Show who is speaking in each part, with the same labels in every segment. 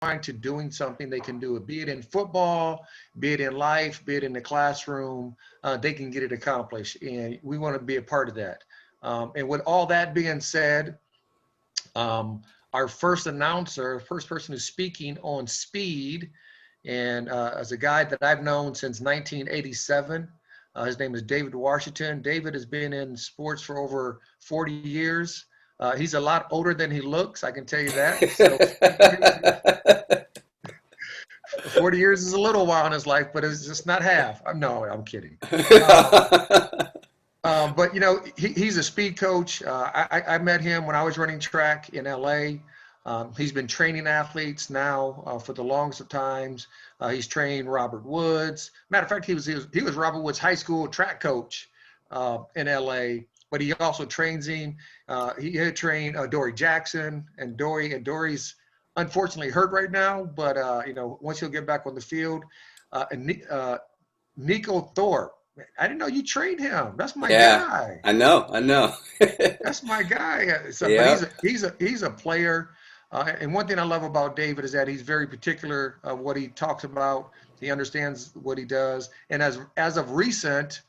Speaker 1: to doing something, they can do it, be it in football, be it in life, be it in the classroom, they can get it accomplished. And we want to be a part of that. And with all that being said, our first announcer, first person who's speaking on speed, and as a guy that I've known since 1987, his name is David Washington. David has been in sports for over 40 years. He's a lot older than he looks, I can tell you that. So 40 years is a little while in his life, but it's just not half. No, I'm kidding. But, you know, he's a speed coach. I met him when I was running track in LA. He's been training athletes now for the longest of times. He's trained Robert Woods. Matter of fact, he was Robert Woods' high school track coach in LA, but he also trains him. He had trained Dory Jackson, and Dory's unfortunately hurt right now, but you know, once he'll get back on the field. And Nico Thorpe. I didn't know you trained him. That's my guy.
Speaker 2: I know.
Speaker 1: That's my guy. So,
Speaker 2: Yeah.
Speaker 1: but he's a player. And one thing I love about David is that he's very particular of what he talks about. He understands what he does. And as of recent,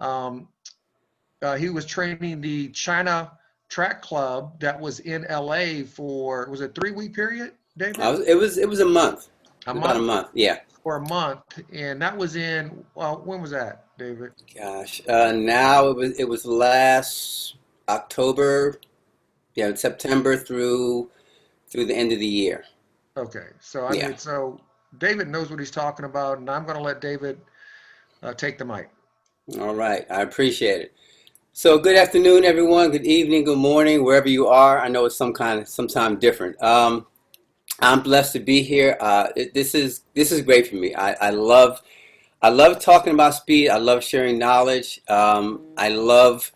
Speaker 1: he was training the China track club that was in LA for, was it a 3-week period, David?
Speaker 2: It was a month. About a month, yeah.
Speaker 1: For a month, and that was in, well, when was that, David?
Speaker 2: Gosh, now it was last October, yeah, September through the end of the year.
Speaker 1: Okay, so I mean, so David knows what he's talking about, and I'm going to let David take the mic.
Speaker 2: All right, I appreciate it. So good afternoon, everyone. Good evening, good morning, wherever you are. I know it's sometime different. I'm blessed to be here. This is great for me. I love talking about speed. I love sharing knowledge. I love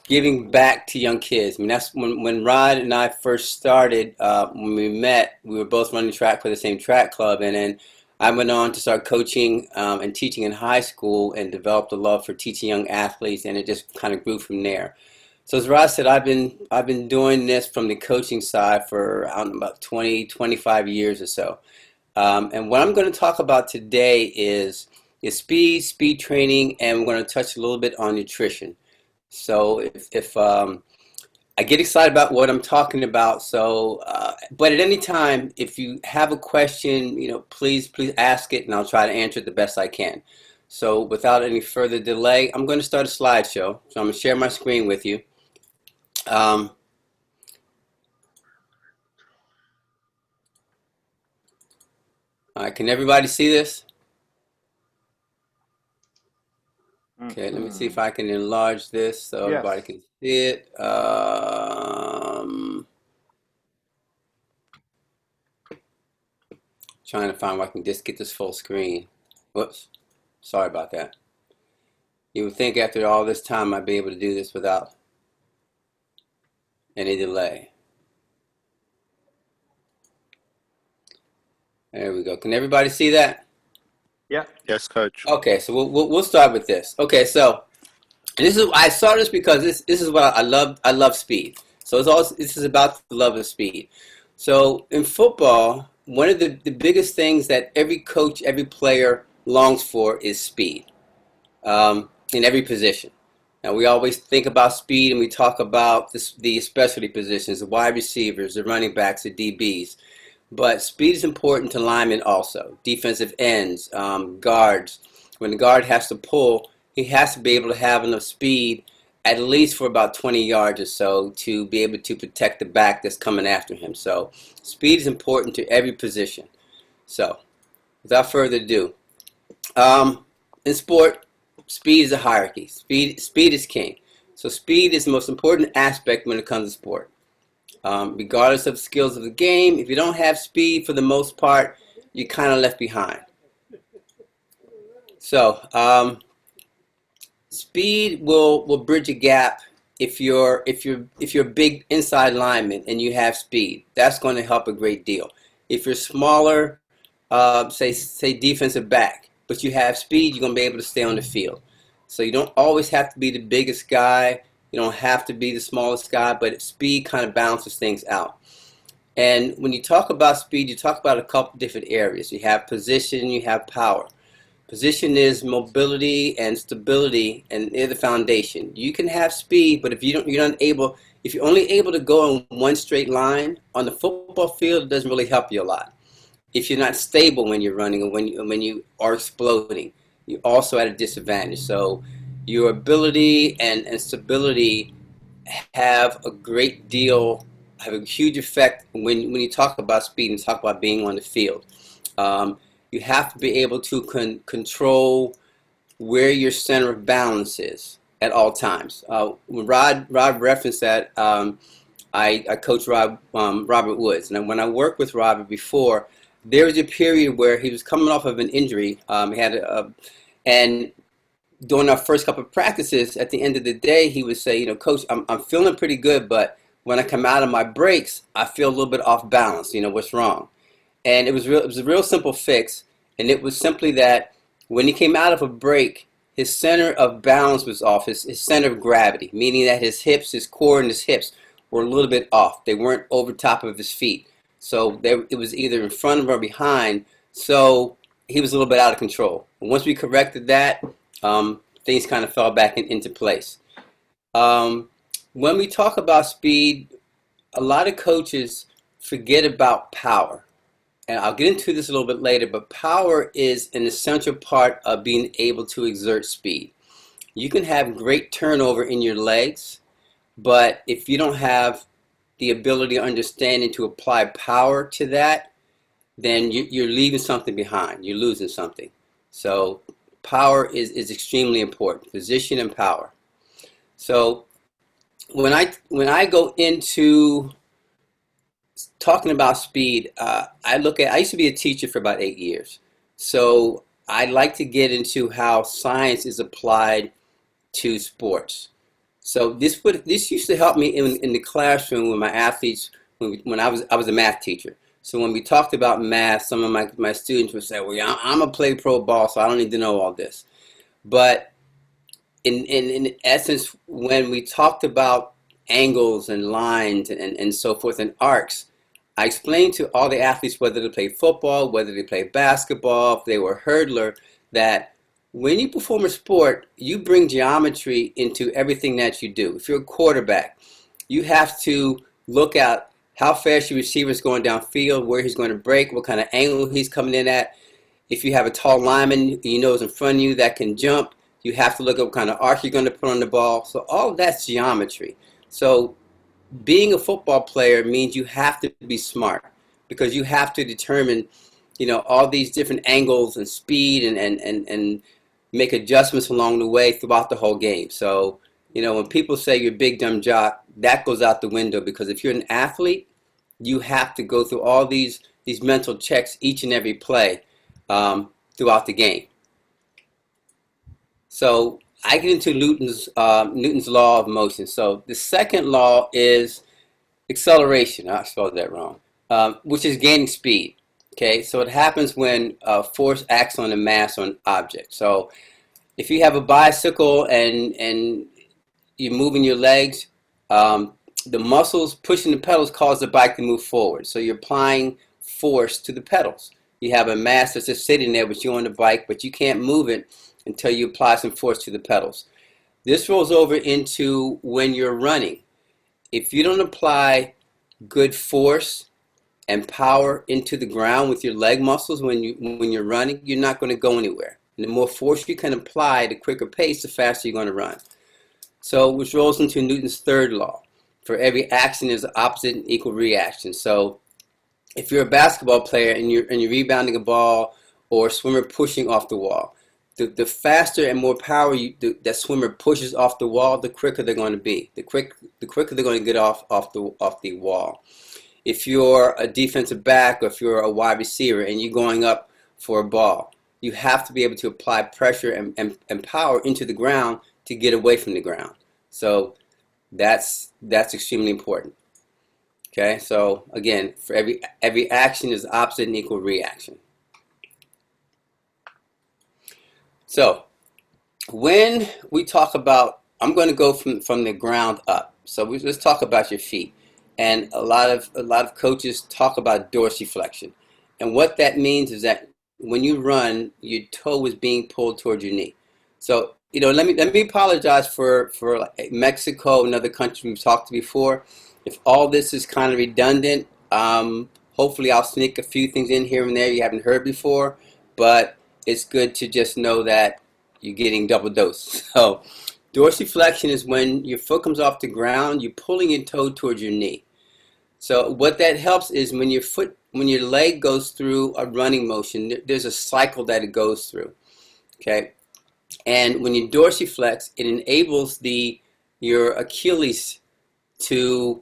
Speaker 2: giving back to young kids. I mean, that's when Rod and I first started. When we met, we were both running track for the same track club, and then I went on to start coaching and teaching in high school, and developed a love for teaching young athletes, and it just kind of grew from there. So as Rod said, I've been doing this from the coaching side for about 25 years or so. And what I'm going to talk about today is speed training, and we're going to touch a little bit on nutrition. So if I get excited about what I'm talking about, so but at any time, if you have a question, you know, please ask it, and I'll try to answer it the best I can. So without any further delay, I'm going to start a slideshow. So I'm going to share my screen with you. All right, can everybody see this? Okay, let me see if I can enlarge this so everybody can see it. Trying to find where I can just get this full screen. Whoops, sorry about that. You would think after all this time I'd be able to do this without any delay. There we go. Can everybody see that?
Speaker 3: Yeah.
Speaker 4: Yes, coach.
Speaker 2: Okay, so we'll start with this. Okay, so I saw this because this is what I love. I love speed. So this is about the love of speed. So in football, one of the biggest things that every coach, every player longs for is speed in every position. Now, we always think about speed, and we talk about the specialty positions, the wide receivers, the running backs, the DBs. But speed is important to linemen also, defensive ends, guards. When the guard has to pull, he has to be able to have enough speed at least for about 20 yards or so to be able to protect the back that's coming after him. So speed is important to every position. So without further ado, in sport, speed is a hierarchy. Speed is king. So speed is the most important aspect when it comes to sport. Regardless of the skills of the game, if you don't have speed for the most part, you're kind of left behind. So speed will bridge a gap if you're a big inside lineman and you have speed. That's going to help a great deal. If you're smaller, say defensive back, but you have speed, you're going to be able to stay on the field. So you don't always have to be the biggest guy. You don't have to be the smallest guy, but speed kind of balances things out. And when you talk about speed, you talk about a couple different areas. You have position, you have power. Position is mobility and stability, and they're the foundation. You can have speed, but if if you're only able to go in one straight line on the football field, it doesn't really help you a lot. If you're not stable when you're running or when you are exploding, you're also at a disadvantage. So your ability and stability have a huge effect when you talk about speed and talk about being on the field. You have to be able to control where your center of balance is at all times. When Rod referenced that, I coach Robert Woods, and when I worked with Robert before, there was a period where he was coming off of an injury. And during our first couple of practices, at the end of the day, he would say, Coach, I'm feeling pretty good, but when I come out of my breaks, I feel a little bit off balance. What's wrong? And it was a real simple fix, and it was simply that when he came out of a break, his center of balance was off, his center of gravity, meaning that his core and his hips were a little bit off. They weren't over top of his feet. So it was either in front of or behind, so he was a little bit out of control. And once we corrected that, things kind of fell back into place. When we talk about speed, a lot of coaches forget about power. And I'll get into this a little bit later, but power is an essential part of being able to exert speed. You can have great turnover in your legs, but if you don't have the ability, understanding to apply power to that, then you're leaving something behind. You're losing something. So power is extremely important, position and power. So when I go into talking about speed, I used to be a teacher for about 8 years. So I like to get into how science is applied to sports. So this used to help me in the classroom with my athletes when I was a math teacher. So when we talked about math, some of my students would say, well, I'm a play pro ball, so I don't need to know all this. But in essence, when we talked about angles and lines and so forth and arcs, I explained to all the athletes, whether they play football, whether they play basketball, if they were a hurdler, that when you perform a sport, you bring geometry into everything that you do. If you're a quarterback, you have to look at how fast your receiver is going downfield, where he's going to break, what kind of angle he's coming in at. If you have a tall lineman is in front of you that can jump, you have to look at what kind of arc you're going to put on the ball. So all of that's geometry. So being a football player means you have to be smart, because you have to determine, all these different angles and speed and make adjustments along the way throughout the whole game. So, when people say you're a big dumb jock, that goes out the window, because if you're an athlete, you have to go through all these mental checks each and every play throughout the game. So I get into Newton's law of motion. So the second law is acceleration. I spelled that wrong, which is gaining speed. Okay, so it happens when force acts on a mass or an object. So if you have a bicycle and you're moving your legs, the muscles pushing the pedals cause the bike to move forward. So you're applying force to the pedals. You have a mass that's just sitting there with you on the bike, but you can't move it until you apply some force to the pedals. This rolls over into when you're running. If you don't apply good force and power into the ground with your leg muscles when you're running, you're not going to go anywhere. And the more force you can apply, the quicker pace, the faster you're going to run. So which rolls into Newton's third law. For every action is opposite and equal reaction. So if you're a basketball player and you're rebounding a ball, or a swimmer pushing off the wall, the faster and more power that swimmer pushes off the wall, the quicker they're going to be. The quicker they're going to get off the wall. If you're a defensive back, or if you're a wide receiver and you're going up for a ball, you have to be able to apply pressure and power into the ground to get away from the ground. So that's extremely important. Okay, so again, for every action is opposite and equal reaction. So when we talk about, I'm going to go from the ground up. So let's talk about your feet. and a lot of coaches talk about dorsiflexion. And what that means is that when you run, your toe is being pulled towards your knee. So, let me apologize for like Mexico and other countries we've talked to before. If all this is kind of redundant, hopefully I'll sneak a few things in here and there you haven't heard before, but it's good to just know that you're getting double dose. So dorsiflexion is when your foot comes off the ground, you're pulling your toe towards your knee. So what that helps is when your leg goes through a running motion, there's a cycle that it goes through, okay? And when you dorsiflex, it enables your Achilles to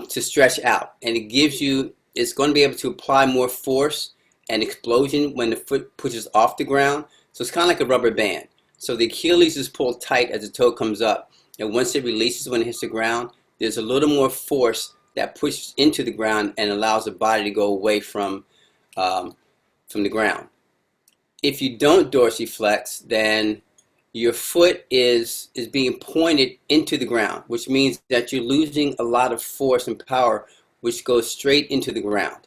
Speaker 2: stretch out, and it's going to be able to apply more force and explosion when the foot pushes off the ground. So it's kind of like a rubber band. So the Achilles is pulled tight as the toe comes up, and once it releases when it hits the ground, there's a little more force that pushes into the ground and allows the body to go away from the ground. If you don't dorsiflex, then your foot is being pointed into the ground, which means that you're losing a lot of force and power, which goes straight into the ground.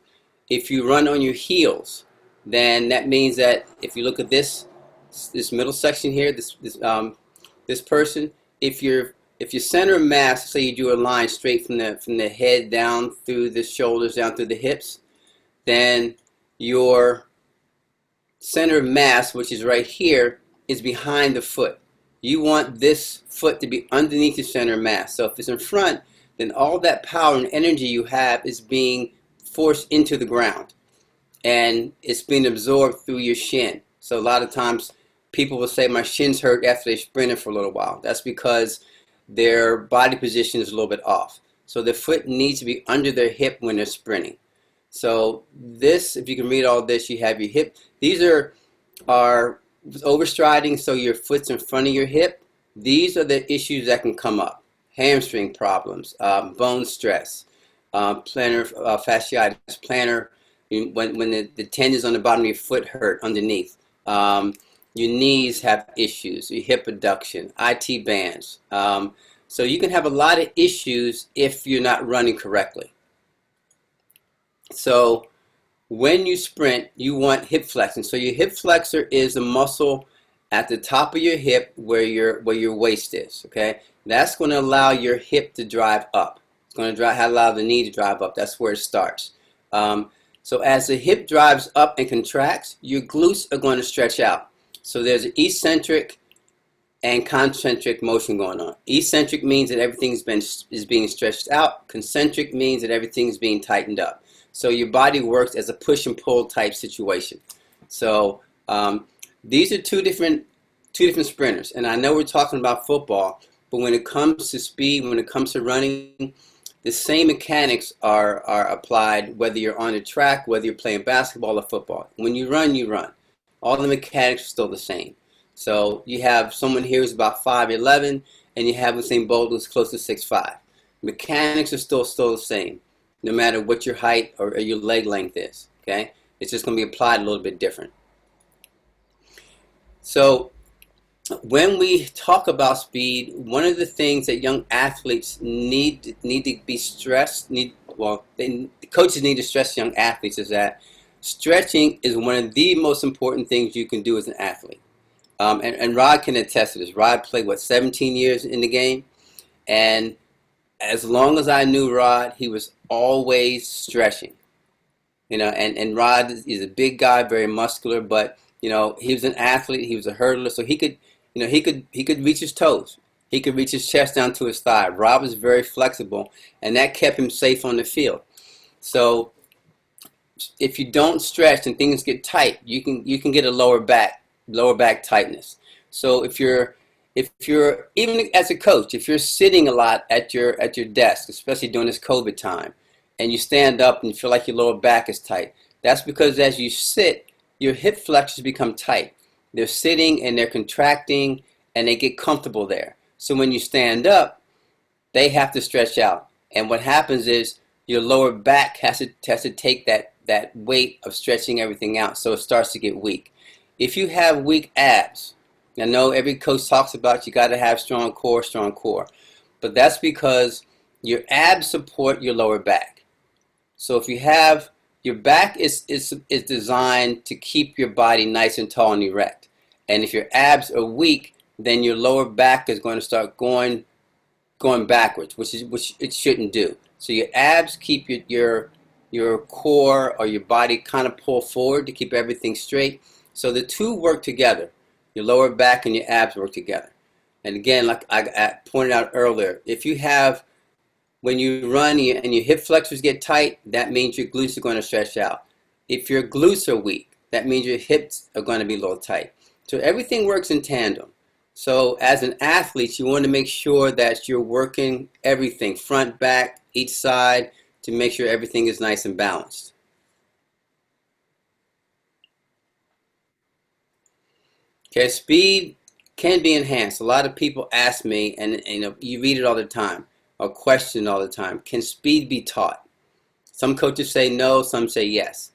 Speaker 2: If you run on your heels, then that means that if you look at this middle section here, this person, if your center of mass, say you do a line straight from the head down through the shoulders, down through the hips, then your center of mass, which is right here, is behind the foot. You want this foot to be underneath your center of mass. So if it's in front, then all that power and energy you have is being forced into the ground, and it's being absorbed through your shin. So a lot of times people will say, my shins hurt after they sprinted for a little while. That's because their body position is a little bit off. So the foot needs to be under their hip when they're sprinting. So this, if you can read all this, you have your hip. These are overstriding, so your foot's in front of your hip. These are the issues that can come up. Hamstring problems, bone stress, plantar fasciitis, plantar, when the tendons on the bottom of your foot hurt underneath. Your knees have issues, your hip abduction, IT bands. So you can have a lot of issues if you're not running correctly. So when you sprint, you want hip flexion. So your hip flexor is the muscle at the top of your hip where your waist is, okay? That's going to allow your hip to drive up. It's going to allow the knee to drive up. That's where it starts. So as the hip drives up and contracts, your glutes are going to stretch out. So there's an eccentric and concentric motion going on. Eccentric means that everything is being stretched out. Concentric means that everything is being tightened up. So your body works as a push and pull type situation. So these are two different sprinters. And I know we're talking about football, but when it comes to speed, when it comes to running, the same mechanics are applied whether you're on the track, whether you're playing basketball or football. When you run, you run. All the mechanics are still the same. So you have someone here who's about 5'11", and you have Usain Bolt who's close to 6'5". Mechanics are still the same, no matter what your height or your leg length is, okay? It's just going to be applied a little bit different. So when we talk about speed, one of the things that young athletes need to be stressed, the coaches need to stress young athletes is that stretching is one of the most important things you can do as an athlete. And Rod can attest to this. Rod played, 17 years in the game? And as long as I knew Rod, he was always stretching. And Rod is a big guy, very muscular, but, he was an athlete, he was a hurdler, so he could reach his toes. He could reach his chest down to his thigh. Rod was very flexible, and that kept him safe on the field. So if you don't stretch and things get tight, you can get a lower back tightness. So if you're even as a coach, if you're sitting a lot at your desk, especially during this COVID time, and you stand up and you feel like your lower back is tight, that's because as you sit, your hip flexors become tight. They're sitting and they're contracting and they get comfortable there. So when you stand up, they have to stretch out. And what happens is your lower back has to take that weight of stretching everything out, so it starts to get weak. If you have weak abs, I know every coach talks about you got to have strong core, but that's because Your abs support your lower back. So if you have, your back is designed to keep your body nice and tall and erect. And if your abs are weak, then your lower back is going to start going backwards, which it shouldn't do. So your abs keep your core or your body kind of pull forward to keep everything straight. So the two work together. Your lower back and your abs work together. And again, like I pointed out earlier, if you have, when you run and your hip flexors get tight, that means your glutes are going to stretch out. If your glutes are weak, that means your hips are going to be a little tight. So everything works in tandem. So as an athlete, you want to make sure that you're working everything, front, back, each side, to make sure everything is nice and balanced. Okay, speed can be enhanced. A lot of people ask me, and you read it all the time, or question all the time, can speed be taught? Some coaches say no, some say yes.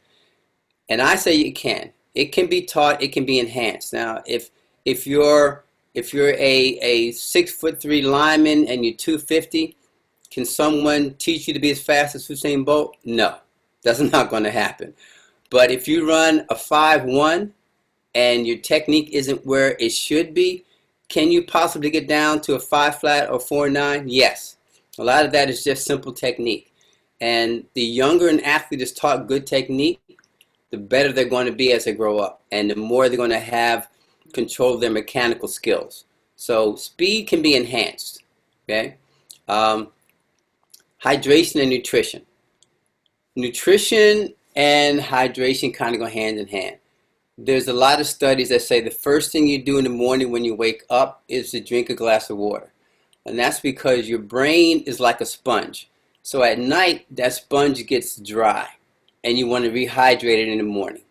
Speaker 2: And I say it can. It can be taught, it can be enhanced. Now, if you're a 6'3" lineman and you're 250, can someone teach you to be as fast as Usain Bolt? No, that's not going to happen. But if you run a 5'1", and your technique isn't where it should be, can you possibly get down to a 5 flat or 4.9? Yes. A lot of that is just simple technique. And the younger an athlete is taught good technique, the better they're going to be as they grow up, and the more they're going to have control of their mechanical skills. So speed can be enhanced. Okay. Hydration and nutrition. Nutrition and hydration kind of go hand in hand. There's a lot of studies that say the first thing you do in the morning when you wake up is to drink a glass of water. And that's because your brain is like a sponge. So at night, that sponge gets dry, and you want to rehydrate it in the morning.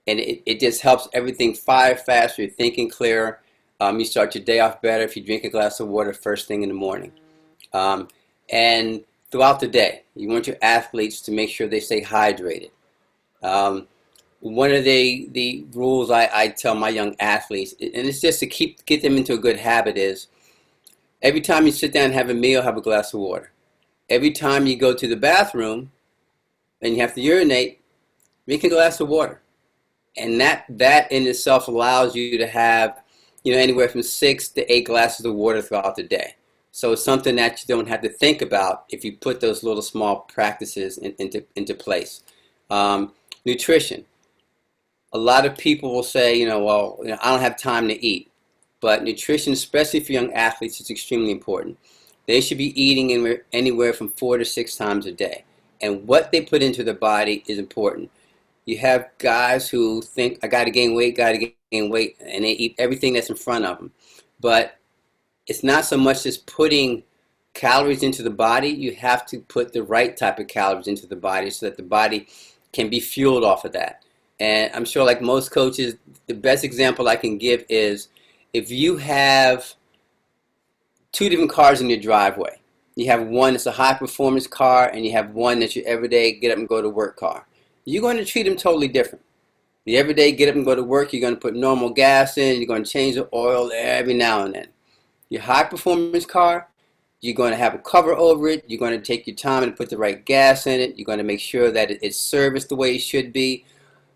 Speaker 2: And it just helps everything fire faster, you're thinking clearer. You start your day off better if you drink a glass of water first thing in the morning. And throughout the day, you want your athletes to make sure they stay hydrated. One of the rules I tell my young athletes, and it's just to get them into a good habit, is every time you sit down and have a meal, have a glass of water. Every time you go to the bathroom and you have to urinate, drink a glass of water. And that in itself allows you to have, anywhere from 6 to 8 glasses of water throughout the day. So it's something that you don't have to think about if you put those little small practices into place. Nutrition. A lot of people will say, I don't have time to eat. But nutrition, especially for young athletes, is extremely important. They should be eating anywhere from 4 to 6 times a day. And what they put into their body is important. You have guys who think, I got to gain weight, and they eat everything that's in front of them. But it's not so much just putting calories into the body. You have to put the right type of calories into the body so that the body can be fueled off of that. And I'm sure, like most coaches, the best example I can give is if you have 2 different cars in your driveway. You have one that's a high performance car, and you have one that's your everyday get up and go to work car. You're going to treat them totally different. The everyday get up and go to work, you're going to put normal gas in, you're going to change the oil every now and then. Your high performance car, you're going to have a cover over it, you're going to take your time and put the right gas in it, you're going to make sure that it's serviced the way it should be,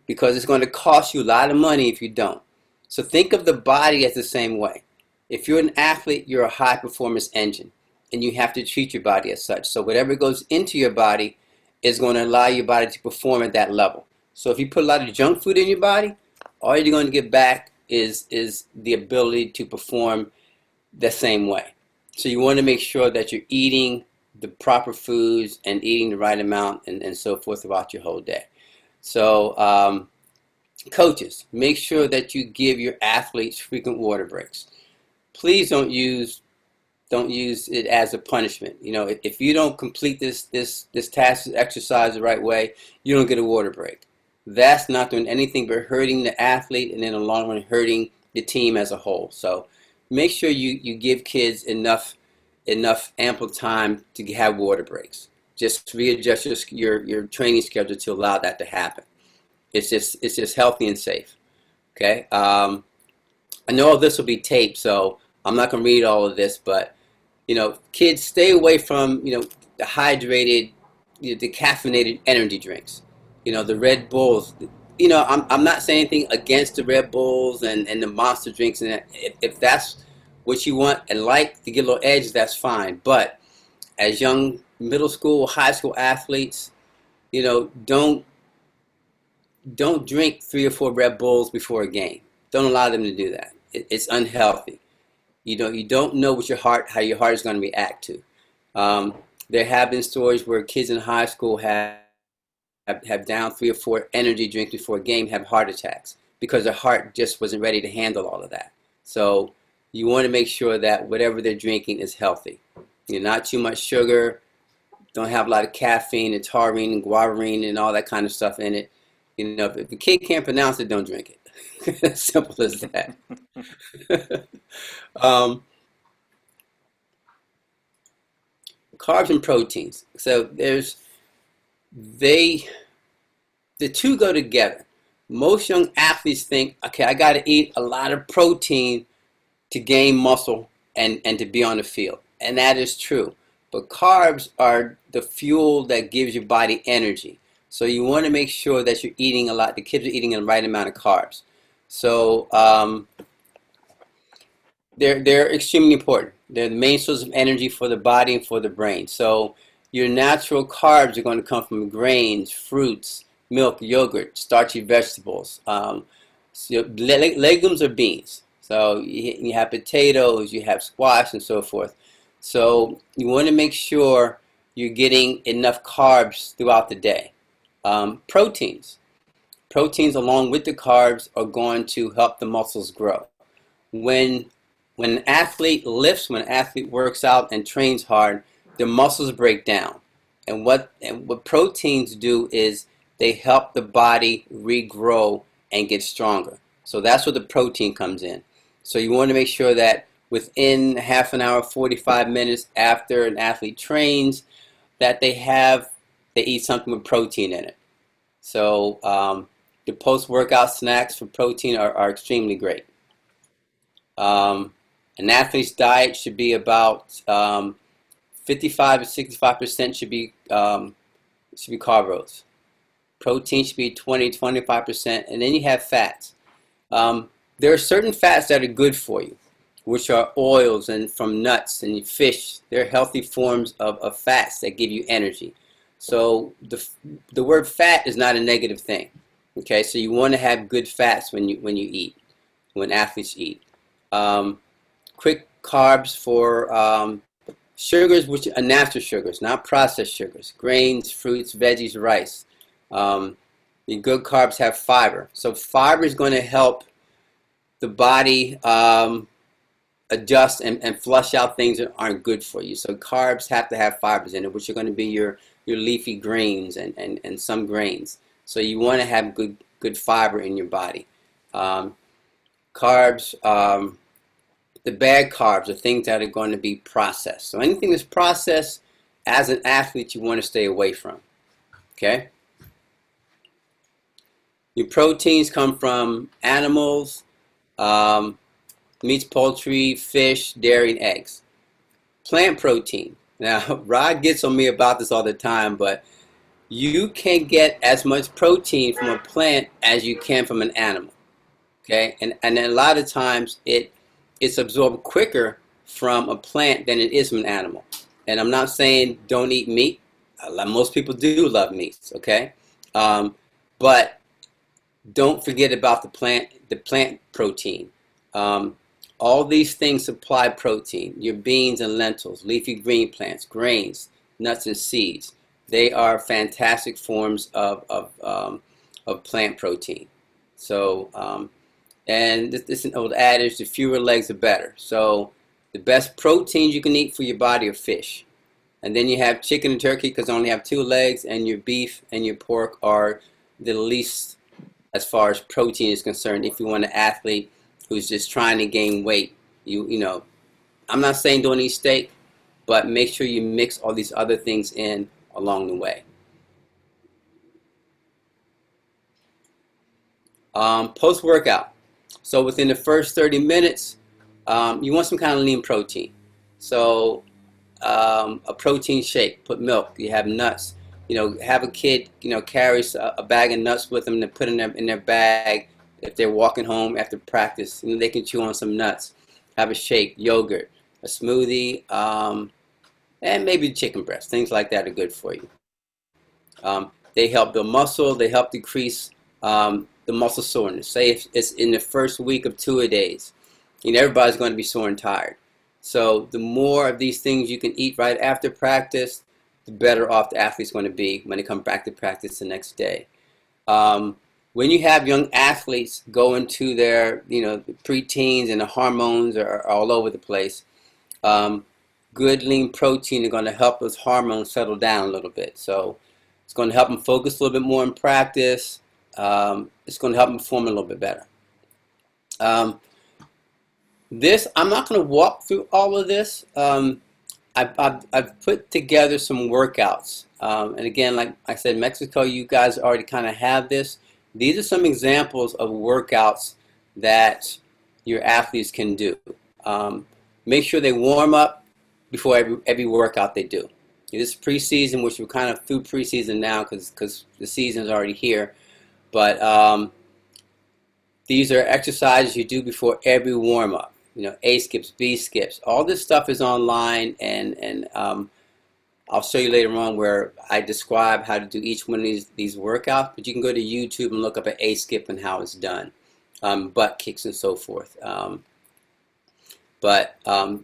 Speaker 2: because it's going to cost you a lot of money if you don't. So think of the body as the same way. If you're an athlete, you're a high performance engine, and you have to treat your body as such. So whatever goes into your body is going to allow your body to perform at that level. So if you put a lot of junk food in your body, all you're going to get back is the ability to perform the same way. So you want to make sure that you're eating the proper foods and eating the right amount and so forth throughout your whole day. So coaches, make sure that you give your athletes frequent water breaks. Please don't use it as a punishment. If you don't complete this task, exercise the right way, you don't get a water break. That's not doing anything but hurting the athlete, and in the long run hurting the team as a whole. So make sure you give kids enough ample time to have water breaks. Just readjust your training schedule to allow that to happen. It's just healthy and safe. Okay. I know all this will be taped, so I'm not going to read all of this, but Kids, stay away from, the hydrated, the caffeinated energy drinks, the Red Bulls. I'm not saying anything against the Red Bulls and the Monster drinks, and that. If that's what you want and like to get a little edge, that's fine. But as young middle school, high school athletes, don't drink 3 or 4 Red Bulls before a game. Don't allow them to do that. It's unhealthy. You don't know how your heart is going to react to. There have been stories where kids in high school have down 3 or 4 energy drinks before a game, have heart attacks because their heart just wasn't ready to handle all of that. So you want to make sure that whatever they're drinking is healthy. Not too much sugar, don't have a lot of caffeine and taurine and guarine and all that kind of stuff in it. If the kid can't pronounce it, don't drink it. As simple as that. Carbs and proteins. So the two go together. Most young athletes think, okay, I got to eat a lot of protein to gain muscle and to be on the field. And that is true. But carbs are the fuel that gives your body energy. So you want to make sure that you're eating a lot. The kids are eating the right amount of carbs. So they're extremely important. They're the main source of energy for the body and for the brain. So your natural carbs are going to come from grains, fruits, milk, yogurt, starchy vegetables, legumes or beans. So you have potatoes, you have squash, and so forth. So you want to make sure you're getting enough carbs throughout the day. Proteins along with the carbs are going to help the muscles grow. When an athlete lifts, when an athlete works out and trains hard, their muscles break down. And what proteins do is they help the body regrow and get stronger. So that's where the protein comes in. So you want to make sure that within half an hour, 45 minutes after an athlete trains, that they eat something with protein in it. So the post-workout snacks for protein are extremely great. An athlete's diet should be about 55 to 65% should be carbs. Protein should be 20-25%, and then you have fats. There are certain fats that are good for you, which are oils and from nuts and fish. They're healthy forms of fats that give you energy. So the word fat is not a negative thing. Okay, so you want to have good fats when athletes eat. Quick carbs for sugars, which are natural sugars, not processed sugars. Grains, fruits, veggies, rice. The good carbs have fiber. So fiber is going to help the body adjust and flush out things that aren't good for you. So carbs have to have fibers in it, which are going to be your leafy greens and some grains. So you want to have good fiber in your body. Carbs, the bad carbs are things that are going to be processed. So anything that's processed, as an athlete, you want to stay away from. Okay? Your proteins come from animals, meats, poultry, fish, dairy, and eggs. Plant protein. Now, Rod gets on me about this all the time, but you can get as much protein from a plant as you can from an animal. Okay? And a lot of times it's absorbed quicker from a plant than it is from an animal. And I'm not saying don't eat meat. Most people do love meats, okay? But don't forget about the plant protein. All these things supply protein. Your beans and lentils, leafy green plants, grains, nuts and seeds. They are fantastic forms of plant protein. So, and this is an old adage, the fewer legs the better. So the best proteins you can eat for your body are fish. And then you have chicken and turkey because they only have 2 legs, and your beef and your pork are the least as far as protein is concerned. If you want an athlete who's just trying to gain weight, you know, I'm not saying don't eat steak, but make sure you mix all these other things in along the way. Post-workout. So within the first 30 minutes, you want some kind of lean protein. So a protein shake, put milk, you have nuts. Have a kid, carries a bag of nuts with them to put in their bag if they're walking home after practice. They can chew on some nuts. Have a shake, yogurt, a smoothie, and maybe chicken breast. Things like that are good for you. They help build muscle. They help decrease the muscle soreness. Say if it's in the first week of two-a-days, everybody's going to be sore and tired. So the more of these things you can eat right after practice, the better off the athlete's going to be when they come back to practice the next day. When you have young athletes go into their, preteens and the hormones are all over the place, good lean protein are going to help those hormones settle down a little bit. So it's going to help them focus a little bit more in practice. It's going to help them perform a little bit better. I'm not going to walk through all of this. I've put together some workouts. And again, like I said, Mexico, you guys already kind of have this. These are some examples of workouts that your athletes can do. Make sure they warm up before every workout they do. This is preseason, which we're kind of through preseason now because the season is already here. But these are exercises you do before every warm up. A skips, B skips. All this stuff is online, and I'll show you later on where I describe how to do each one of these workouts. But you can go to YouTube and look up an A skip and how it's done, butt kicks and so forth.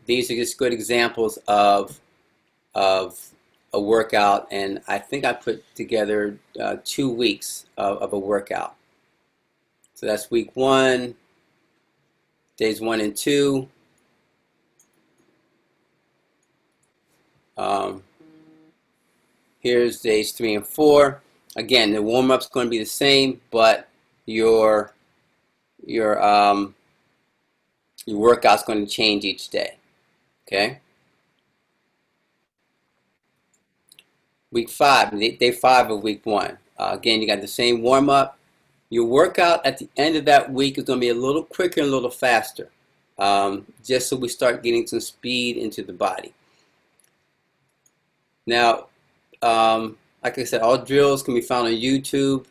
Speaker 2: These are just good examples of a workout, and I think I put together 2 weeks of a workout. So that's week 1. Days 1 and 2. Here's days 3 and 4. Again, the warm-up's going to be the same, but your workout's going to change each day. Okay. Week 5, day 5 of week 1. Again, you got the same warm-up. Your workout at the end of that week is going to be a little quicker and a little faster, just so we start getting some speed into the body. Now, like I said, all drills can be found on YouTube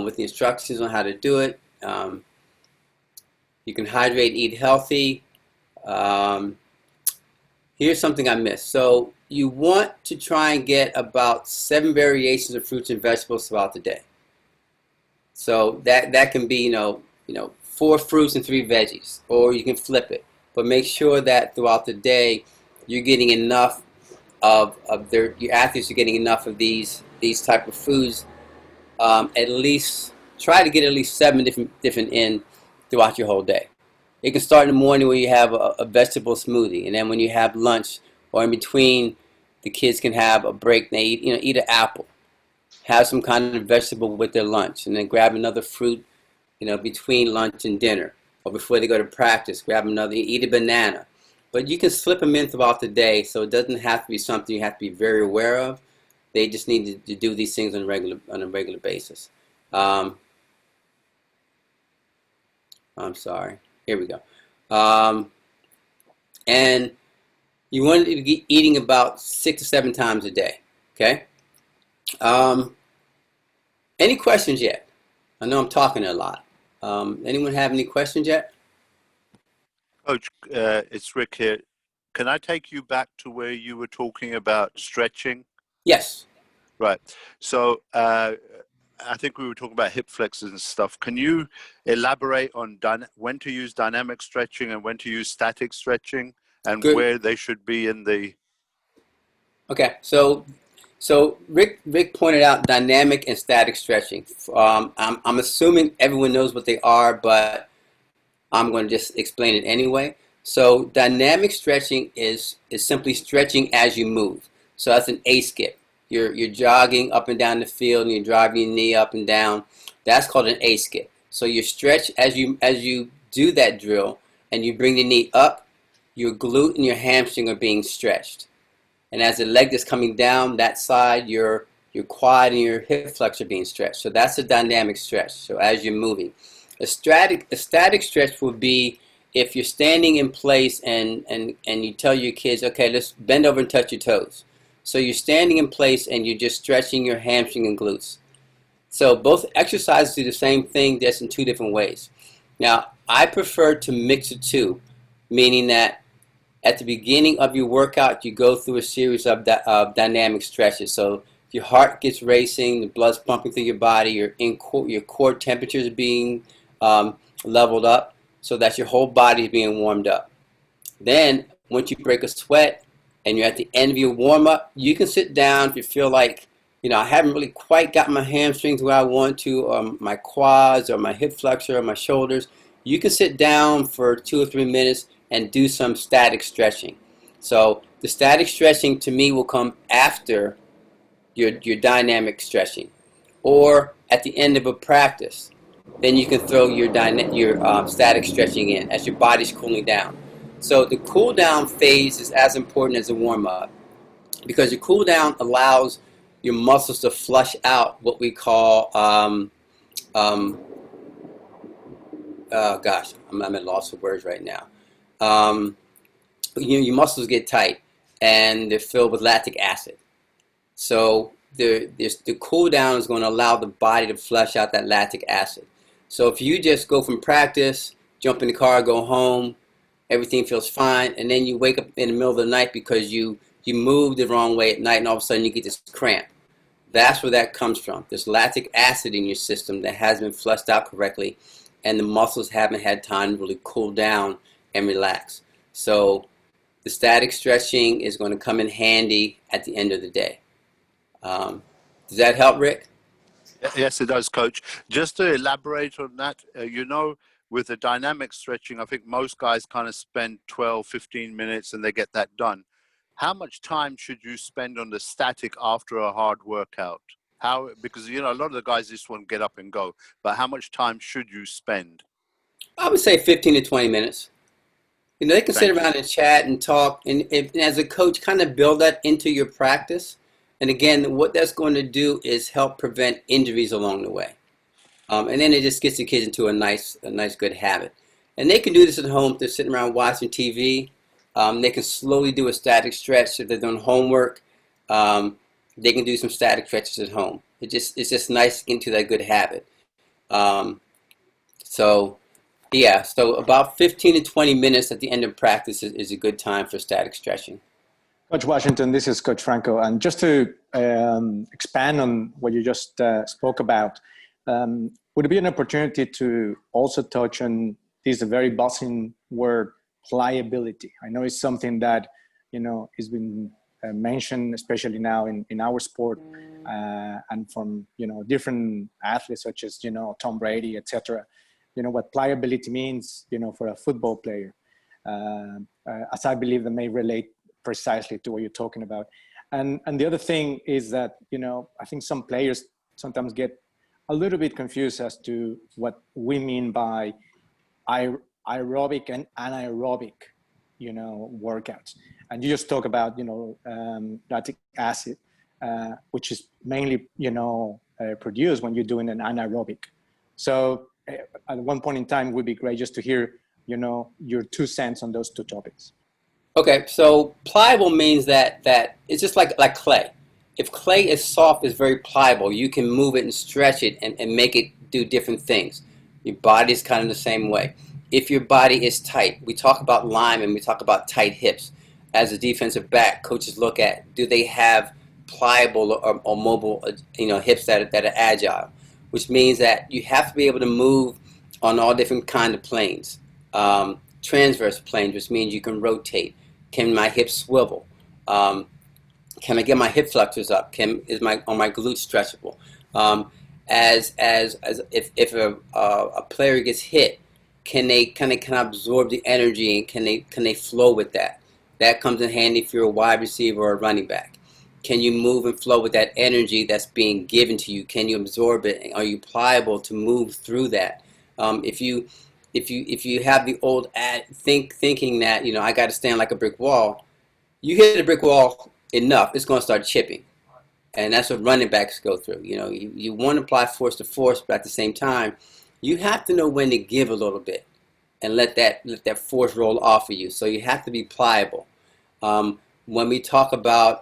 Speaker 2: with the instructions on how to do it. You can hydrate, eat healthy. Here's something I missed. So you want to try and get about 7 variations of fruits and vegetables throughout the day. So that can be 4 fruits and 3 veggies, or you can flip it. But make sure that throughout the day you're getting enough of your athletes are getting enough of these type of foods. At least try to get at least 7 different in throughout your whole day. It can start in the morning where you have a vegetable smoothie, and then when you have lunch or in between, the kids can have a break. They eat an apple. Have some kind of vegetable with their lunch, and then grab another fruit, between lunch and dinner, or before they go to practice, grab another, eat a banana. But you can slip them in throughout the day, so it doesn't have to be something you have to be very aware of. They just need to do these things on a regular basis. I'm sorry. Here we go. And you want to be eating about 6 to 7 times a day. Okay. Any questions yet? I know I'm talking a lot. Anyone have any questions yet?
Speaker 3: Coach, it's Rick here. Can I take you back to where you were talking about stretching?
Speaker 2: Yes.
Speaker 3: Right. So I think we were talking about hip flexors and stuff. Can you elaborate on when to use dynamic stretching and when to use static stretching, and
Speaker 2: Good.
Speaker 3: where they should be in the...
Speaker 2: Okay. So Rick pointed out dynamic and static stretching. I'm assuming everyone knows what they are, but I'm going to just explain it anyway. So dynamic stretching is simply stretching as you move. So that's an A skip. You're jogging up and down the field and you're driving your knee up and down. That's called an A skip. So you stretch as you do that drill, and you bring the knee up, your glute and your hamstring are being stretched. And as the leg is coming down that side, your quad and your hip flexor are being stretched. So that's a dynamic stretch. So as you're moving. A static stretch would be if you're standing in place and you tell your kids, okay, let's bend over and touch your toes. So you're standing in place and you're just stretching your hamstring and glutes. So both exercises do the same thing, just in two different ways. Now, I prefer to mix the two, meaning that at the beginning of your workout, you go through a series of dynamic stretches. So your heart gets racing, the blood's pumping through your body, your core temperature is being leveled up, so that your whole body is being warmed up. Then, once you break a sweat and you're at the end of your warm-up, you can sit down if you feel like, I haven't really quite got my hamstrings where I want to, or my quads, or my hip flexor, or my shoulders. You can sit down for 2 or 3 minutes and do some static stretching. So the static stretching to me will come after your dynamic stretching, or at the end of a practice. Then you can throw your static stretching in as your body's cooling down. So the cool down phase is as important as the warm up, because your cool down allows your muscles to flush out what we call oh gosh, I'm at a loss for words right now. Your muscles get tight and they're filled with lactic acid. So the cool down is going to allow the body to flush out that lactic acid. So if you just go from practice, jump in the car, go home, everything feels fine, and then you wake up in the middle of the night because you moved the wrong way at night, and all of a sudden you get this cramp. That's where that comes from. There's lactic acid in your system that hasn't been flushed out correctly, and the muscles haven't had time to really cool down and relax. So the static stretching is going to come in handy at the end of the day. Does that help, Rick?
Speaker 3: Yes, it does, Coach. Just to elaborate on that, with the dynamic stretching, I think most guys kind of spend 12, 15 minutes and they get that done. How much time should you spend on the static after a hard workout? Because, a lot of the guys just want to get up and go, but how much time should you spend?
Speaker 2: I would say 15 to 20 minutes. They can sit around and chat and talk, and as a coach, kind of build that into your practice. And again, what that's going to do is help prevent injuries along the way. And then it just gets the kids into a nice good habit. And they can do this at home if they're sitting around watching TV. They can slowly do a static stretch if they're doing homework. They can do some static stretches at home. It's just nice to get into that good habit. So about 15 to 20 minutes at the end of practice is a good time for static stretching.
Speaker 4: Coach Washington, this is Coach Franco. And just to expand on what you just spoke about, would it be an opportunity to also touch on this very buzzing word, pliability? I know it's something that, has been mentioned, especially now in our sport, and from, different athletes such as, Tom Brady, etc. What pliability means, for a football player, as I believe that may relate precisely to what you're talking about. And the other thing is that, I think some players sometimes get a little bit confused as to what we mean by aerobic and anaerobic, workouts. And you just talk about, lactic acid, which is mainly, produced when you're doing an anaerobic. So at one point in time, it would be great just to hear, your 2 cents on those two topics.
Speaker 2: Okay, so pliable means that it's just like clay. If clay is soft, it's very pliable. You can move it and stretch it and make it do different things. Your body is kind of the same way. If your body is tight, we talk about linemen, we talk about tight hips. As a defensive back, coaches look at, do they have pliable or mobile, hips that are agile, which means that you have to be able to move on all different kind of planes. Transverse planes, which means you can rotate. Can my hips swivel? Can I get my hip flexors up? Are my glutes stretchable? If a player gets hit, can they absorb the energy, and can they flow with that? That comes in handy if you're a wide receiver or a running back. Can you move and flow with that energy that's being given to you? Can you absorb it? Are you pliable to move through that? If you have the old thinking that I got to stand like a brick wall, you hit a brick wall enough, it's going to start chipping, and that's what running backs go through. You want to apply force to force, but at the same time, you have to know when to give a little bit. and let that force roll off of you. So you have to be pliable. When we talk about,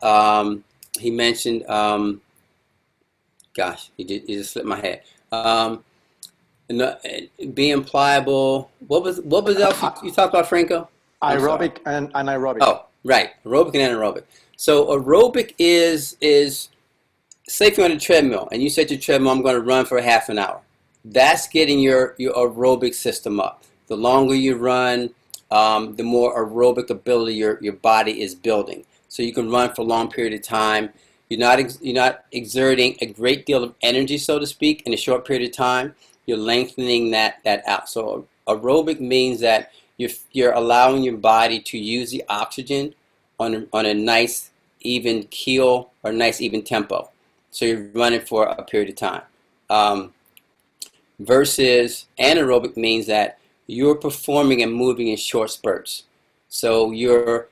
Speaker 2: he mentioned, gosh, he just slipped my head. Being pliable. What was else you talked about, Franco?
Speaker 4: Aerobic and anaerobic.
Speaker 2: Oh, right, aerobic and anaerobic. So aerobic is say if you're on a treadmill and you set your treadmill, I'm going to run for half an hour. That's getting your aerobic system up. The longer you run, the more aerobic ability your body is building. So you can run for a long period of time. You're not exerting a great deal of energy, so to speak, in a short period of time. You're lengthening that out. So aerobic means that you're allowing your body to use the oxygen on a nice even keel or nice even tempo. So you're running for a period of time. Versus anaerobic means that you're performing and moving in short spurts. So your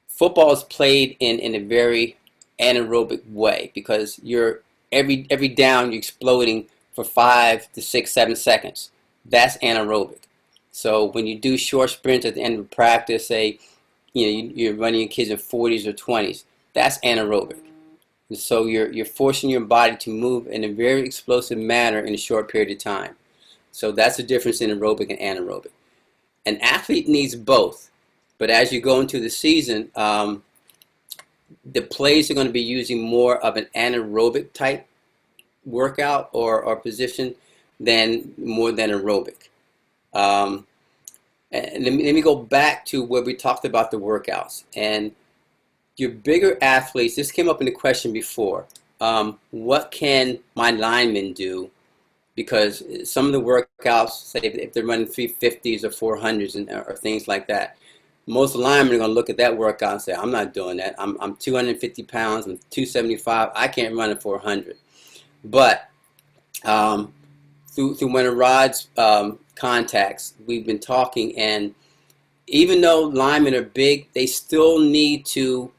Speaker 2: football is played in a very anaerobic way because you're every down you're exploding for 5 to 6, 7 seconds. That's anaerobic. So when you do short sprints at the end of practice, say you're running your kids in 40s or 20s, that's anaerobic. And so you're forcing your body to move in a very explosive manner in a short period of time. So that's the difference in aerobic and anaerobic. An athlete needs both, but as you go into the season, the players are going to be using more of an anaerobic type workout or position more than aerobic. And let me go back to where we talked about the workouts. And your bigger athletes, this came up in the question before, what can my linemen do? Because some of the workouts, say if they're running 350s or 400s or things like that, most linemen are going to look at that workout and say, I'm not doing that. I'm 250 pounds, I'm 275, I can't run a 400. But through one of Rod's contacts, we've been talking, and even though linemen are big, they still need to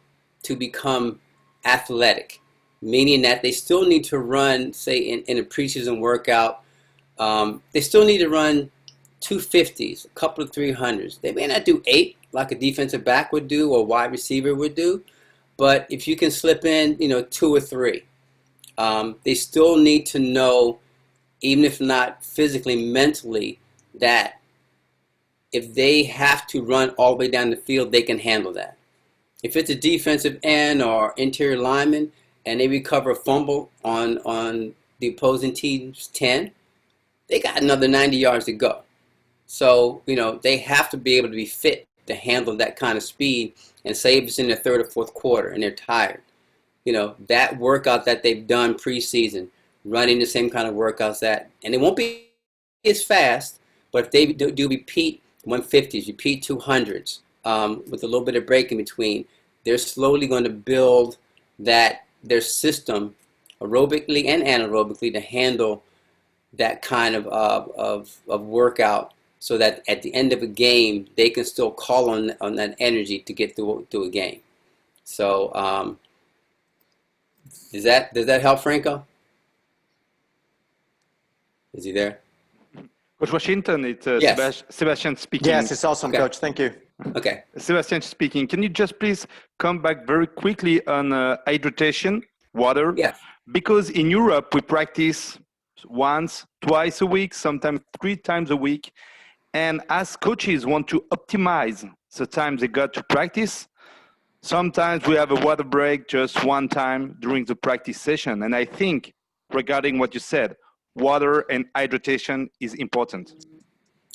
Speaker 2: become athletic, meaning that they still need to run, say in a preseason workout, they still need to run 250s, a couple of 300s. They may not do 8 like a defensive back would do or wide receiver would do, but if you can slip in, 2 or 3, they still need to know, even if not physically, mentally, that if they have to run all the way down the field, they can handle that. If it's a defensive end or interior lineman and they recover a fumble on the opposing team's 10, they got another 90 yards to go. So, they have to be able to be fit to handle that kind of speed, and say if it's in the third or fourth quarter and they're tired. That workout that they've done preseason, running the same kind of workouts and it won't be as fast, but if they do repeat 150s, repeat 200s, with a little bit of break in between, they're slowly going to build their system aerobically and anaerobically to handle that kind of workout, so that at the end of a game they can still call on that energy to get through a game. So does that help, Franco? Is he there?
Speaker 5: Coach Washington, it's
Speaker 2: Yes.
Speaker 5: Sebastian speaking.
Speaker 4: Yes, it's awesome,
Speaker 2: Okay.
Speaker 4: Coach. Thank you.
Speaker 2: Okay.
Speaker 5: Sebastian speaking. Can you just please come back very quickly on hydration, water?
Speaker 2: Yeah.
Speaker 5: Because in Europe, we practice once, twice a week, sometimes 3 times a week. And as coaches want to optimize the time they got to practice, sometimes we have a water break just one time during the practice session. And I think, regarding what you said, water and hydration is important.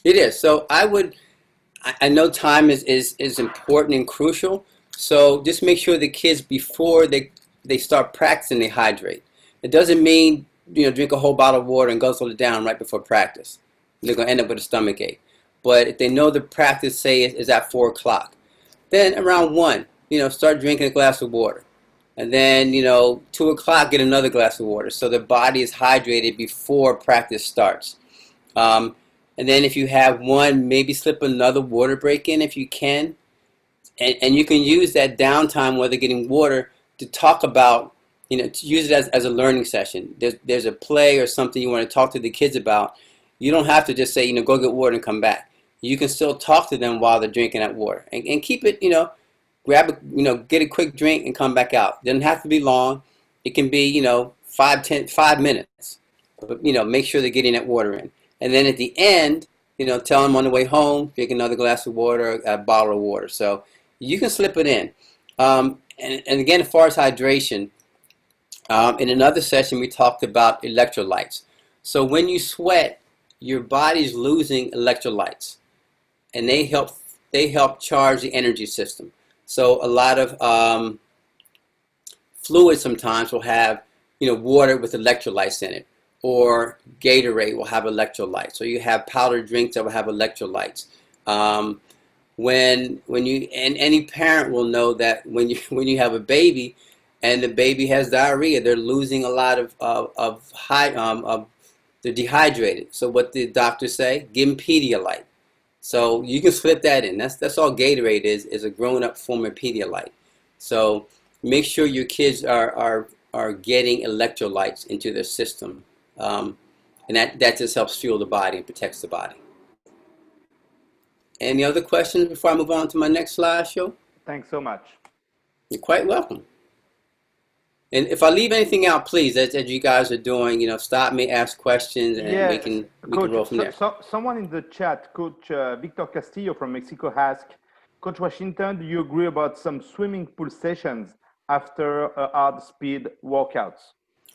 Speaker 2: It is. So I know time is important and crucial. So just make sure the kids, before they start practicing, they hydrate. It doesn't mean, drink a whole bottle of water and guzzle it down right before practice. They're going to end up with a stomach ache. But if they know the practice, say, is at 4 o'clock, then around 1, start drinking a glass of water. And then, 2 o'clock, get another glass of water. So the body is hydrated before practice starts. And then if you have 1, maybe slip another water break in if you can. And you can use that downtime while they're getting water to talk about, to use it as a learning session. There's a play or something you want to talk to the kids about. You don't have to just say, go get water and come back. you can still talk to them while they're drinking that water, and keep it, get a quick drink and come back out. Doesn't have to be long. It can be, 5 minutes, but, make sure they're getting that water in. And then at the end, tell them on the way home, drink another glass of water, a bottle of water. So you can slip it in. And again, as far as hydration, in another session, we talked about electrolytes. So when you sweat, your body's losing electrolytes, and they help charge the energy system. So a lot of fluids sometimes will have, water with electrolytes in it, or Gatorade will have electrolytes, or you have powdered drinks that will have electrolytes. When you, and any parent will know that when you have a baby and the baby has diarrhea, they're losing a lot of they're dehydrated. So what the doctors say, give them Pedialyte. So you can slip that in. That's all Gatorade is a grown-up form of Pedialyte. So make sure your kids are getting electrolytes into their system, and that just helps fuel the body and protects the body. Any other questions before I move on to my next slide show?
Speaker 5: Thanks so much.
Speaker 2: You're quite welcome. And if I leave anything out, please, as you guys are doing, stop me, ask questions, and we can roll from there.
Speaker 5: Someone in the chat, Coach Victor Castillo from Mexico, asked, Coach Washington, do you agree about some swimming pool sessions after hard speed workouts?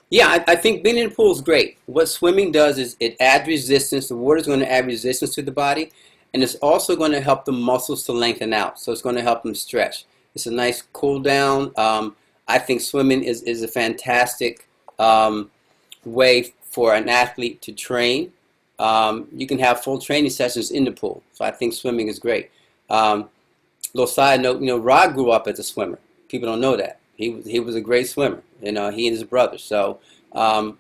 Speaker 2: Yeah, I think being in the pool is great. What swimming does is it adds resistance. The water is going to add resistance to the body, and it's also going to help the muscles to lengthen out. So it's going to help them stretch. It's a nice cool down. I think swimming is a fantastic way for an athlete to train. You can have full training sessions in the pool. So I think swimming is great. Little side note, Rod grew up as a swimmer. People don't know that. He was a great swimmer, he and his brother. So I'm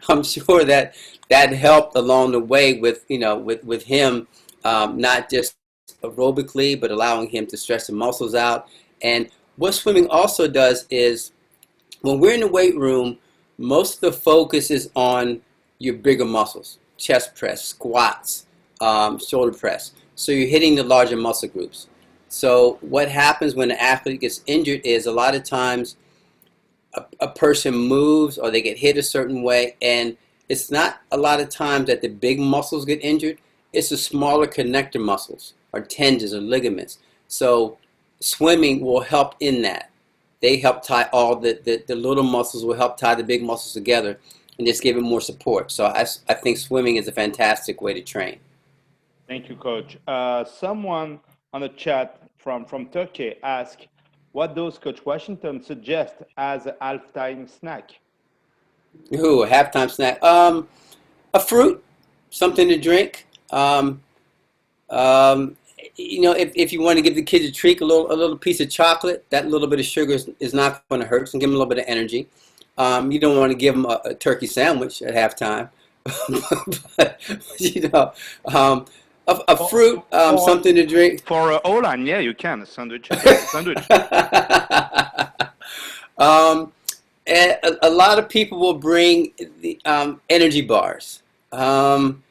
Speaker 2: I'm sure that helped along the way with with him, not just aerobically, but allowing him to stretch the muscles out. And what swimming also does is, when we're in the weight room, most of the focus is on your bigger muscles: chest press, squats, shoulder press. So you're hitting the larger muscle groups. So what happens when an athlete gets injured is, a lot of times a person moves or they get hit a certain way, and it's not a lot of times that the big muscles get injured. It's the smaller connector muscles or tendons or ligaments. So swimming will help in that. They help tie all the little muscles, will help tie the big muscles together and just give it more support. So I think swimming is a fantastic way to train.
Speaker 5: Thank you, Coach. Someone on the chat from Turkey asked, what does Coach Washington suggest as a halftime snack?
Speaker 2: Ooh, a halftime snack. A fruit, something to drink. If you want to give the kids a treat, a little piece of chocolate, that little bit of sugar is not going to hurt. So give them a little bit of energy. You don't want to give them a turkey sandwich at halftime, but a fruit, something to drink.
Speaker 5: For O-line, yeah, you can. A sandwich.
Speaker 2: And a lot of people will bring the energy bars. And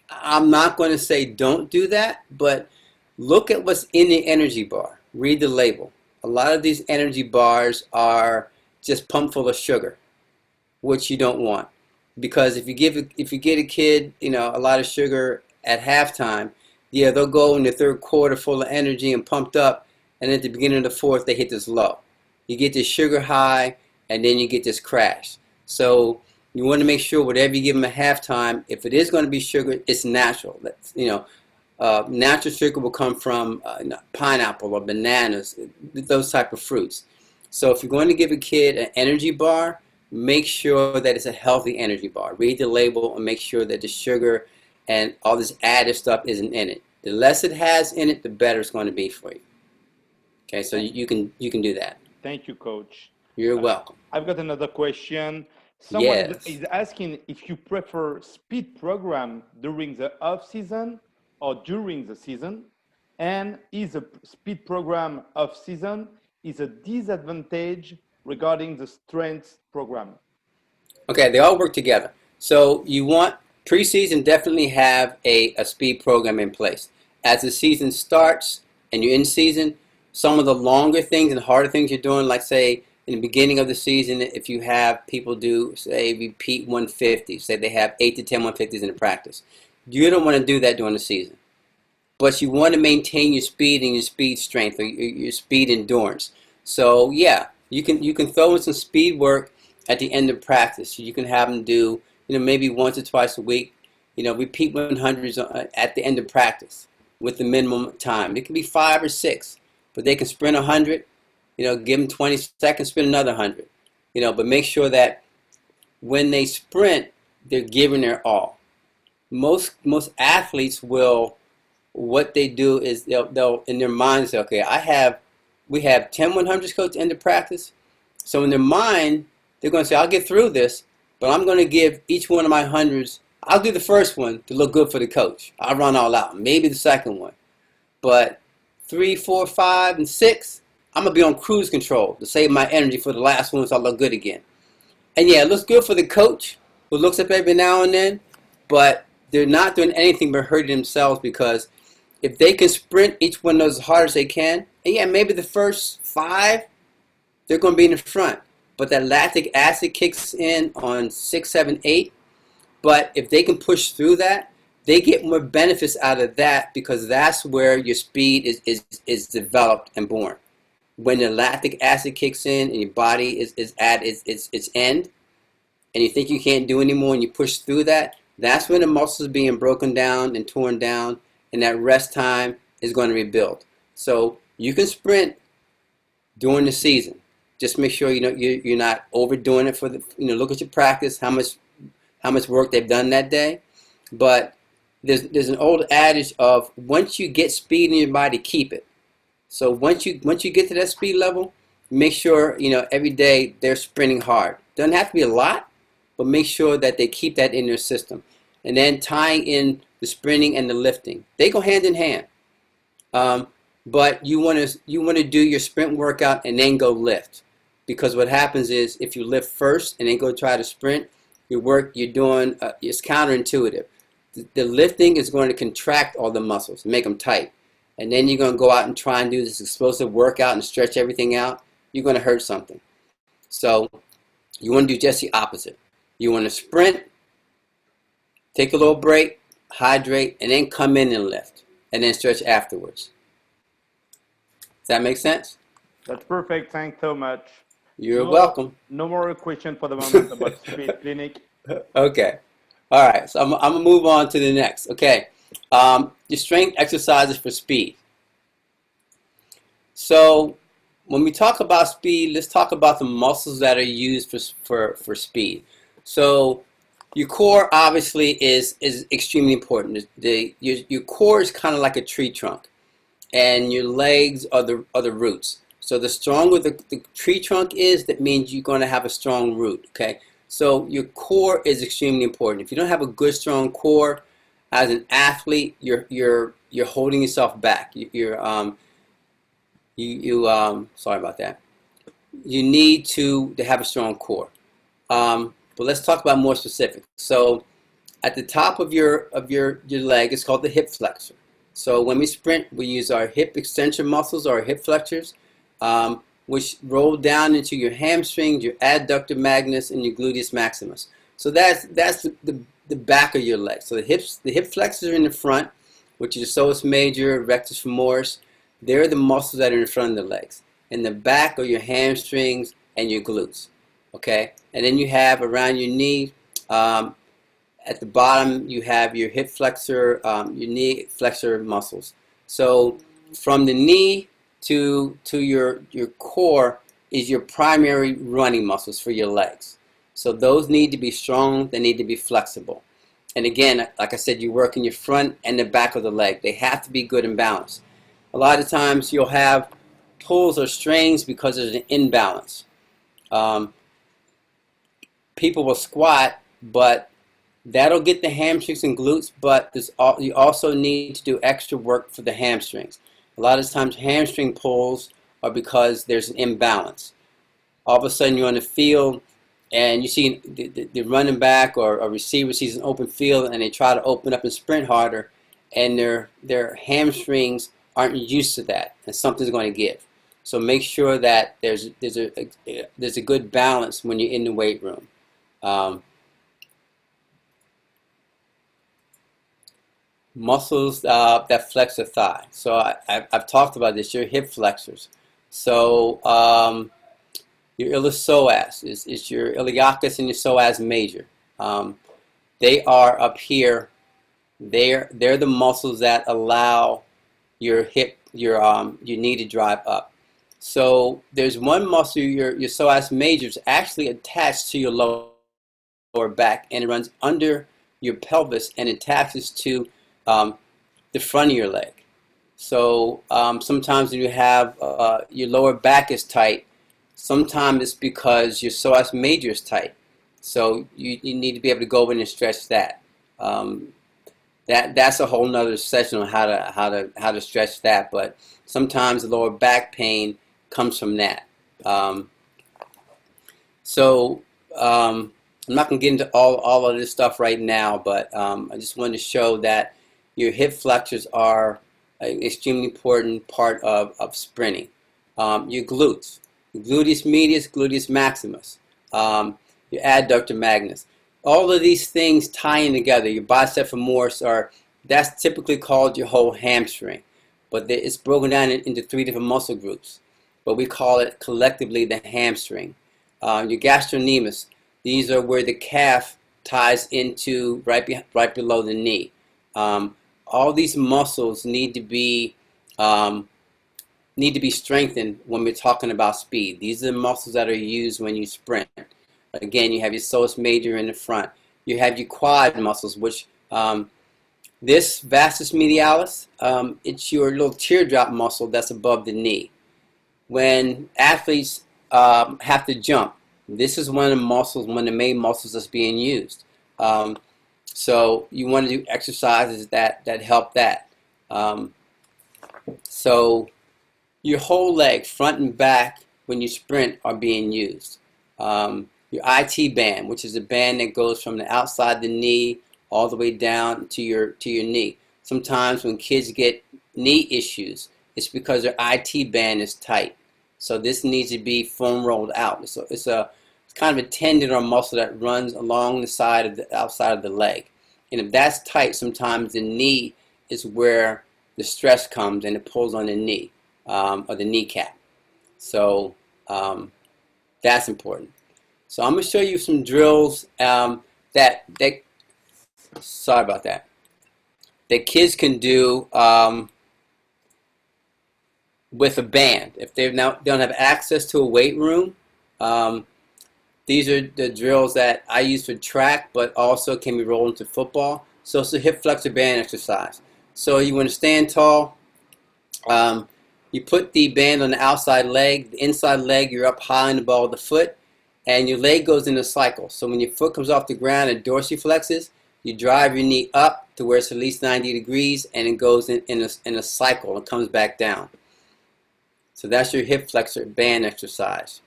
Speaker 2: I'm not going to say don't do that, but look at what's in the energy bar. Read the label. A lot of these energy bars are just pumped full of sugar, which you don't want. Because if you get a kid, a lot of sugar at halftime, yeah, they'll go in the third quarter full of energy and pumped up, and at the beginning of the fourth, they hit this low. You get this sugar high, and then you get this crash. So you want to make sure whatever you give them at halftime, if it is going to be sugar, it's natural. That's, natural sugar will come from pineapple or bananas, those type of fruits. So if you're going to give a kid an energy bar, make sure that it's a healthy energy bar. Read the label and make sure that the sugar and all this added stuff isn't in it. The less it has in it, the better it's going to be for you. Okay, so you can do that.
Speaker 5: Thank you, Coach.
Speaker 2: You're welcome.
Speaker 5: I've got another question. Someone
Speaker 2: Yes.
Speaker 5: is asking if you prefer speed program during the off season or during the season, and is a speed program off season is a disadvantage regarding the strength program?
Speaker 2: Okay, they all work together. So you want Preseason, definitely have a speed program in place. As the season starts and you're in season, some of the longer things and harder things you're doing, like say in the beginning of the season, if you have people do, say, repeat 150, say they have 8 to 10 150s in the practice, you don't want to do that during the season. But you want to maintain your speed and your speed strength, or your speed endurance. So yeah, you can throw in some speed work at the end of practice. You can have them do, maybe once or twice a week, repeat 100s at the end of practice with the minimum time. It can be 5 or 6, but they can sprint 100. Give them 20 seconds, sprint another 100. But make sure that when they sprint, they're giving their all. Most athletes will. What they do is they'll in their mind say, okay, we have 10 100s, coach, end of practice. So in their mind, they're going to say, I'll get through this, but I'm going to give each one of my 100s, I'll do the first one to look good for the coach. I'll run all out, maybe the second one. But 3, 4, 5, and 6, I'm going to be on cruise control to save my energy for the last one so I'll look good again. And yeah, it looks good for the coach who looks up every now and then, but they're not doing anything but hurting themselves, because if they can sprint each one of those as hard as they can, and yeah, maybe the first 5, they're going to be in the front. But that lactic acid kicks in on 6, 7, 8. But if they can push through that, they get more benefits out of that, because that's where your speed is developed and born. When the lactic acid kicks in and your body is at its end, and you think you can't do anymore and you push through that, that's when the muscles are being broken down and torn down, and that rest time is going to rebuild. So you can sprint during the season. Just make sure you're not overdoing it for the look at your practice, how much work they've done that day. But there's an old adage of, once you get speed in your body, keep it. So once you get to that speed level, make sure every day they're sprinting hard. Doesn't have to be a lot, but make sure that they keep that in their system. And then tying in the sprinting and the lifting, they go hand in hand. But you want to do your sprint workout and then go lift, because what happens is, if you lift first and then go try to sprint, you're doing it's counterintuitive. The lifting is going to contract all the muscles, make them tight, and then you're going to go out and try and do this explosive workout and stretch everything out. You're going to hurt something. So you want to do just the opposite. You want to sprint, take a little break, hydrate, and then come in and lift, and then stretch afterwards. Does that make sense?
Speaker 5: That's perfect. Thanks so much.
Speaker 2: You're welcome.
Speaker 5: No more question for the moment about speed clinic.
Speaker 2: Okay. All right. So I'm going to move on to the next. Okay. Your strength exercises for speed. So when we talk about speed, let's talk about the muscles that are used for speed. So your core obviously is extremely important. Your core is kind of like a tree trunk, and your legs are the roots. So the stronger the tree trunk is, that means you're going to have a strong root. Okay, so your core is extremely important. If you don't have a good strong core as an athlete, you're holding yourself back. Sorry about that. You need to have a strong core. But let's talk about more specific. So at the top of your leg is called the hip flexor. So when we sprint, we use our hip extension muscles, or our hip flexors, which roll down into your hamstrings, your adductor magnus, and your gluteus maximus. So that's the back of your leg. So the hip flexors are in the front, which is the psoas major, rectus femoris. They're the muscles that are in front of the legs. In the back are your hamstrings and your glutes. Okay, and then you have around your knee, at the bottom you have your hip flexor, your knee flexor muscles. So from the knee to your core is your primary running muscles for your legs. So those need to be strong, they need to be flexible. And again, like I said, you work in your front and the back of the leg. They have to be good and balanced. A lot of times you'll have pulls or strains because there's an imbalance. People will squat, but that'll get the hamstrings and glutes, but you also need to do extra work for the hamstrings. A lot of times hamstring pulls are because there's an imbalance. All of a sudden you're on the field and you see the running back or a receiver sees an open field and they try to open up and sprint harder, and their hamstrings aren't used to that, and something's going to give. So make sure that there's a good balance when you're in the weight room. Muscles that flex the thigh. So I've talked about this. Your hip flexors. So your iliopsoas is your iliacus and your psoas major. They are up here. They're the muscles that allow your hip, your knee to drive up. So there's one muscle, your psoas major, is actually attached to your lower back, and it runs under your pelvis and attaches to the front of your leg. So sometimes when you have your lower back is tight, sometimes it's because your psoas major is tight. So you need to be able to go in and stretch that. That's a whole nother session on how to stretch that. But sometimes the lower back pain comes from that. I'm not going to get into all of this stuff right now, but I just wanted to show that your hip flexors are an extremely important part of sprinting. Your glutes, gluteus medius, gluteus maximus, your adductor magnus. All of these things tying together, your bicep femoris, that's typically called your whole hamstring. But it's broken down into 3 different muscle groups. But we call it collectively the hamstring. Your gastrocnemius, these are where the calf ties into right below the knee. All these muscles need to be strengthened when we're talking about speed. These are the muscles that are used when you sprint. Again, you have your psoas major in the front. You have your quad muscles, which this vastus medialis, it's your little teardrop muscle that's above the knee. When athletes have to jump, this is one of the main muscles that's being used. So you want to do exercises that help that. So your whole leg, front and back, when you sprint, are being used. Your IT band, which is a band that goes from the outside the knee all the way down to your knee. Sometimes when kids get knee issues, it's because their IT band is tight. So this needs to be foam rolled out. So it's kind of a tendon or muscle that runs along the side of the outside of the leg. And if that's tight, sometimes the knee is where the stress comes and it pulls on the knee or the kneecap. So that's important. So I'm going to show you some drills that sorry about that kids can do with a band. If they don't have access to a weight room, these are the drills that I use for track, but also can be rolled into football. So it's a hip flexor band exercise. So you want to stand tall. You put the band on the outside leg. The inside leg, you're up high in the ball of the foot, and your leg goes in a cycle. So when your foot comes off the ground and dorsiflexes, you drive your knee up to where it's at least 90 degrees, and it goes in a cycle and comes back down. So that's your hip flexor band exercise.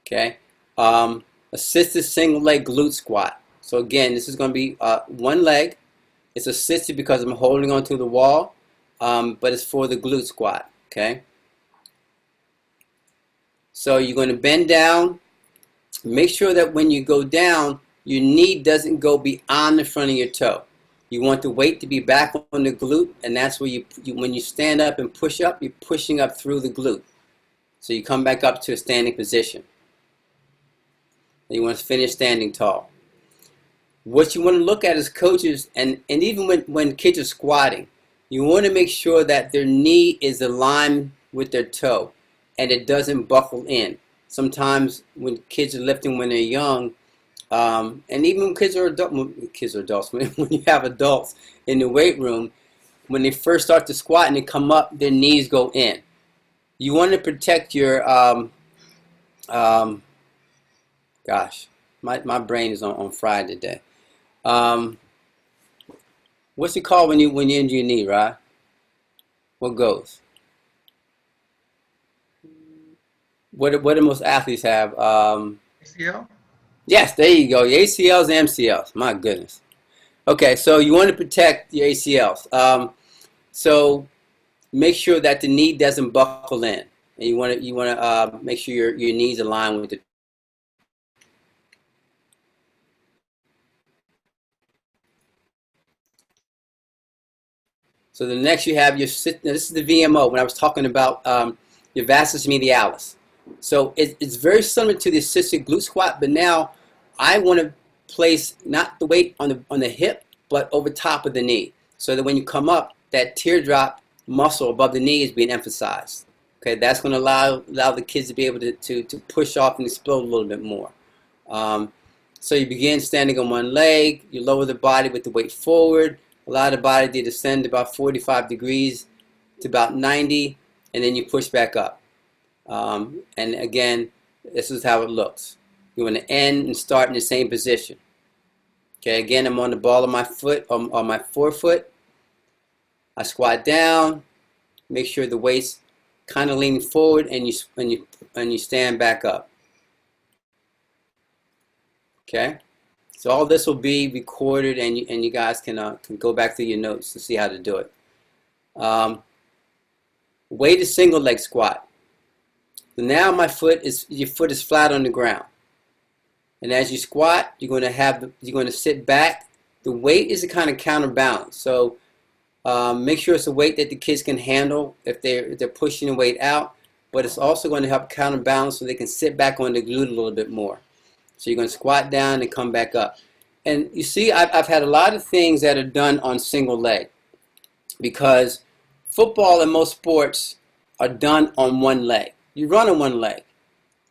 Speaker 2: Okay. Assisted single leg glute squat. So again, this is going to be one leg. It's assisted because I'm holding onto the wall, but it's for the glute squat. Okay. So you're going to bend down. Make sure that when you go down, your knee doesn't go beyond the front of your toe. You want the weight to be back on the glute, and that's where when you stand up and push up, you're pushing up through the glute. So you come back up to a standing position. And you want to finish standing tall. What you want to look at as coaches, and even when kids are squatting, you want to make sure that their knee is aligned with their toe and it doesn't buckle in. Sometimes when kids are lifting when they're young, and even when kids are adults, when you have adults in the weight room, when they first start to squat and they come up, their knees go in. You want to protect your, gosh, my brain is on fried today. What's it called when you injure your knee, right? What goes? What do most athletes have?
Speaker 1: ACL?
Speaker 2: Yes, there you go. Your ACLs and MCLs. My goodness. Okay, so you want to protect your ACLs. So make sure that the knee doesn't buckle in, and you want to make sure your knees align with it. So the next you have your sit. Now this is the VMO when I was talking about your vastus medialis. So it's very similar to the assisted glute squat, but now I want to place not the weight on the hip, but over top of the knee, so that when you come up, that teardrop muscle above the knee is being emphasized. Okay, that's going to allow the kids to be able to push off and explode a little bit more. So you begin standing on one leg, you lower the body with the weight forward, allow the body to descend about 45 degrees to about 90, and then you push back up. And again, this is how it looks. You want to end and start in the same position. Okay, again, I'm on the ball of my foot, on my forefoot. I squat down, make sure the weight's kind of leaning forward, and you stand back up. Okay, so all this will be recorded, and you guys can go back through your notes to see how to do it. Weighted single leg squat. So now your foot is flat on the ground, and as you squat, you're going to sit back. The weight is a kind of counterbalance. So make sure it's a weight that the kids can handle if they're pushing the weight out, but it's also going to help counterbalance so they can sit back on the glute a little bit more. So you're going to squat down and come back up. And you see, I've had a lot of things that are done on single leg, because football and most sports are done on one leg. You run on one leg.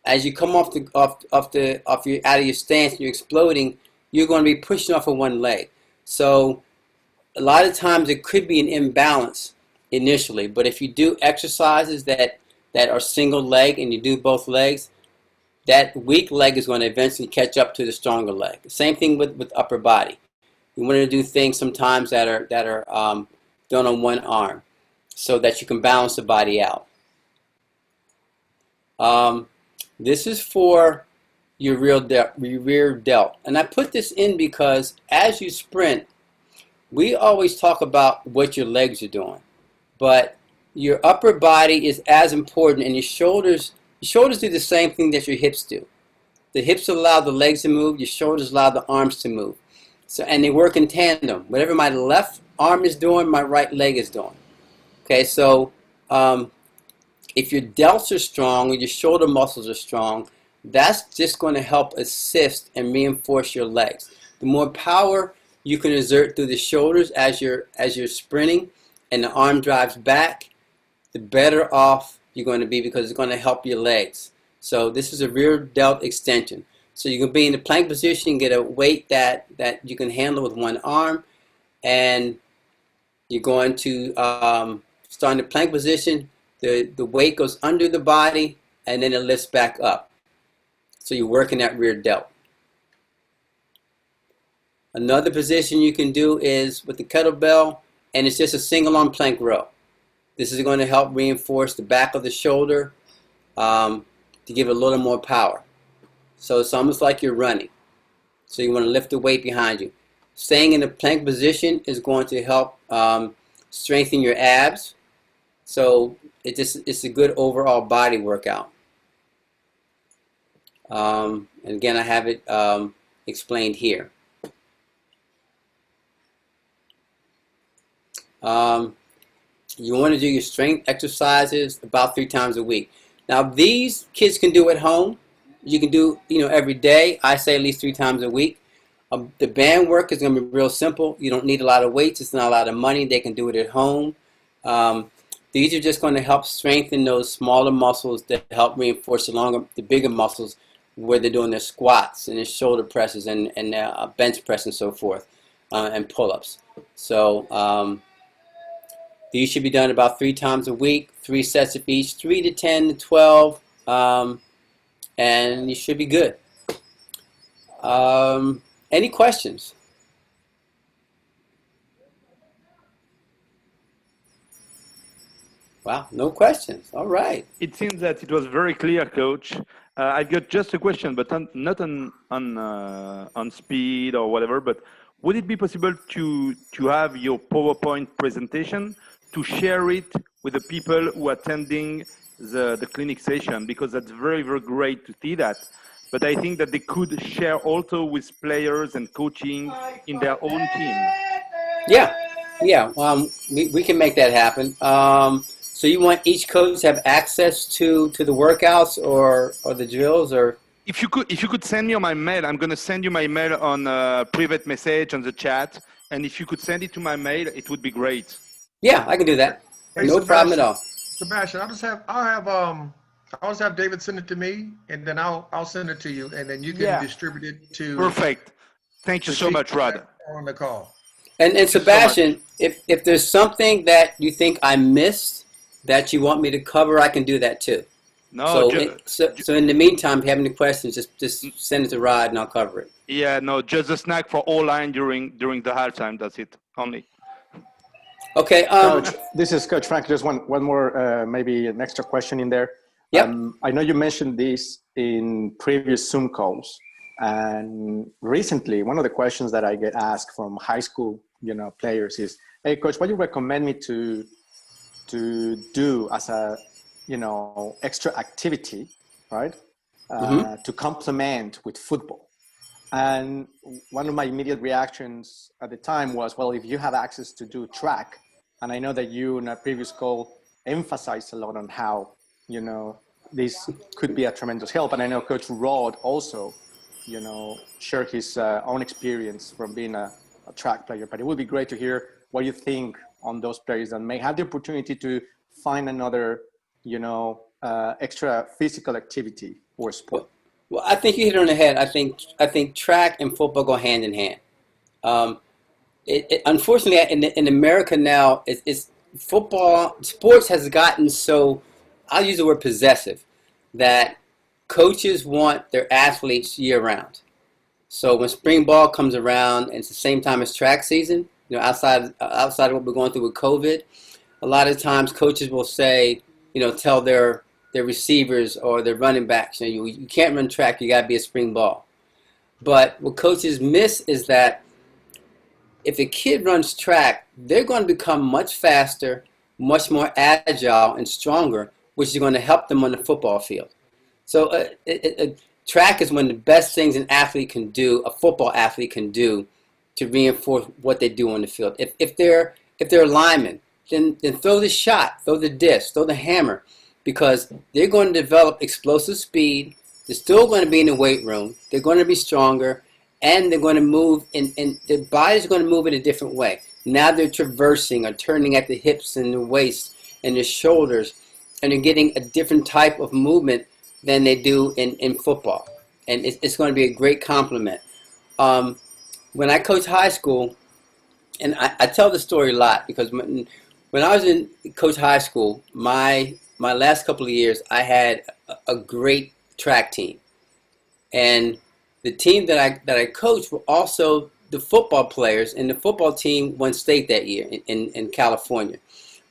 Speaker 2: As you come out of your stance and you're exploding, you're going to be pushing off of one leg. So a lot of times it could be an imbalance initially, but if you do exercises that are single leg and you do both legs, that weak leg is going to eventually catch up to the stronger leg. Same thing with upper body. You want to do things sometimes that are done on one arm, so that you can balance the body out. This is for your rear delt, and I put this in because as you sprint, we always talk about what your legs are doing, but your upper body is as important, and your shoulders do the same thing that your hips do. The hips allow the legs to move, your shoulders allow the arms to move. So, and they work in tandem. Whatever my left arm is doing, my right leg is doing. Okay, so if your delts are strong or your shoulder muscles are strong, that's just going to help assist and reinforce your legs. The more power you can exert through the shoulders as you're sprinting, and the arm drives back, the better off you're going to be, because it's going to help your legs. So this is a rear delt extension. So you can be in the plank position, get a weight that you can handle with one arm, and you're going to start in the plank position. The weight goes under the body, and then it lifts back up. So you're working that rear delt. Another position you can do is with the kettlebell, and it's just a single arm plank row. This is going to help reinforce the back of the shoulder to give it a little more power. So it's almost like you're running. So you want to lift the weight behind you. Staying in the plank position is going to help strengthen your abs. So it's a good overall body workout. And again, I have it explained here. You want to do your strength exercises about 3 times a week. Now these kids can do at home. You can do every day. I say at least 3 times a week. The band work is going to be real simple. You don't need a lot of weights. It's not a lot of money. They can do it at home. These are just going to help strengthen those smaller muscles that help reinforce the bigger muscles where they're doing their squats and their shoulder presses and their bench press and so forth, and pull-ups. So these should be done about 3 times a week, 3 sets of each, 3 to 10 to 12, and you should be good. Any questions? Wow, no questions. All right.
Speaker 5: It seems that it was very clear, Coach. I've got just a question, but not on speed or whatever. But would it be possible to have your PowerPoint presentation to share it with the people who are attending the clinic session? Because that's very, very great to see that. But I think that they could share also with players and coaching in their own team.
Speaker 2: Yeah, yeah. We can make that happen. So you want each coach to have access to the workouts or the drills, or?
Speaker 5: If you could send me on my mail, I'm gonna send you my mail on a private message on the chat, and if you could send it to my mail, it would be great.
Speaker 2: Yeah, I can do that.
Speaker 1: Hey,
Speaker 2: No problem at all.
Speaker 1: Sebastian, I'll just have David send it to me, and then I'll send it to you, and then you can distribute it to.
Speaker 5: Perfect. Thank you so much, Rod.
Speaker 1: On the call.
Speaker 2: And Sebastian, if there's something that you think I missed that you want me to cover, I can do that too.
Speaker 5: No.
Speaker 2: So in the meantime, if you have any questions, just send it to Rod and I'll cover it.
Speaker 5: Yeah, no, just a snack for all line during the halftime. That's it only.
Speaker 2: Okay.
Speaker 4: Coach, this is Coach Frank. Just one more, maybe an extra question in there.
Speaker 2: Yep.
Speaker 4: I know you mentioned this in previous Zoom calls, and recently one of the questions that I get asked from high school, players is, "Hey, Coach, what do you recommend me to do as a, extra activity, right? To complement with football?" And one of my immediate reactions at the time was, well, if you have access to do track, and I know that you in a previous call emphasized a lot on how, this could be a tremendous help. And I know Coach Rod also, shared his own experience from being a track player, but it would be great to hear what you think on those players that may have the opportunity to find another, extra physical activity or sport.
Speaker 2: Well, I think you hit it on the head. I think track and football go hand in hand. Unfortunately, in America now, it's football. Sports has gotten so, I'll use the word possessive, that coaches want their athletes year round. So when spring ball comes around and it's the same time as track season, outside of what we're going through with COVID, a lot of times coaches will say, tell their receivers or their running backs, you can't run track, you got to be a spring ball. But what coaches miss is that if a kid runs track, they're going to become much faster, much more agile and stronger, which is going to help them on the football field. So track is one of the best things an athlete can do, a football athlete can do, to reinforce what they do on the field. If they're linemen, then throw the shot, throw the disc, throw the hammer, because they're going to develop explosive speed. They're still going to be in the weight room. They're going to be stronger, and they're going to move, and their body's going to move in a different way. Now they're traversing or turning at the hips and the waist and the shoulders, and they're getting a different type of movement than they do in football. And it's going to be a great compliment. When I coach high school, and I tell the story a lot, because when I was in coach high school, my last couple of years, I had a great track team. And the team that I coached were also the football players, and the football team won state that year in California.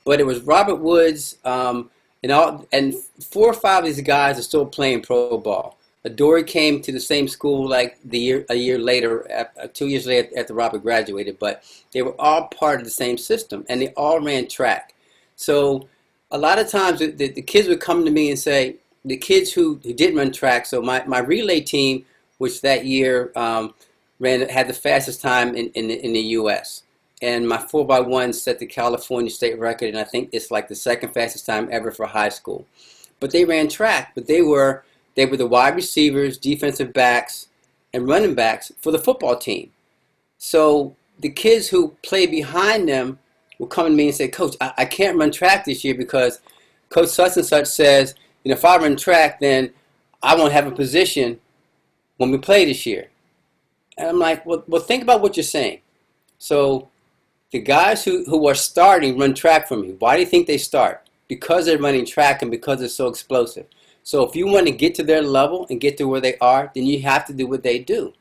Speaker 2: But it was Robert Woods, and 4 or 5 of these guys are still playing pro ball. Dory came to the same school like a year later, 2 years later after Robert graduated, but they were all part of the same system, and they all ran track. So a lot of times the kids would come to me and say, the kids who didn't run track, so my relay team, which that year had the fastest time in the U.S., and my 4x1 set the California state record, and I think it's like the second fastest time ever for high school. But they ran track, but they were the wide receivers, defensive backs, and running backs for the football team. So the kids who play behind them will come to me and say, "Coach, I can't run track this year because Coach such and such says, if I run track, then I won't have a position when we play this year." And I'm like, well, think about what you're saying. So the guys who are starting run track for me. Why do you think they start? Because they're running track and because they're so explosive. So if you want to get to their level and get to where they are, then you have to do what they do.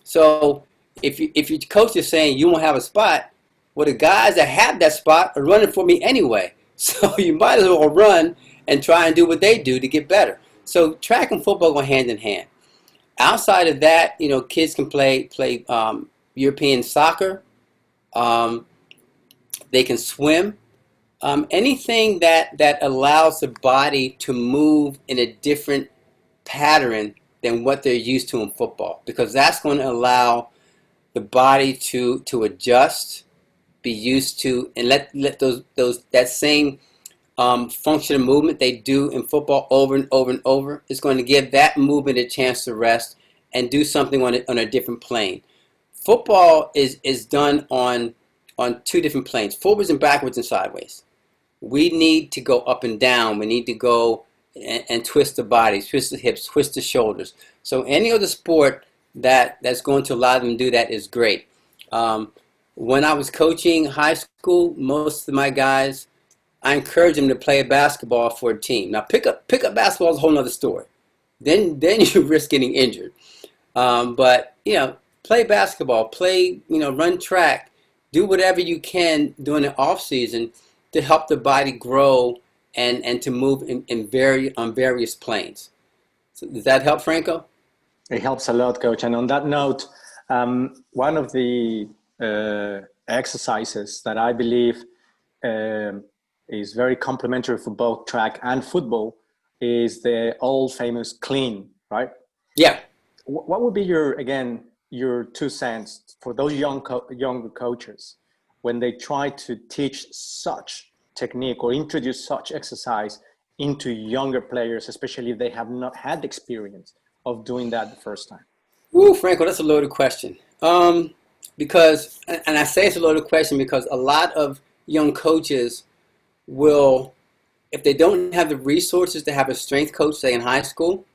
Speaker 2: So if your coach is saying you won't have a spot, well, the guys that have that spot are running for me anyway. So you might as well run and try and do what they do to get better. So track and football go hand in hand. Outside of that, kids can play European soccer. They can swim. Anything that allows the body to move in a different pattern than what they're used to in football, because that's going to allow the body to adjust, be used to, and let that same function and movement they do in football over and over and over. It's going to give that movement a chance to rest and do something on a different plane. Football is done on two different planes, forwards and backwards and sideways. We need to go up and down. We need to go and twist the body, twist the hips, twist the shoulders. So any other sport that's going to allow them to do that is great. When I was coaching high school, most of my guys, I encourage them to play basketball for a team. Now pick up basketball is a whole other story. Then you risk getting injured. But play basketball, run track, do whatever you can during the off season to help the body grow and to move on various planes. So does that help, Franco?
Speaker 4: It helps a lot, Coach. And on that note, one of the exercises that I believe is very complementary for both track and football is the old famous clean, right?
Speaker 2: Yeah.
Speaker 4: What would be your 2 cents for those younger coaches when they try to teach such technique or introduce such exercise into younger players, especially if they have not had experience of doing that the first time?
Speaker 2: Ooh, Franco, that's a loaded question. Because, and I say it's a loaded question because a lot of young coaches will, if they don't have the resources to have a strength coach, say in high school,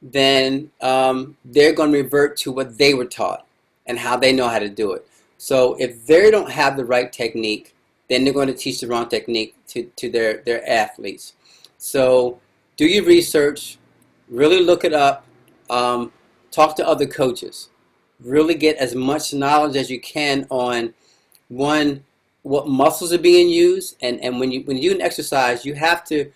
Speaker 2: then they're going to revert to what they were taught and how they know how to do it. So if they don't have the right technique, then they're going to teach the wrong technique to their athletes. So do your research, really look it up, talk to other coaches, really get as much knowledge as you can on, one, what muscles are being used, and when you do an exercise, you have to,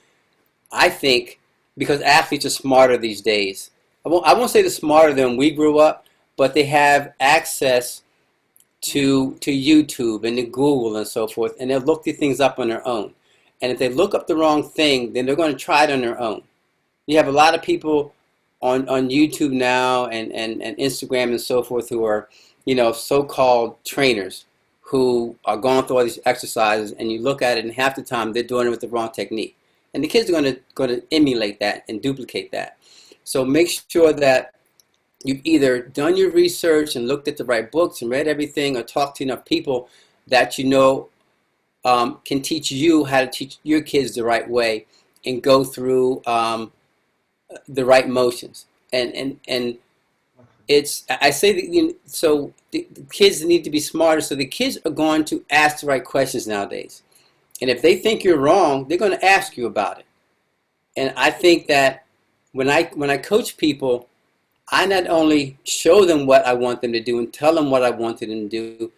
Speaker 2: I think, because athletes are smarter these days. I won't say they're smarter than we grew up, but they have access to YouTube and to Google and so forth, and they'll look these things up on their own. And if they look up the wrong thing, then they're going to try it on their own. You have a lot of people on YouTube now and Instagram and so forth who are, so-called trainers who are going through all these exercises, and you look at it and half the time they're doing it with the wrong technique. And the kids are going to emulate that and duplicate that. So make sure that you've either done your research and looked at the right books and read everything, or talked to enough people that can teach you how to teach your kids the right way and go through the right motions. And it's, I say that, so the kids need to be smarter. So the kids are going to ask the right questions nowadays. And if they think you're wrong, they're going to ask you about it. And I think that when I coach people, I not only show them what I want them to do and tell them what I wanted them to do,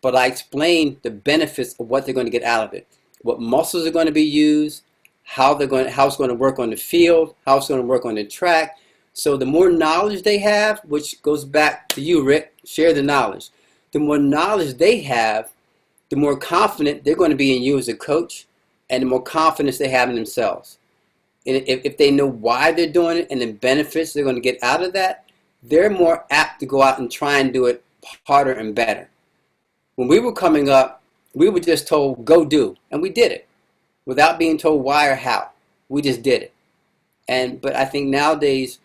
Speaker 2: but I explain the benefits of what they're going to get out of it. What muscles are going to be used, how it's going to work on the field, how it's going to work on the track. So the more knowledge they have, which goes back to you, Rick, share the knowledge. The more knowledge they have, the more confident they're going to be in you as a coach, and the more confidence they have in themselves. And if they know why they're doing it and the benefits they're going to get out of that, they're more apt to go out and try and do it harder and better. When we were coming up, we were just told, go do, and we did it without being told why or how. We just did it. But I think nowadays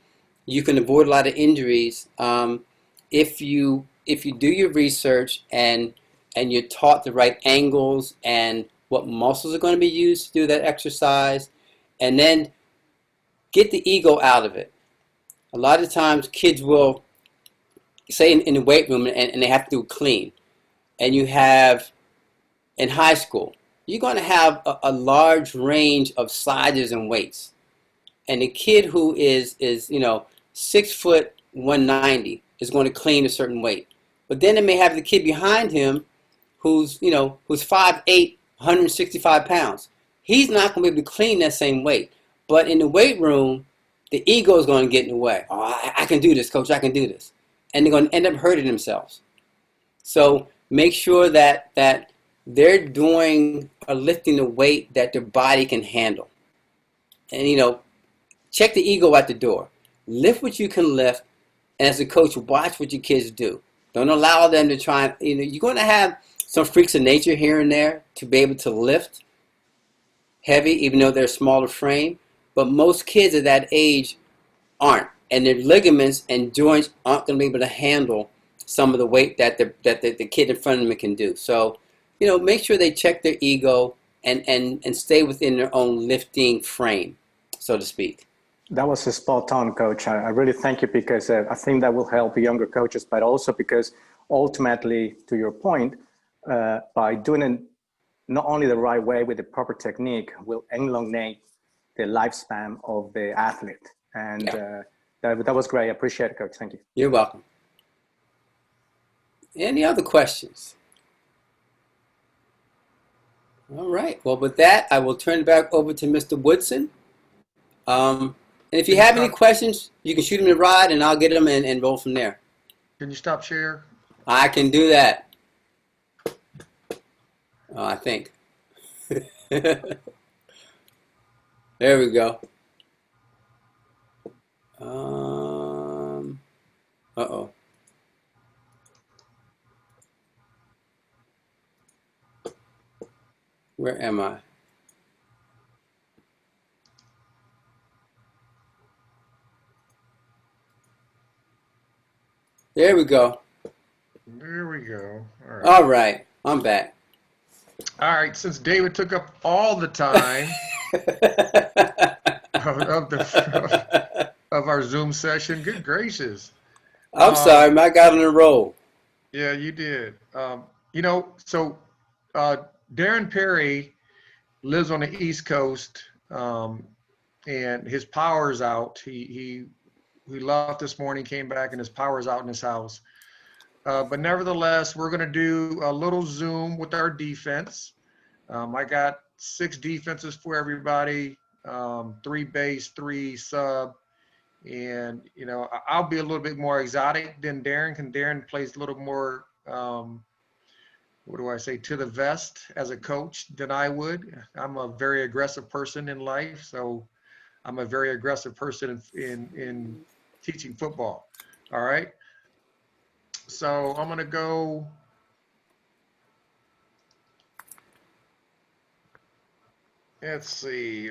Speaker 2: you can avoid a lot of injuries if you do your research and you're taught the right angles and what muscles are going to be used to do that exercise, and then get the ego out of it. A lot of times kids will say in the weight room and they have to do it clean. And you have, in high school, you're going to have a large range of sizes and weights. And the kid who is 6 foot 190 is going to clean a certain weight. But then they may have the kid behind him who's 5'8", 165 pounds. he's not going to be able to clean that same weight. But in the weight room, the ego is going to get in the way. Oh, I can do this, coach. I can do this. And they're going to end up hurting themselves. So make sure that they're doing or lifting the weight that their body can handle. And, you know, check the ego at the door. Lift what you can lift. And as a coach, watch what your kids do. Don't allow them to try. You know, you're going to have some freaks of nature here and there to be able to lift heavy, even though they're a smaller frame. But most kids at that age aren't. And their ligaments and joints aren't going to be able to handle some of the weight that the kid in front of them can do. So, you know, make sure they check their ego and stay within their own lifting frame, so to speak.
Speaker 4: That was a spot on, Coach. I really thank you, because I think that will help younger coaches, but also because ultimately, to your point, by doing it not only the right way with the proper technique, will elongate the lifespan of the athlete. And that was great. I appreciate it, Coach. Thank you.
Speaker 2: You're welcome. Any other questions? All right. Well, with that, I will turn it back over to Mr. Woodson. And if you have any questions, you can shoot them to Rod, and I'll get them and roll from there.
Speaker 1: Can you stop share?
Speaker 2: I can do that. Oh, I think. There we go. Uh-oh. Where am I? There we go.
Speaker 1: There we go. All right.
Speaker 2: All right. I'm back.
Speaker 1: All right. Since David took up all the time of our Zoom session, good gracious.
Speaker 2: I'm sorry, man. I got on a roll.
Speaker 1: Yeah, you did. You know, so Darren Perry lives on the East Coast, and his power's out. He left this morning, came back, and his power's out in his house. But nevertheless, we're going to do a little Zoom with our defense. I got 6 defenses for everybody, 3 base, 3 sub. And, you know, I'll be a little bit more exotic than Darren. Darren plays a little more, what do I say, to the vest as a coach than I would. I'm a very aggressive person in life, so I'm a very aggressive person in teaching football. All right. So I'm going to go. Let's see.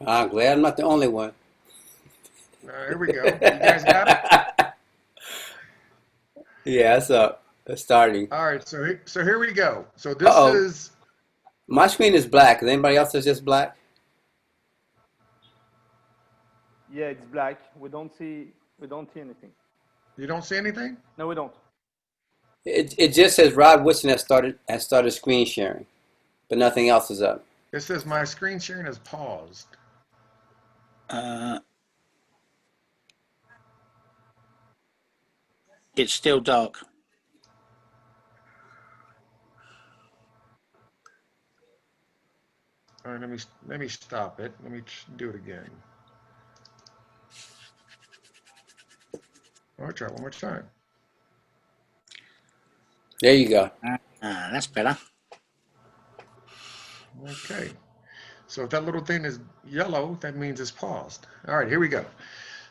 Speaker 2: I'm glad I'm not the only one.
Speaker 1: Here we go. You guys got it?
Speaker 2: Yeah, that's up. That's starting.
Speaker 1: All right. So here we go. So this is.
Speaker 2: My screen is black. Is anybody else that's just black?
Speaker 5: Yeah, it's black. We don't see anything.
Speaker 1: You don't see anything?
Speaker 5: No, we don't.
Speaker 2: It just says Rod Woodson has started screen sharing, but nothing else is up.
Speaker 1: It says my screen sharing is paused.
Speaker 6: It's still dark.
Speaker 1: All right, let me stop it. Let me do it again. I'll try one more time.
Speaker 2: There you go.
Speaker 6: That's better.
Speaker 1: Okay. So if that little thing is yellow, that means it's paused. All right, here we go.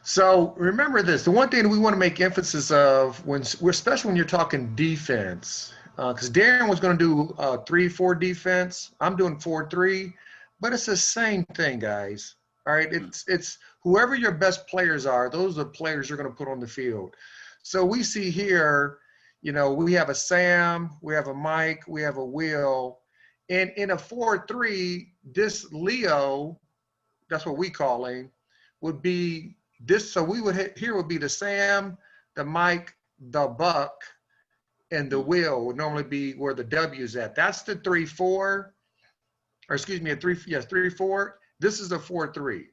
Speaker 1: So remember this, the one thing we want to make emphasis of especially when you're talking defense, because Darren was going to do 3-4 defense. I'm doing 4-3, but it's the same thing, guys. All right, it's whoever your best players are, those are the players you're going to put on the field. So we see here, you know, we have a Sam, we have a Mike, we have a Will. And in a 4-3, this Leo, that's what we call him, would be this. So we would here would be the Sam, the Mike, the Buck, and the Will would normally be where the W's at. That's the 3-4, or excuse me, 3-4. This is a 4-3.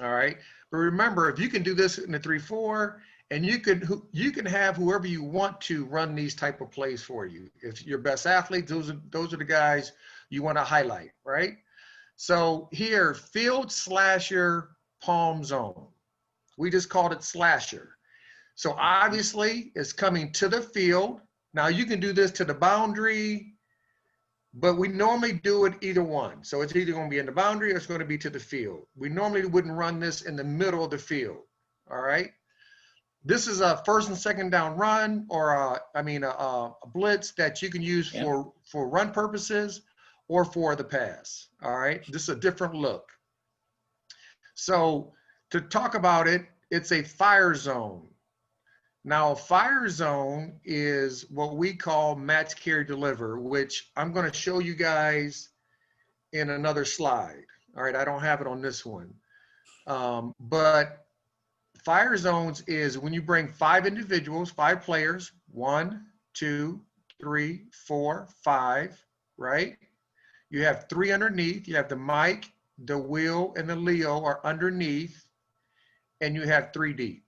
Speaker 1: All right. But remember, if you can do this in a 3-4 And you can have whoever you want to run these type of plays for you. If your best athlete, those are the guys you want to highlight, right? So here, field slasher palm zone. We just called it slasher. So obviously it's coming to the field. Now you can do this to the boundary, but we normally do it either one. So it's either going to be in the boundary or it's going to be to the field. We normally wouldn't run this in the middle of the field, all right? This is a first and second down run, or a blitz that you can use for run purposes or for the pass. All right, this is a different look. So to talk about it, it's a fire zone. Now, a fire zone is what we call match, carry, deliver, which I'm going to show you guys in another slide. All right, I don't have it on this one, but fire zones is when you bring 5 individuals, 5 players, 1, 2, 3, 4, 5, right? You have 3 underneath. You have the Mike, the Will, and the Leo are underneath, and you have 3 deep.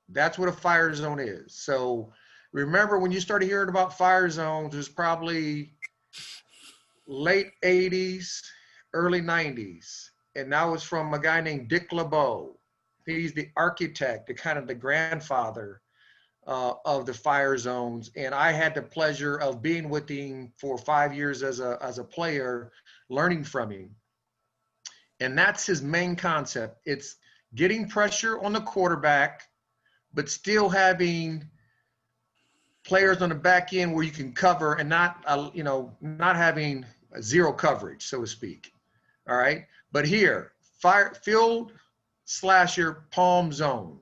Speaker 1: That's what a fire zone is. So remember when you started hearing about fire zones, it was probably late 80s, early 90s. And that was from a guy named Dick LeBeau. He's the architect, the kind of the grandfather of the fire zones. And I had the pleasure of being with him for 5 years as a player, learning from him. And that's his main concept. It's getting pressure on the quarterback, but still having players on the back end where you can cover and not having zero coverage, so to speak. All right. But here, field slasher palm zone.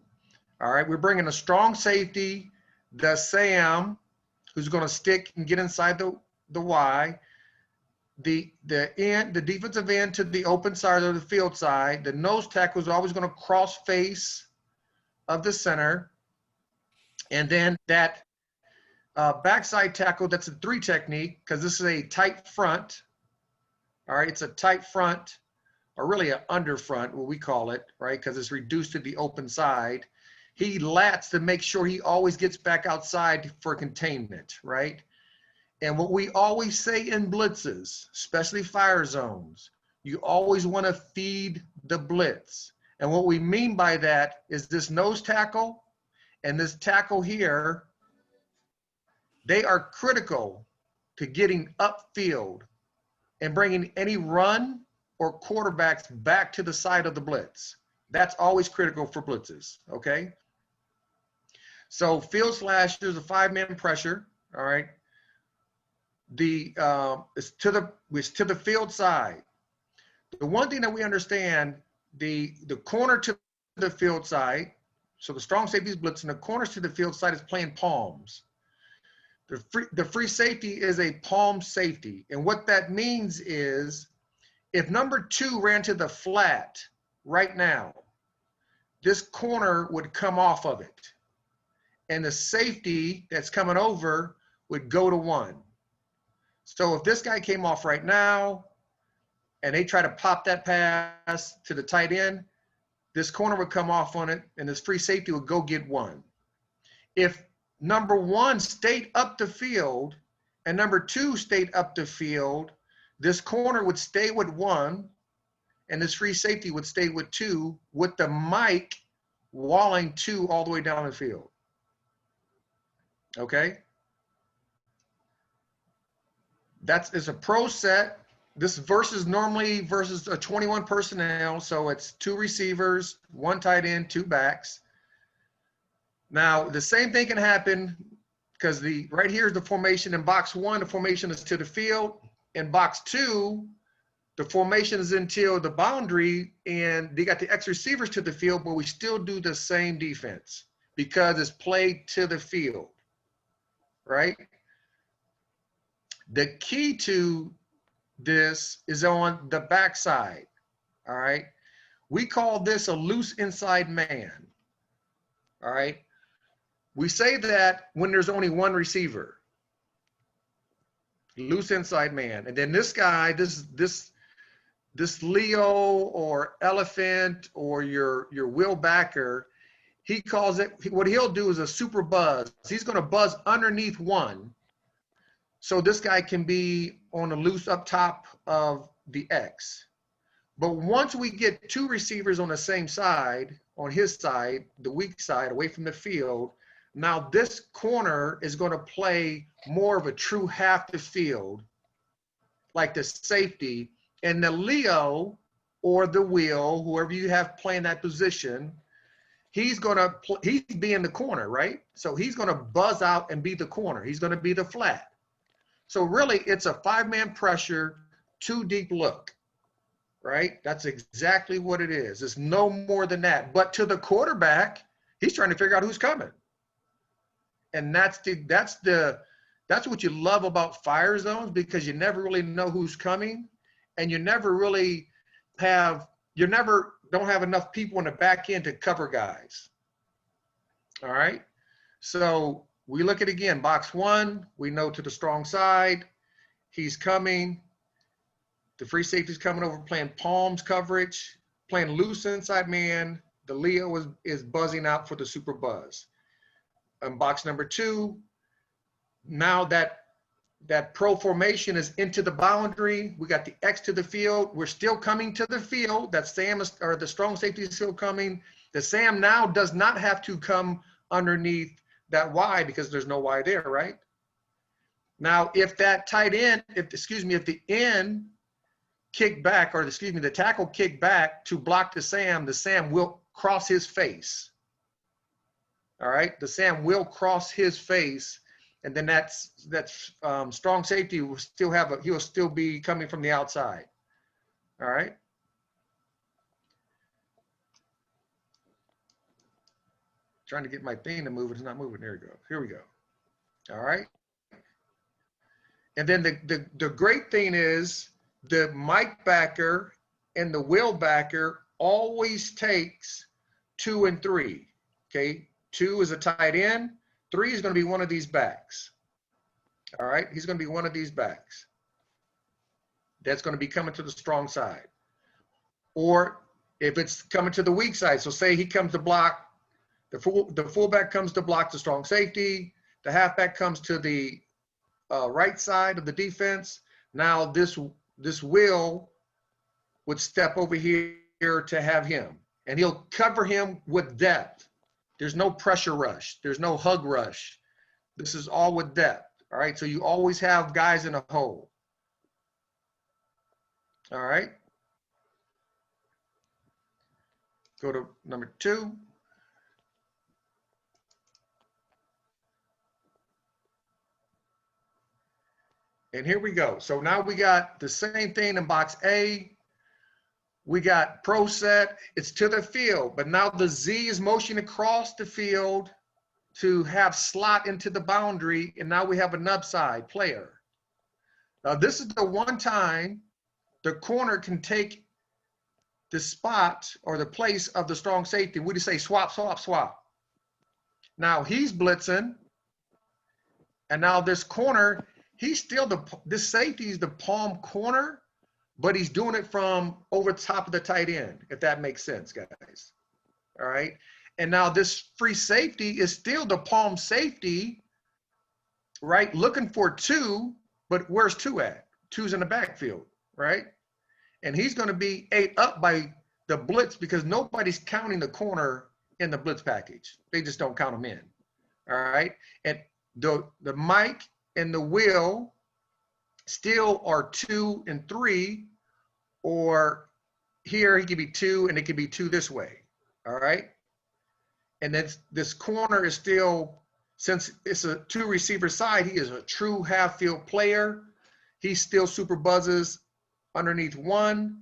Speaker 1: All right, we're bringing a strong safety, the Sam, who's going to stick and get inside the Y, the defensive end to the open side or the field side. The nose tackle is always going to cross face of the center, and then that backside tackle, that's a 3 technique because this is a tight front. All right, it's a tight front, or really an under front, what we call it, right? Because it's reduced to the open side. He lats to make sure he always gets back outside for containment, right? And what we always say in blitzes, especially fire zones, you always want to feed the blitz. And what we mean by that is this nose tackle and this tackle here, they are critical to getting upfield and bringing any run or quarterbacks back to the side of the blitz. That's always critical for blitzes, okay? So field slashers, a 5-man pressure, all right? It's to the field side. The one thing that we understand, the corner to the field side, so the strong safety is blitzing, the corners to the field side is playing palms. The free safety is a palm safety. And what that means is if number 2 ran to the flat right now, this corner would come off of it. And the safety that's coming over would go to 1. So if this guy came off right now and they try to pop that pass to the tight end, this corner would come off on it and this free safety would go get 1. If number 1 stayed up the field and number 2 stayed up the field, this corner would stay with 1 and this free safety would stay with 2, with the Mike walling 2 all the way down the field. Okay? It's a pro set. This normally versus a 21 personnel, so it's 2 receivers, 1 tight end, 2 backs. Now, the same thing can happen because right here is the formation. In box 1, the formation is to the field. In box 2, the formation is until the boundary, and they got the X receivers to the field, but we still do the same defense because it's played to the field, right? The key to this is on the backside, all right? We call this a loose inside man, all right? We say that when there's only 1 receiver, loose inside man. And then this guy, this Leo or elephant or your wheel backer he calls it, what he'll do is a super buzz. He's going to buzz underneath one. So this guy can be on a loose up top of the X. But once we get two receivers on the same side, on his side, the weak side, away from the field, now this corner is going to play more of a true half the field, like the safety, and the Leo or the wheel, whoever you have playing that position, he's being the corner, right? So he's going to buzz out and be the corner. He's going to be the flat. So really, it's a 5-man pressure, 2 deep look, right? That's exactly what it is. It's no more than that. But to the quarterback, he's trying to figure out who's coming. And that's what you love about fire zones, because you never really know who's coming, and you never really don't have enough people in the back end to cover guys. All right. So we look at, again, box 1, we know to the strong side, he's coming. The free safety's coming over, playing palms coverage, playing loose inside man. The Leo is buzzing out for the super buzz. Box number 2, now that pro formation is into the boundary, we got the X to the field. We're still coming to the field. That Sam or the strong safety is still coming. The Sam now does not have to come underneath that Y, because there's no Y there, right? Now, if that tight end, if the end kick back, or the tackle kick back to block the Sam will cross his face. All right, the Sam will cross his face, and then that's strong safety will still he'll still be coming from the outside. All right. Trying to get my thing to move. It's not moving. There we go. Here we go. All right. And then the great thing is the Mike backer and the Will backer always takes 2 and 3. Okay. 2 is a tight end. 3 is going to be one of these backs. All right. He's going to be one of these backs. That's going to be coming to the strong side. Or if it's coming to the weak side, so say he comes to block, the fullback comes to block the strong safety, the halfback comes to the right side of the defense. Now this Will would step over here to have him, and he'll cover him with depth. There's no pressure rush. There's no hug rush. This is all with depth. All right. So you always have guys in a hole. All right. Go to number 2. And here we go. So now we got the same thing in box A. We got pro set, it's to the field, but now the Z is motioning across the field to have slot into the boundary, and now we have an upside player. Now this is the one time the corner can take the spot or the place of the strong safety. We just say swap, swap, swap. Now he's blitzing, and now this corner, this safety is the palm corner, but he's doing it from over top of the tight end, if that makes sense, guys. All right. And now this free safety is still the palm safety, right? Looking for 2, but where's 2 at? 2's in the backfield, right? And he's going to be 8 up by the blitz, because nobody's counting the corner in the blitz package. They just don't count them in. All right. And the Mike and the Will still are 2 and 3, or here he could be 2 and it could be 2 this way. All right. And then this corner is still, since it's a 2 receiver side, he is a true half field player. He still super buzzes underneath 1.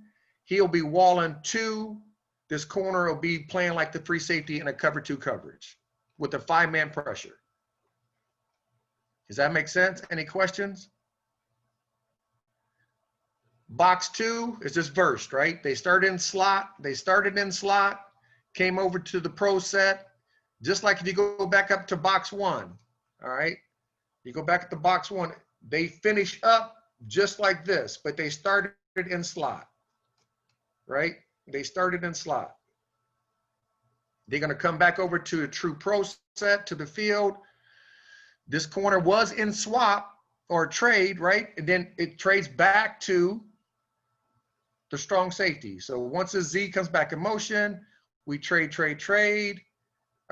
Speaker 1: He'll be walling 2. This corner will be playing like the free safety in a cover 2 coverage with a 5-man pressure. Does that make sense? Any questions? Box 2 is just versed, right? They started in slot, came over to the pro set, just like if you go back up to box 1, all right? You go back to box 1, they finish up just like this, but they started in slot, right? They started in slot. They're going to come back over to a true pro set to the field. This corner was in swap or trade, right? And then it trades back to the strong safety. So once the Z comes back in motion, we trade.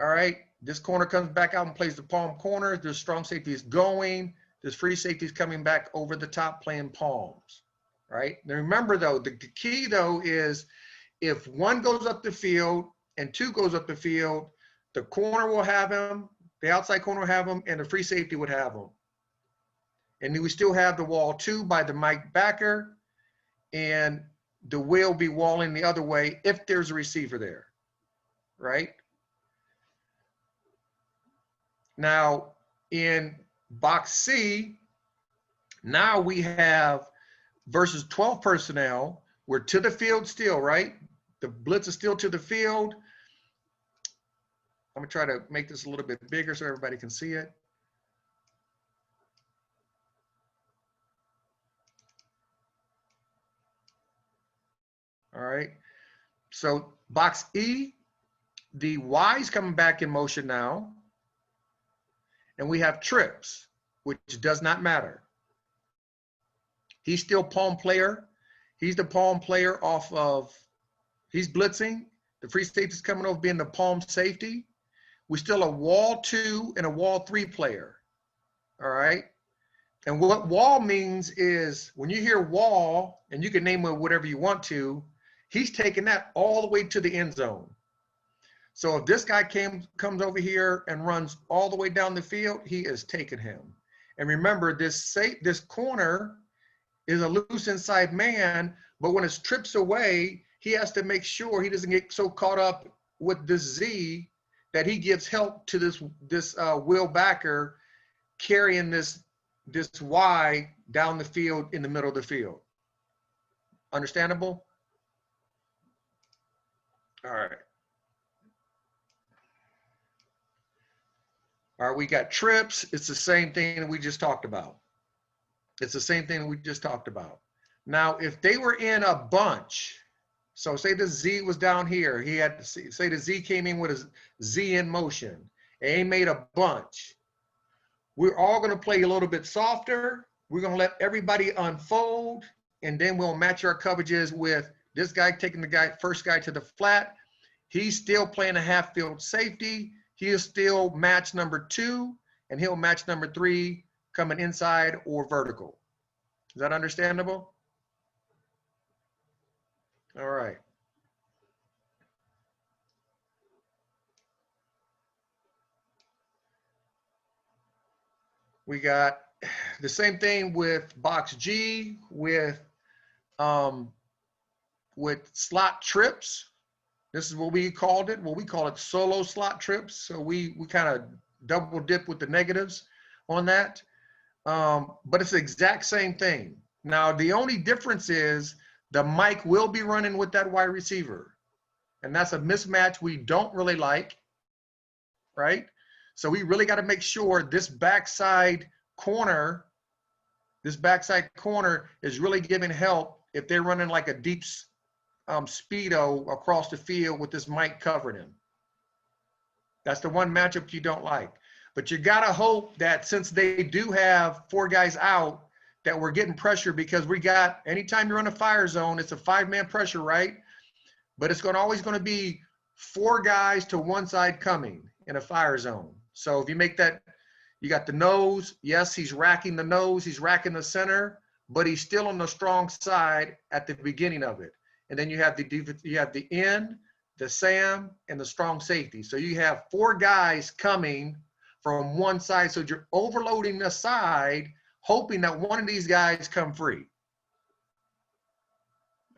Speaker 1: All right. This corner comes back out and plays the palm corner. The strong safety is going. This free safety is coming back over the top playing palms, right? Now remember though, the key though is if one goes up the field and two goes up the field, the corner will have him, the outside corner will have him, and the free safety would have him. And then we still have the wall two by the Mike backer, and the will be walling the other way if there's a receiver there, right? Now in box C, now we have versus 12 personnel. We're to the field still, right? The blitz is still to the field. I'm gonna try to make this a little bit bigger so everybody can see it. All right, so box E, the Y is coming back in motion now. And we have trips, which does not matter. He's still palm player. He's the palm player off of, he's blitzing. The free safety is coming over being the palm safety. We're still a wall two and a wall three player. All right. And what wall means is when you hear wall, and you can name it whatever you want to, he's taking that all the way to the end zone. So if this guy comes over here and runs all the way down the field, he is taking him. And remember, this corner is a loose inside man, but when it trips away, he has to make sure he doesn't get so caught up with this Z that he gives help to this Will backer carrying this Y down the field in the middle of the field. Understandable? All right. All right, we got trips. It's the same thing that we just talked about. It's the same thing that we just talked about. Now, if they were in a bunch, so say the Z was down here, he had to say the Z came in with a Z in motion, and he made a bunch. We're all going to play a little bit softer. We're going to let everybody unfold, and then we'll match our coverages with this guy taking the first guy to the flat. He's still playing a half field safety. He is still match number 2, and he'll match number 3 coming inside or vertical. Is that understandable? All right. We got the same thing with box G with slot trips. This is what we called it. Well, we call it solo slot trips. So we kind of double dip with the negatives on that. But it's the exact same thing. Now, the only difference is the Mike will be running with that wide receiver. And that's a mismatch we don't really like, right? So we really got to make sure this backside corner is really giving help if they're running like a deep speedo across the field with this Mike covering him. That's the one matchup you don't like. But you got to hope that since they do have 4 guys out, that we're getting pressure, because we got, anytime you run a fire zone, it's a 5-man pressure, right? But it's always going to be 4 guys to one side coming in a fire zone. So if you make that, you got the nose. Yes, he's racking the nose. He's racking the center, but he's still on the strong side at the beginning of it. And then you have the end, the Sam, and the strong safety. So you have 4 guys coming from one side. So you're overloading the side, hoping that one of these guys come free.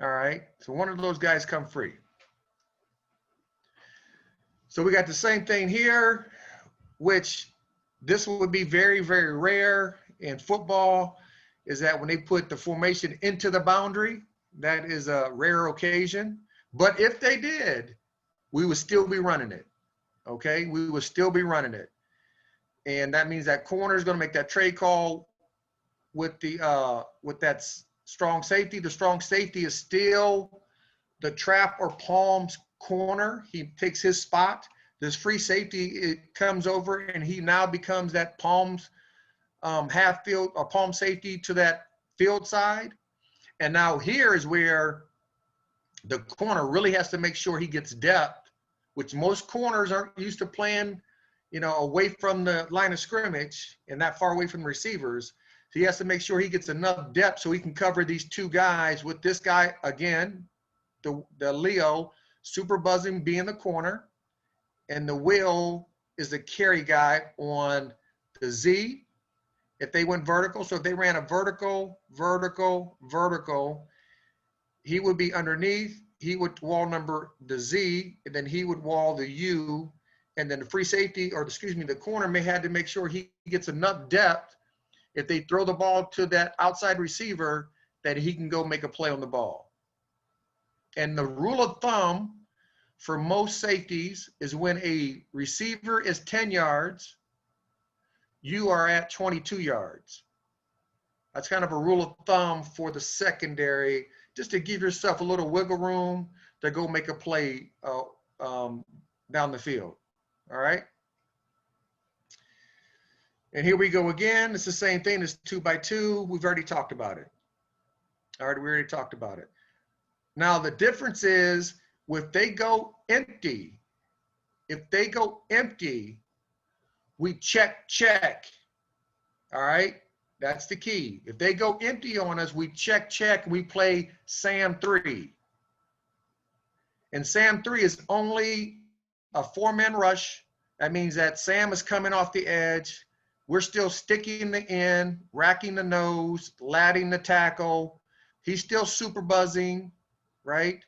Speaker 1: All right. So one of those guys come free. So we got the same thing here, which this would be very, very rare in football, is that when they put the formation into the boundary, that is a rare occasion. But if they did, we would still be running it. Okay, we would still be running it. And that means that corner is going to make that trade call with that strong safety. The strong safety is still the trap or palms corner, he takes his spot. This free safety, it comes over and he now becomes that palms half field or palm safety to that field side. And now here is where the corner really has to make sure he gets depth, which most corners aren't used to playing, you know, away from the line of scrimmage and that far away from the receivers. So he has to make sure he gets enough depth so he can cover these two guys with this guy, again, the Leo, super buzzing, being the corner. And the Will is the carry guy on the Z if they went vertical. So if they ran a vertical, vertical, vertical, he would be underneath. He would wall number the Z, and then he would wall the U, and then the free safety, or excuse me, the corner may have to make sure he gets enough depth if they throw the ball to that outside receiver that he can go make a play on the ball. And the rule of thumb for most safeties is when a receiver is 10 yards, you are at 22 yards. That's kind of a rule of thumb for the secondary, just to give yourself a little wiggle room to go make a play down the field. All right. And here we go again. It's the same thing as 2x2. We've already talked about it. All right, we already talked about it. Now the difference is if they go empty, we check. All right, that's the key. If they go empty on us, we check, we play Sam 3. And Sam 3 is only a 4-man rush. That means that Sam is coming off the edge. We're still sticking the end, racking the nose, ladding the tackle. He's still super buzzing, right?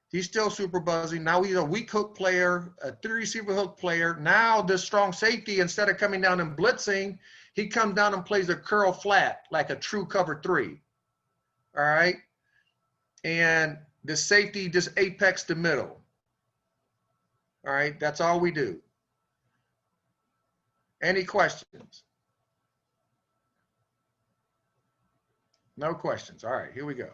Speaker 1: He's still super buzzing. Now he's a weak hook player, a 3-receiver hook player. Now this strong safety, instead of coming down and blitzing, he comes down and plays a curl flat like a true cover 3. All right? And the safety just apex the middle. All right? That's all we do. Any questions? No questions. All right, here we go.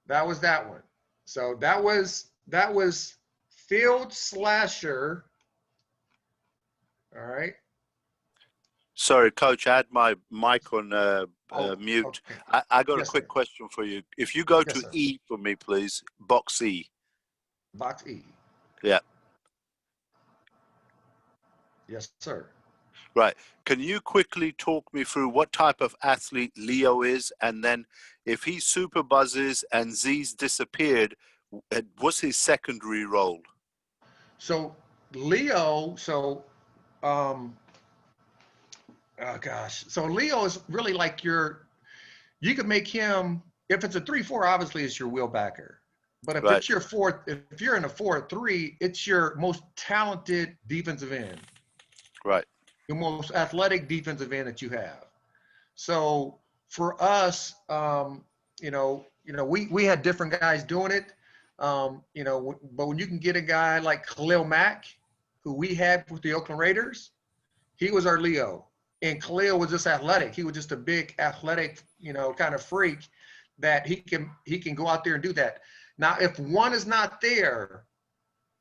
Speaker 1: That was that one. So that was field slasher. All right.
Speaker 3: Sorry, Coach, I had my mic on mute.
Speaker 1: Okay.
Speaker 3: I got
Speaker 1: Yes,
Speaker 3: a quick
Speaker 1: sir.
Speaker 3: question for you. If you go
Speaker 1: Yes,
Speaker 3: to
Speaker 1: sir.
Speaker 3: E for me, please, box E.
Speaker 1: Box E.
Speaker 3: Yeah.
Speaker 1: Yes, sir.
Speaker 3: Right. Can you quickly talk me through what type of athlete Leo is? And then if he super buzzes and Z's disappeared, what's his secondary role?
Speaker 1: So Leo, oh gosh. So Leo is really like you could make him, if it's a 3-4, obviously it's your wheel backer. But if
Speaker 3: Right.
Speaker 1: it's your fourth, if you're in a 4-3, it's your most talented defensive end.
Speaker 3: Right.
Speaker 1: The most athletic defensive end that you have. So for us, we had different guys doing it, but when you can get a guy like Khalil Mack, who we had with the Oakland Raiders, he was our Leo. And Khalil was just athletic. He was just a big athletic, kind of freak that he can go out there and do that. Now, if one is not there,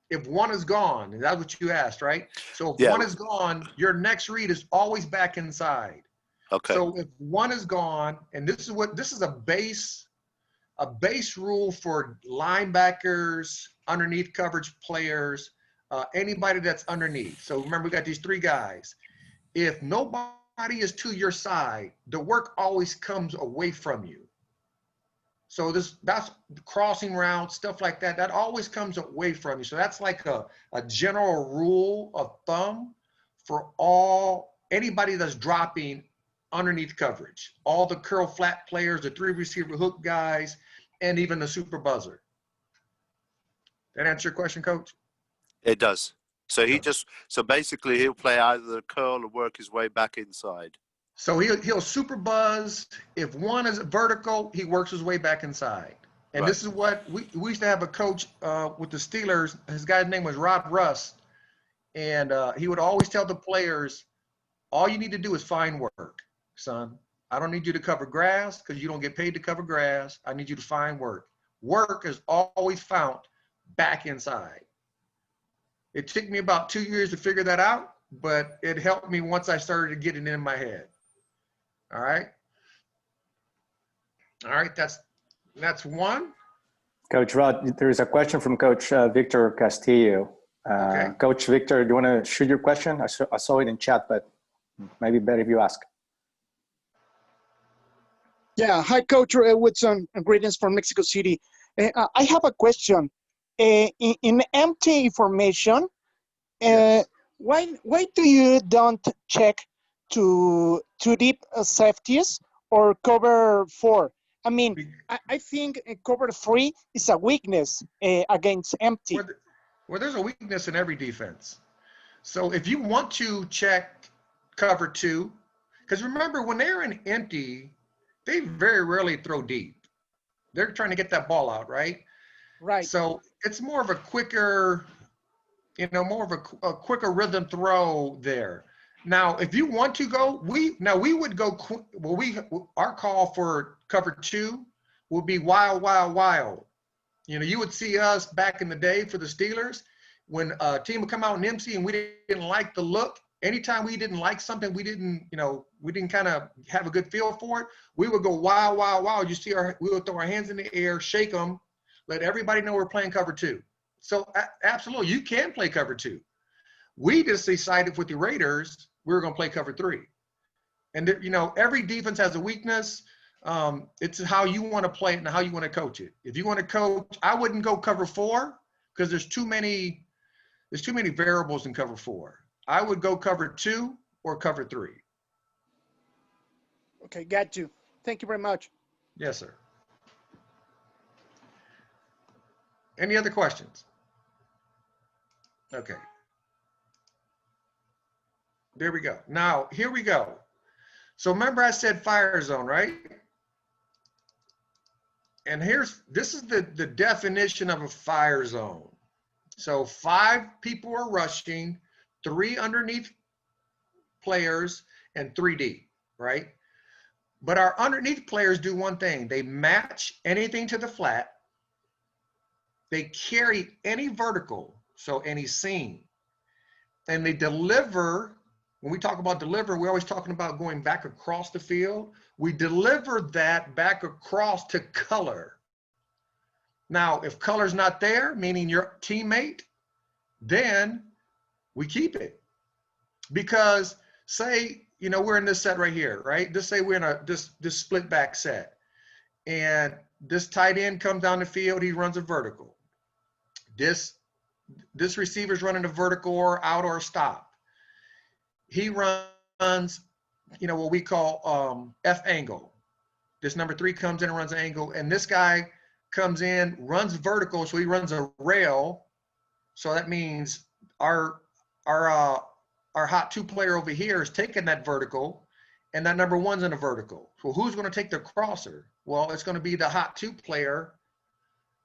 Speaker 1: if one is gone, and that's what you asked, right? So if one is gone, your next read is always back inside.
Speaker 3: Okay.
Speaker 1: So if one is gone, and this is a base rule for linebackers, underneath coverage players, anybody that's underneath. So remember, we got these 3 guys. If nobody is to your side, the work always comes away from you. So that's crossing routes, stuff like that. That always comes away from you. So that's like a general rule of thumb for anybody that's dropping underneath coverage. All the curl flat players, the 3-receiver hook guys, and even the super buzzer. That answer your question, Coach?
Speaker 3: It does. So so basically he'll play either the curl or work his way back inside.
Speaker 1: So he'll super buzz. If one is vertical, he works his way back inside. And This is what we used to have a coach with the Steelers. His guy's name was Rod WOODSON. And he would always tell the players, all you need to do is find work, son. I don't need you to cover grass because you don't get paid to cover grass. I need you to find work. Work is always found back inside. It took me about 2 years to figure that out, but it helped me once I started getting it in my head. All right. All right, that's one.
Speaker 4: Coach Rod, there is a question from Coach Victor Castillo.
Speaker 1: Okay.
Speaker 4: Coach Victor, do you want to shoot your question? I saw it in chat, but maybe better if you ask.
Speaker 7: Yeah, hi, Coach Woodson. Greetings from Mexico City. I have a question. In empty information,
Speaker 1: Yes.
Speaker 7: why do you don't check to deep safeties or cover 4? I mean, I think cover 3 is a weakness against empty.
Speaker 1: Well, there's a weakness in every defense. So if you want to check cover 2, because remember when they're in empty, they very rarely throw deep. They're trying to get that ball out, right?
Speaker 7: Right.
Speaker 1: So it's more of a quicker, more of a quicker rhythm throw there. Now, if you want to go, we would go. Our call for cover 2 will be wild, wild, wild. You would see us back in the day for the Steelers when a team would come out in MC and we didn't like the look. Anytime we didn't like something, we didn't kind of have a good feel for it. We would go wild, wild, wild. We would throw our hands in the air, shake them, let everybody know we're playing cover 2. So absolutely, you can play cover 2. We just decided with the Raiders, we were going to play cover 3. And every defense has a weakness. It's how you want to play it and how you want to coach it. If you want to coach, I wouldn't go cover 4 because there's too many variables in cover 4. I would go cover 2 or cover 3.
Speaker 7: Okay, got you. Thank you very much.
Speaker 1: Yes, sir. Any other questions? Okay. There we go. Now, here we go. So remember I said fire zone, right? And this is the definition of a fire zone. So 5 people are rushing, 3 underneath players, and 3 deep, right? But our underneath players do one thing. They match anything to the flat. They carry any vertical, so any seam. And they deliver. When we talk about deliver, we're always talking about going back across the field. We deliver that back across to color. Now, if color's not there, meaning your teammate, then we keep it. Because say, we're in this set right here, right? Just say we're in this split back set. And this tight end comes down the field, he runs a vertical. This receiver's running a vertical or out or stop. He runs, what we call F angle. This number 3 comes in and runs an angle, and this guy comes in, runs vertical, so he runs a rail. So that means our hot 2 player over here is taking that vertical, and that number 1's in a vertical. So who's going to take the crosser? Well, it's going to be the hot 2 player,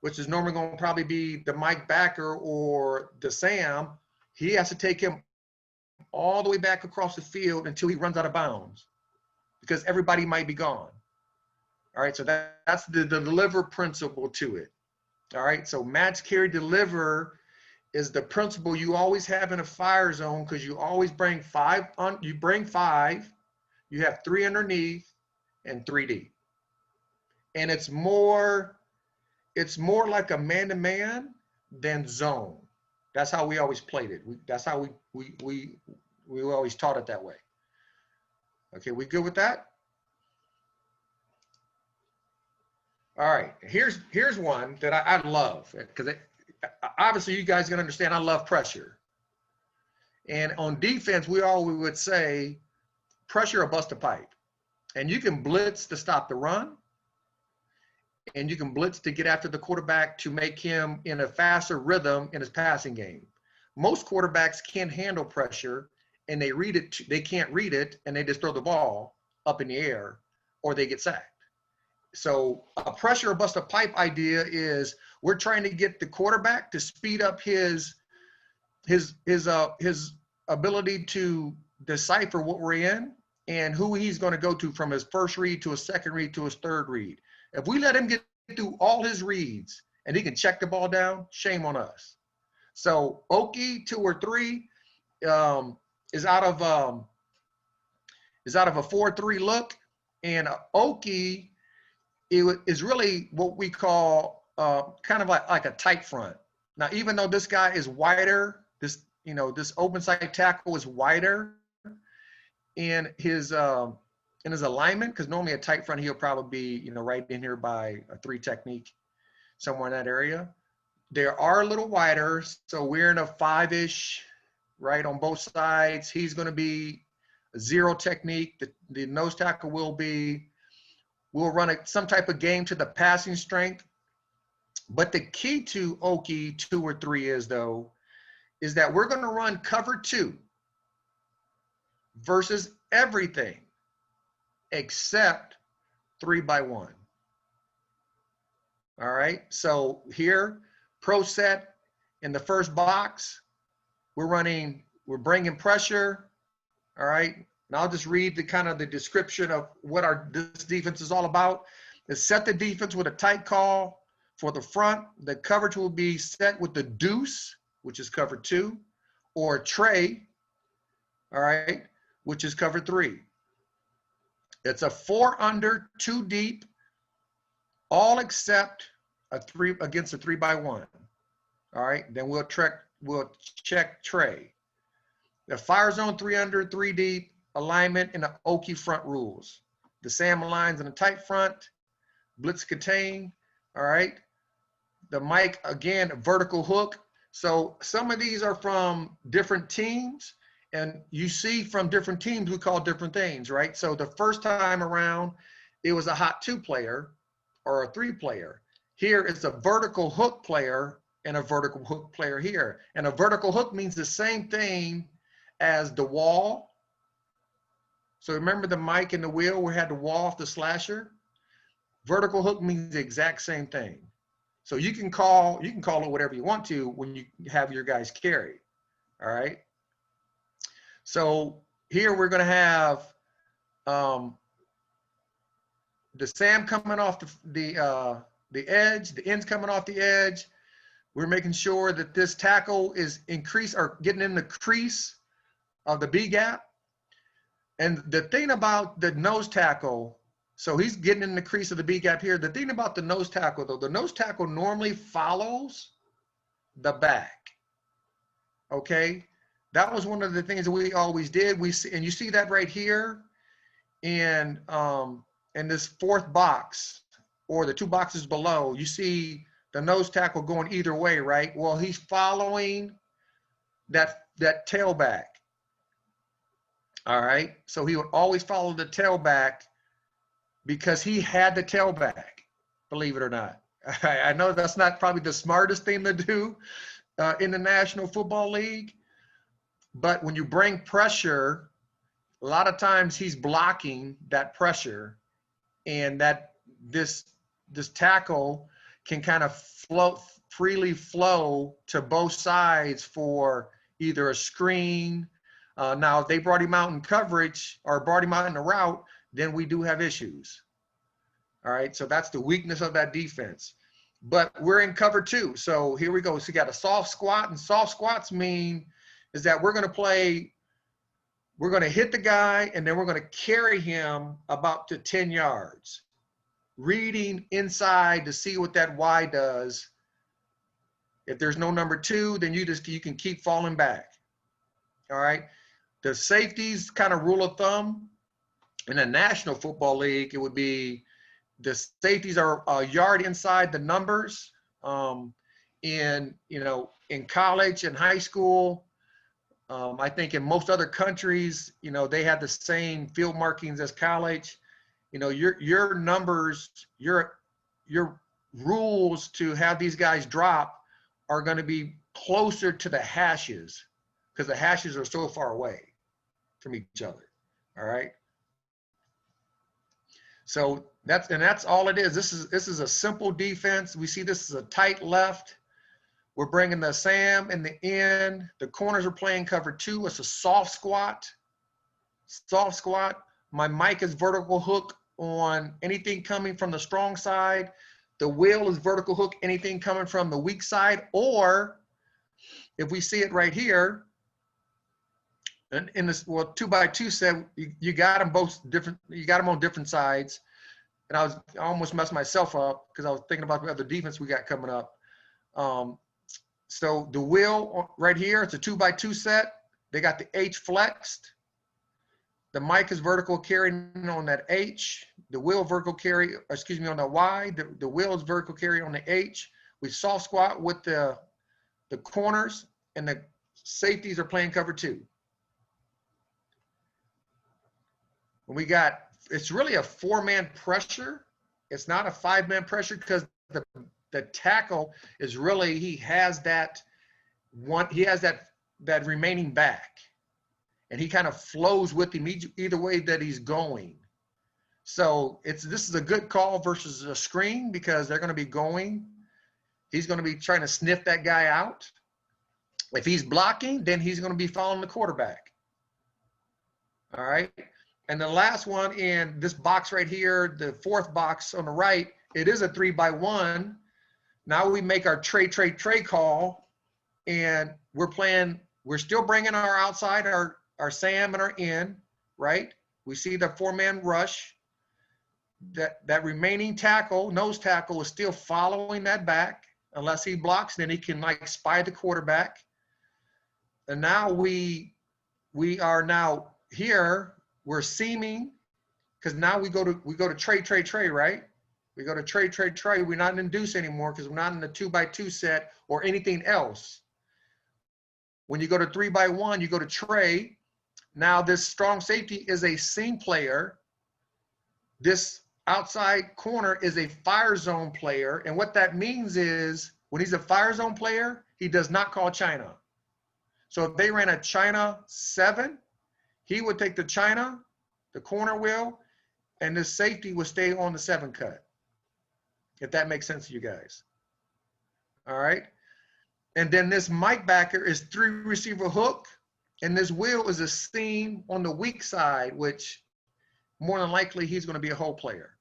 Speaker 1: which is normally going to probably be the Mike Backer or the Sam. He has to take him all the way back across the field until he runs out of bounds because everybody might be gone. All right, so that's the deliver principle to it. All right, so match, carry, deliver is the principle you always have in a fire zone because you always bring 5 on. You bring 5, you have 3 underneath and 3 deep, and it's more like a man-to-man than zone. That's how we always played it. That's how we always taught it that way. Okay, we good with that? All right, here's one that I love because obviously you guys can understand I love pressure. And on defense, we always would say pressure or bust a pipe. And you can blitz to stop the run. And you can blitz to get after the quarterback to make him in a faster rhythm in his passing game. Most quarterbacks can't handle pressure and they can't read it and they just throw the ball up in the air or they get sacked. So a pressure or bust a pipe idea is we're trying to get the quarterback to speed up his ability to decipher what we're in and who he's going to go to from his first read to his second read to his third read. If we let him get through all his reads and he can check the ball down, shame on us. So Oki 2 or 3 is out of a 4-3 look, and Oki is really what we call kind of like a tight front. Now, even though this guy is wider, this open side tackle is wider in his alignment, because normally a tight front, he'll probably be right in here by a 3 technique, somewhere in that area. They are a little wider, so we're in a 5-ish, right, on both sides. He's going to be a 0 technique. The nose tackle will run some type of game to the passing strength. But the key to Oki 2 or 3 is that we're going to run cover 2 versus everything except 3x1. All right, so here, pro set in the first box, we're bringing pressure. All right, and I'll just read the description of what this defense is all about. Is set the defense with a tight call for the front. The coverage will be set with the deuce, which is cover 2, or tray, all right, which is cover 3. It's a 4 under, 2 deep, all except a 3 against a 3x1. All right, then we'll check tray. The fire zone 3 under, 3 deep, alignment in the Oki front rules. The Sam aligns in a tight front, blitz contain, all right. The Mike, again, vertical hook. So some of these are from different teams, and you see from different teams, we call different things, right? So the first time around, it was a hot 2 player or a 3 player. Here it's a vertical hook player and a vertical hook player here. And a vertical hook means the same thing as the wall. So remember the mic and the wheel, we had the wall off the slasher? Vertical hook means the exact same thing. So you can call it whatever you want to when you have your guys carry. All right. So here we're going to have the Sam coming off the edge, the ends coming off the edge. We're making sure that this tackle is getting in the crease of the B gap. And the thing about the nose tackle, so he's getting in the crease of the B gap here. The thing about the nose tackle, though, the nose tackle normally follows the back. Okay, that was one of the things that we always did. And you see that right here in this 4th box, or the 2 boxes below. You see the nose tackle going either way, right? Well, he's following that tailback. All right, so he would always follow the tailback because he had the tailback, believe it or not. I know that's not probably the smartest thing to do in the National Football League, but when you bring pressure, a lot of times he's blocking that pressure, and that this tackle can kind of freely flow to both sides for either a screen. Now, if they brought him out in coverage or brought him out in the route, then we do have issues. All right, so that's the weakness of that defense. But we're in cover 2. So here we go. So you got a soft squat, and soft squats mean is that we're going to hit the guy, and then we're going to carry him about to 10 yards, reading inside to see what that Y does. If there's no number 2, then you can keep falling back. All right. The safeties kind of rule of thumb in the National Football League, it would be the safeties are a yard inside the numbers. In college and high school, I think in most other countries, they have the same field markings as college. Your numbers, your rules to have these guys drop are going to be closer to the hashes, because the hashes are so far away from each other. All right. So that's all it is. This is a simple defense. We see this is a tight left. We're bringing the Sam in the end. The corners are playing cover 2. It's a soft squat. Soft squat. My mic is vertical hook on anything coming from the strong side. The will is vertical hook, anything coming from the weak side, or if we see it right here, and in this, well, 2x2 set, you got them both different, you got them on different sides. And I almost messed myself up because I was thinking about the other defense we got coming up. So the will right here, it's a 2x2 set. They got the H flexed. The mic is vertical carrying on that H. The will vertical carry, excuse me, on the Y. The will is vertical carry on the H. We soft squat with the corners, and the safeties are playing cover 2. We got, it's really a 4-man pressure. It's not a 5-man pressure because the tackle is really, he has that remaining back, and he kind of flows with him either way that he's going. So this is a good call versus a screen because they're going to be going. He's going to be trying to sniff that guy out. If he's blocking, then he's going to be following the quarterback. All right. And the last one in this box right here, the 4th box on the right, it is a 3x1. Now we make our tray call, and we're still bringing our outside, our Sam and our in, right? We see the 4-man rush. That remaining tackle, nose tackle, is still following that back. Unless he blocks, then he can like spy the quarterback. And now we are now here. We're seaming, because now we go to tray, right? We go to tray. We're not in induce anymore because we're not in the 2x2 set or anything else. When you go to 3x1, you go to tray. Now this strong safety is a seam player. This outside corner is a fire zone player. And what that means is when he's a fire zone player, he does not call China. So if they ran a China 7, he would take the China, the corner will, and the safety would stay on the 7 cut. If that makes sense to you guys. All right. And then this mic backer is 3 receiver hook, and this will is a seam on the weak side, which more than likely he's going to be a hole player.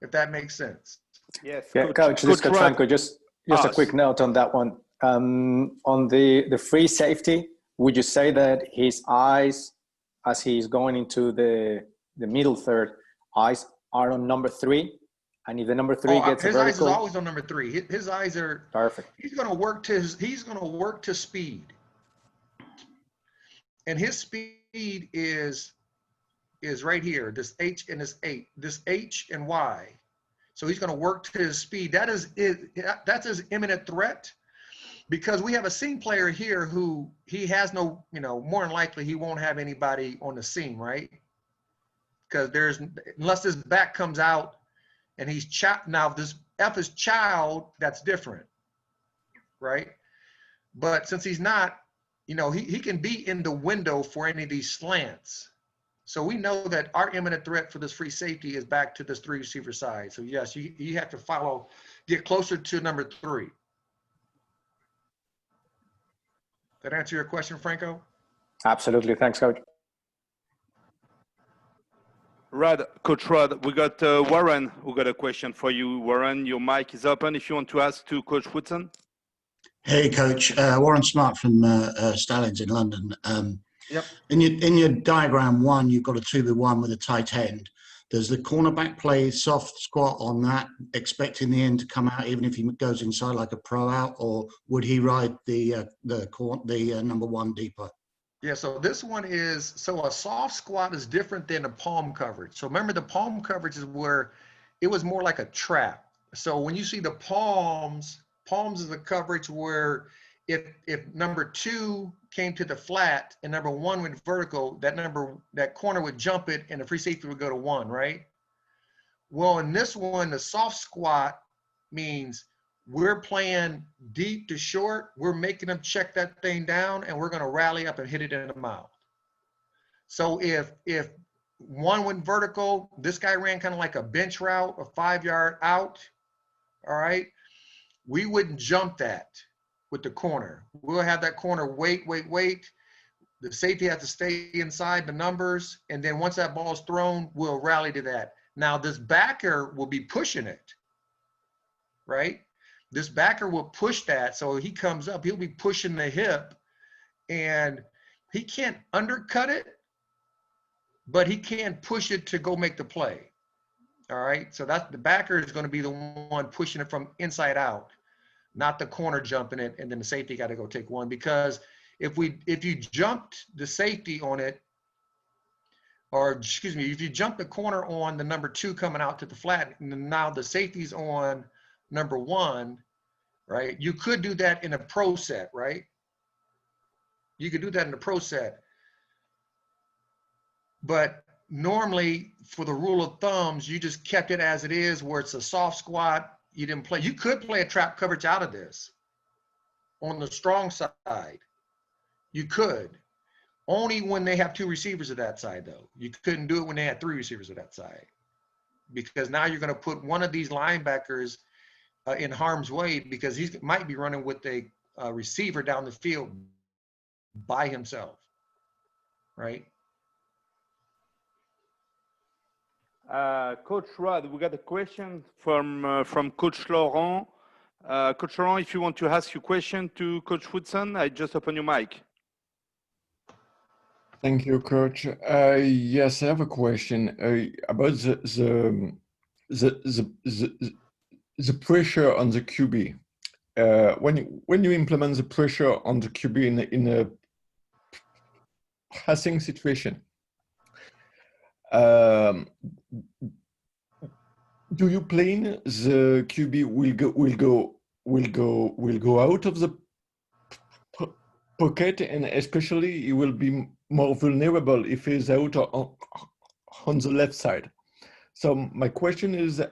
Speaker 1: If that makes sense.
Speaker 5: Yes,
Speaker 4: Yeah, Coach, this is Coach
Speaker 5: Rod.
Speaker 4: Franco. Just a quick note on that one. On the free safety, would you say that his eyes, as he's going into the middle third, eyes are on number 3? And if the number 3 gets
Speaker 1: his
Speaker 4: a vertical,
Speaker 1: eyes is always on number 3. His eyes are
Speaker 4: perfect.
Speaker 1: He's going to work to speed, and his speed is right here. This H and this 8. This H and Y. So he's going to work to his speed. That's his imminent threat, because we have a seam player here who he has no, more than likely he won't have anybody on the seam, right? Because unless his back comes out and he's now if this F is child, that's different, right? But since he's not, he can be in the window for any of these slants. So we know that our imminent threat for this free safety is back to this 3 receiver side. So yes, you have to get closer to number 3. That answer your question, Franco?
Speaker 4: Absolutely. Thanks, Coach.
Speaker 5: Coach Rod, we got Warren who got a question for you. Warren, your mic is open if you want to ask to Coach Woodson.
Speaker 6: Hey, Coach. Warren Smart from Stallings in London.
Speaker 1: Yep.
Speaker 6: In your diagram 1, you've got a 2v1 with a tight end. Does the cornerback play soft squat on that, expecting the end to come out even if he goes inside like a pro out, or would he ride the number 1 deeper?
Speaker 1: Yeah, so this one is, a soft squat is different than a palm coverage. So remember, the palm coverage is where it was more like a trap. So when you see the palms is a coverage where if number 2 came to the flat and number 1 went vertical, that corner would jump it and the free safety would go to 1, right? Well, in this one, the soft squat means we're playing deep to short. We're making them check that thing down, and we're going to rally up and hit it in the mouth. So if 1 went vertical, this guy ran kind of like a bench route, a 5-yard out, all right? We wouldn't jump that with the corner. We'll have that corner wait. The safety has to stay inside the numbers, and then once that ball's thrown, we'll rally to that. Now, this backer will be pushing it. right? This backer will push that. So he comes up, he'll be pushing the hip, and he can't undercut it, but he can push it to go make the play. All right. So that's the backer is going to be the one pushing it from inside out, not the corner jumping it, and then the safety got to go take one. Because if you jumped the safety on it, or excuse me, if you jump the corner on the number 2 coming out to the flat, and now the safety's on number 1, right? You could do that in a pro set, right? You could do that in a pro set. But normally, for the rule of thumbs, you just kept it as it is, where it's a soft squat. You didn't play. You could play a trap coverage out of this on the strong side. You could. Only when they have 2 receivers at that side, though. You couldn't do it when they had 3 receivers at that side, because now you're going to put one of these linebackers in harm's way, because he might be running with a receiver down the field by himself, right?
Speaker 5: Coach Rod, we got a question from Coach Laurent. Coach Laurent, if you want to ask your question to Coach Woodson, I just open your mic.
Speaker 8: Thank you, Coach. Yes, I have a question about the pressure on the QB. When you implement the pressure on the QB in a passing situation, do you plan the QB will go out of the pocket, and especially he will be more vulnerable if he's out on the left side? So my question is,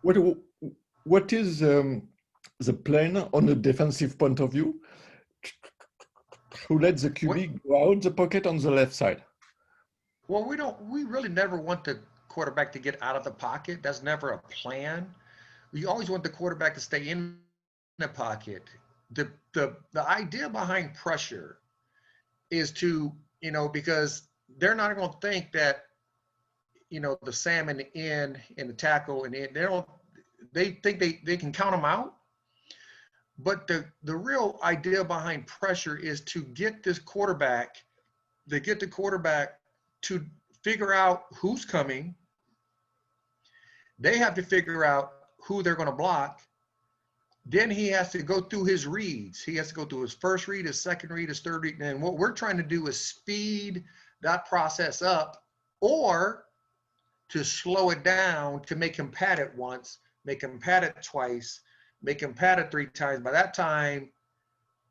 Speaker 8: what is the plan on a defensive point of view to let the QB go out the pocket on the left side?
Speaker 1: Well, we really never want the quarterback to get out of the pocket. That's never a plan. We always want the quarterback to stay in the pocket. The idea behind pressure is to, because they're not going to think that, the Sam and the end and the tackle and they think they can count them out. But the real idea behind pressure is to get the quarterback to figure out who's coming. They have to figure out who they're going to block. Then he has to go through his reads. He has to go through his first read, his second read, his third read. And what we're trying to do is speed that process up, or to slow it down, to make him pad it once, make him pad it twice, make him pad it 3 times. By that time,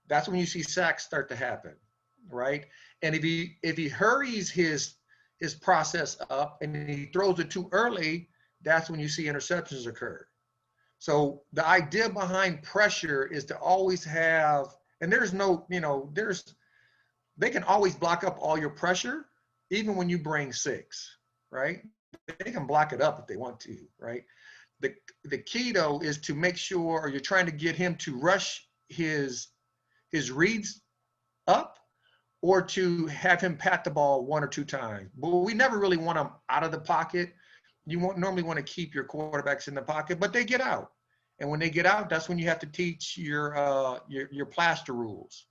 Speaker 1: that's when you see sacks start to happen, right? And if he hurries his process up and he throws it too early, that's when you see interceptions occur. So the idea behind pressure is to always have, and there's no, they can always block up all your pressure, even when you bring 6, right? They can block it up if they want to, right? The key though is to make sure, or you're trying to get him to rush his reads up, or to have him pat the ball 1 or 2 times. But we never really want him out of the pocket. You normally want to keep your quarterbacks in the pocket, but they get out. And when they get out, that's when you have to teach your plaster rules.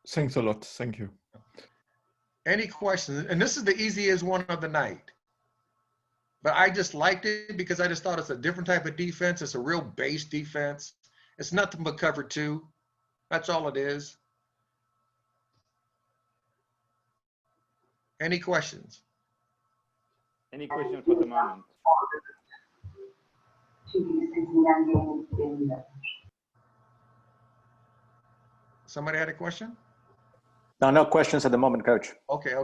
Speaker 8: Thanks a lot. Thank you.
Speaker 1: Any questions? And this is the easiest one of the night. But I just liked it because I just thought it's a different type of defense. It's a real base defense. It's nothing but cover 2. That's all it is. Any questions?
Speaker 5: Any questions for the moment?
Speaker 1: Somebody had a question?
Speaker 4: No questions at the moment, Coach.
Speaker 1: Okay.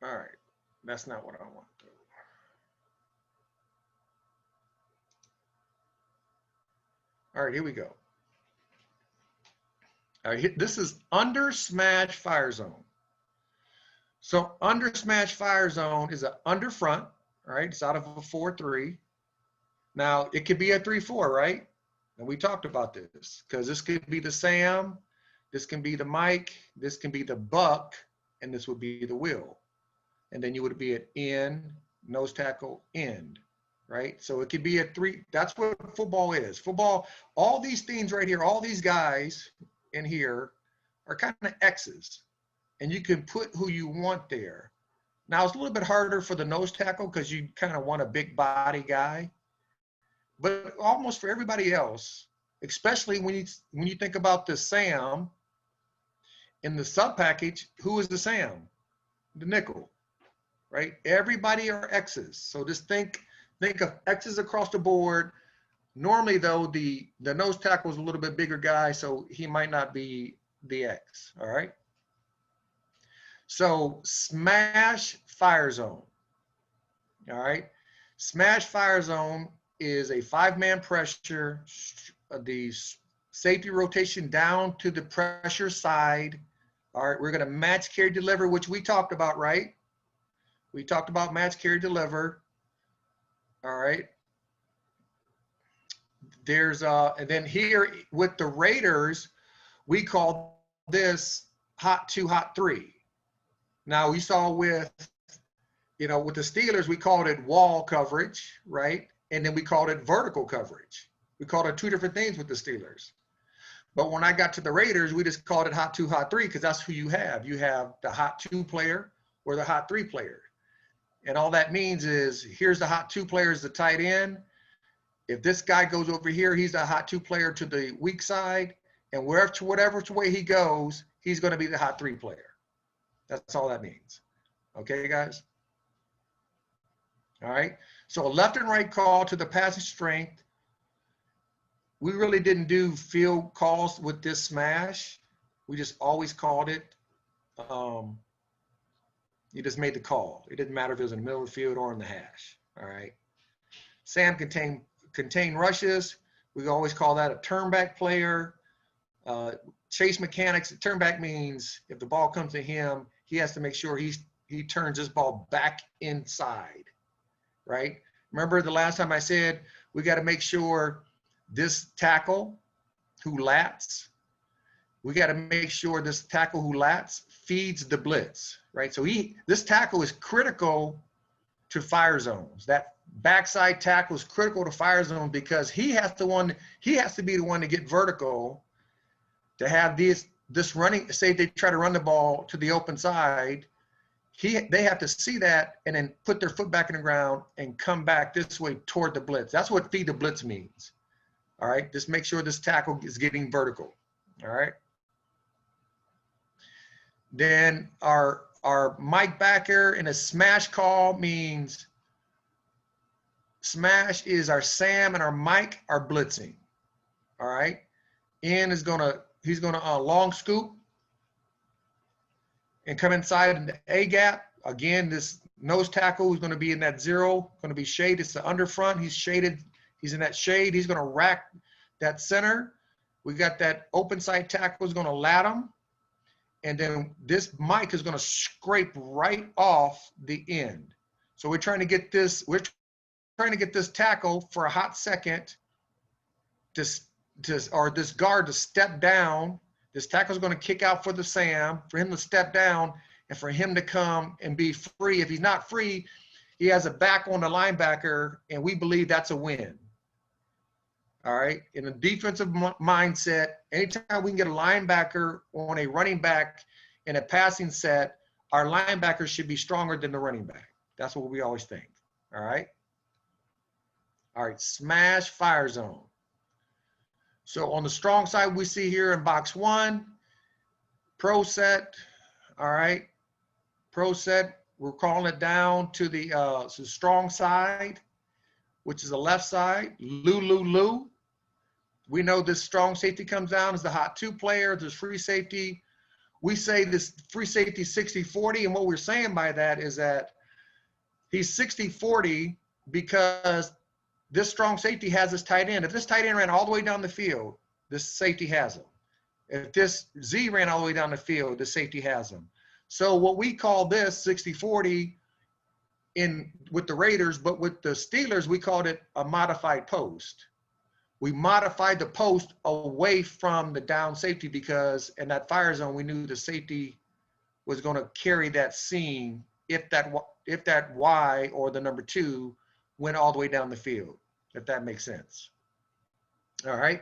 Speaker 1: All right. That's not what I want. All right, here we go. All right, this is under smash fire zone. So under smash fire zone is an under front, all right? It's out of a 4-3. Now it could be a 3-4, right? And we talked about this because this could be the Sam, this can be the mic, this can be the buck, and this would be the wheel. And then you would be at in, nose tackle, end, right? So it could be a 3, that's what football is. Football, all these things right here, all these guys in here are kind of X's, and you can put who you want there. Now it's a little bit harder for the nose tackle because you kind of want a big body guy, but almost for everybody else, especially when you think about the Sam in the sub package, who is the Sam? The nickel, right? Everybody are X's. So just think of X's across the board. Normally though, the nose tackle is a little bit bigger guy, so he might not be the X, all right? So smash fire zone, all right? Smash fire zone is a 5-man pressure, the safety rotation down to the pressure side. All right, we're gonna match, carry, deliver, which we talked about, right? We talked about match, carry, deliver. All right. There's and then here with the Raiders, we call this hot 2, hot 3. Now we saw with, with the Steelers, we called it wall coverage, right? And then we called it vertical coverage. We called it 2 different things with the Steelers. But when I got to the Raiders, we just called it hot 2, hot 3, because that's who you have. You have the hot 2 player or the hot 3 player. And all that means is here's the hot 2 player is the tight end. If this guy goes over here, he's the hot 2 player to the weak side. And whatever way he goes, he's going to be the hot 3 player. That's all that means. Okay, guys? All right. So a left and right call to the passing strength. We really didn't do field calls with this smash. We just always called it. You just made the call. It didn't matter if it was in the middle of the field or in the hash. All right. Sam contain rushes. We always call that a turnback player. Chase mechanics. Turnback means if the ball comes to him, he has to make sure he turns this ball back inside. Right. Remember the last time I said we got to make sure this tackle who lats, we got to make sure this tackle who lats feeds the blitz, right? So this tackle is critical to fire zones. That backside tackle is critical to fire zone because he has to be the one to get vertical to have this running. Say they try to run the ball to the open side, they have to see that and then put their foot back in the ground and come back this way toward the blitz. That's what feed the blitz means. All right, just make sure this tackle is getting vertical. All right. Then our Mike backer in a smash call means smash is our Sam and our Mike are blitzing. All right. Ian he's gonna long scoop and come inside in the A gap. Again, this nose tackle is going to be in that 0, going to be shade. It's the underfront. He's shaded. He's in that shade. He's going to rack that center. We got that open side tackle is going to lat him. And then this Mike is going to scrape right off the end. So we're trying to get this tackle for a hot second or this guard to step down. This tackle is going to kick out for the Sam, for him to step down, and for him to come and be free. If he's not free, he has a back on the linebacker, and we believe that's a win. All right. In a defensive mindset, anytime we can get a linebacker on a running back in a passing set, our linebacker should be stronger than the running back. That's what we always think. All right. All right. Smash fire zone. So on the strong side, we see here in box 1, pro set. All right. Pro set, we're calling it down to the strong side, which is the left side. Lou. We know this strong safety comes down as the hot 2 player. There's free safety. We say this free safety 60-40. And what we're saying by that is that he's 60-40 because this strong safety has this tight end. If this tight end ran all the way down the field, this safety has him. If this Z ran all the way down the field, the safety has him. So what we call this 60-40 with the Raiders, but with the Steelers, we called it a modified post. we modified the post away from the down safety because in that fire zone, we knew the safety was going to carry that seam if that Y or the number 2 went all the way down the field, if that makes sense. All right.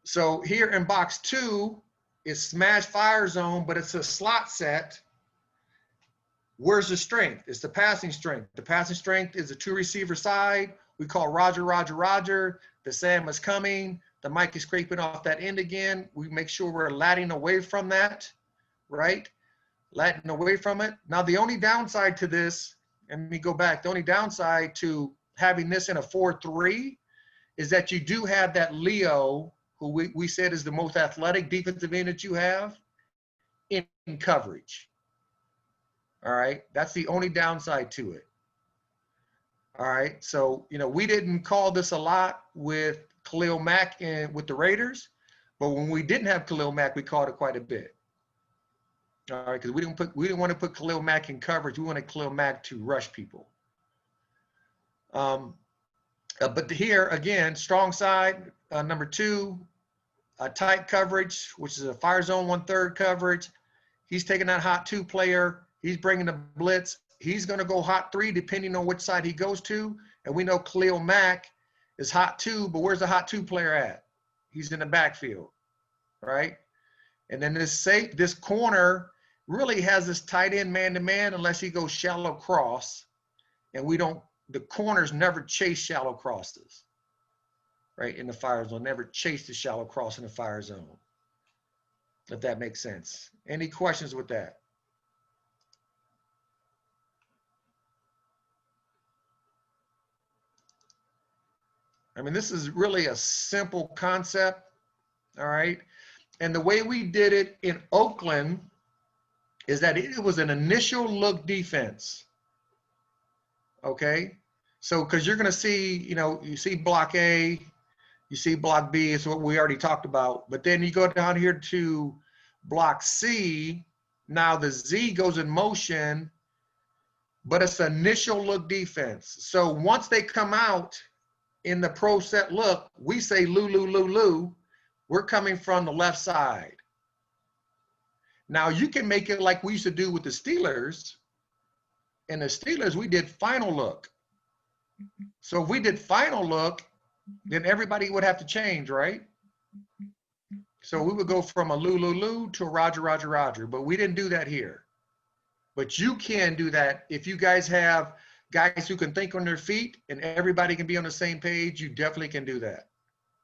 Speaker 1: So here in box 2 is smash fire zone, but it's a slot set. Where's the strength? It's the passing strength. The passing strength is a 2 receiver side. We call Roger, Roger, Roger. The Sam is coming. The mic is scraping off that end again. We make sure we're latting away from that, right? Latting away from it. Now, the only downside to this, and let me go back, the only downside to having this in a 4-3 is that you do have that Leo, who we said is the most athletic defensive end that you have, in coverage. All right, that's the only downside to it. All right, so, you know, we didn't call this a lot with Khalil Mack and with the Raiders, but when we didn't have Khalil Mack, we called it quite a bit. All right, because we didn't want to put Khalil Mack in coverage. We wanted Khalil Mack to rush people. But here again, strong side, number 2, a tight coverage, which is a fire zone 1/3 coverage. He's taking that hot 2 player. He's bringing the blitz. He's going to go hot 3 depending on which side he goes to. And we know Khalil Mack is hot 2, but where's the hot 2 player at? He's in the backfield, right? And then this corner really has this tight end man-to-man unless he goes shallow cross. And the corners never chase shallow crosses, right? In the fire zone, never chase the shallow cross in the fire zone, if that makes sense. Any questions with that? I mean, this is really a simple concept, all right? And the way we did it in Oakland is that it was an initial look defense, okay? So, because you're going to see, you know, you see block A, you see block B, it's what we already talked about. But then you go down here to block C, now the Z goes in motion, but it's initial look defense. So once they come out in the pro set look, we say Lou, Lou, Lou, Lou. We're coming from the left side. Now you can make it like we used to do with the Steelers. In the Steelers, we did final look. So if we did final look, then everybody would have to change, right? So we would go from a Lou, Lou, Lou to a Roger, Roger, Roger, but we didn't do that here. But you can do that if you guys have guys who can think on their feet and everybody can be on the same page. You definitely can do that,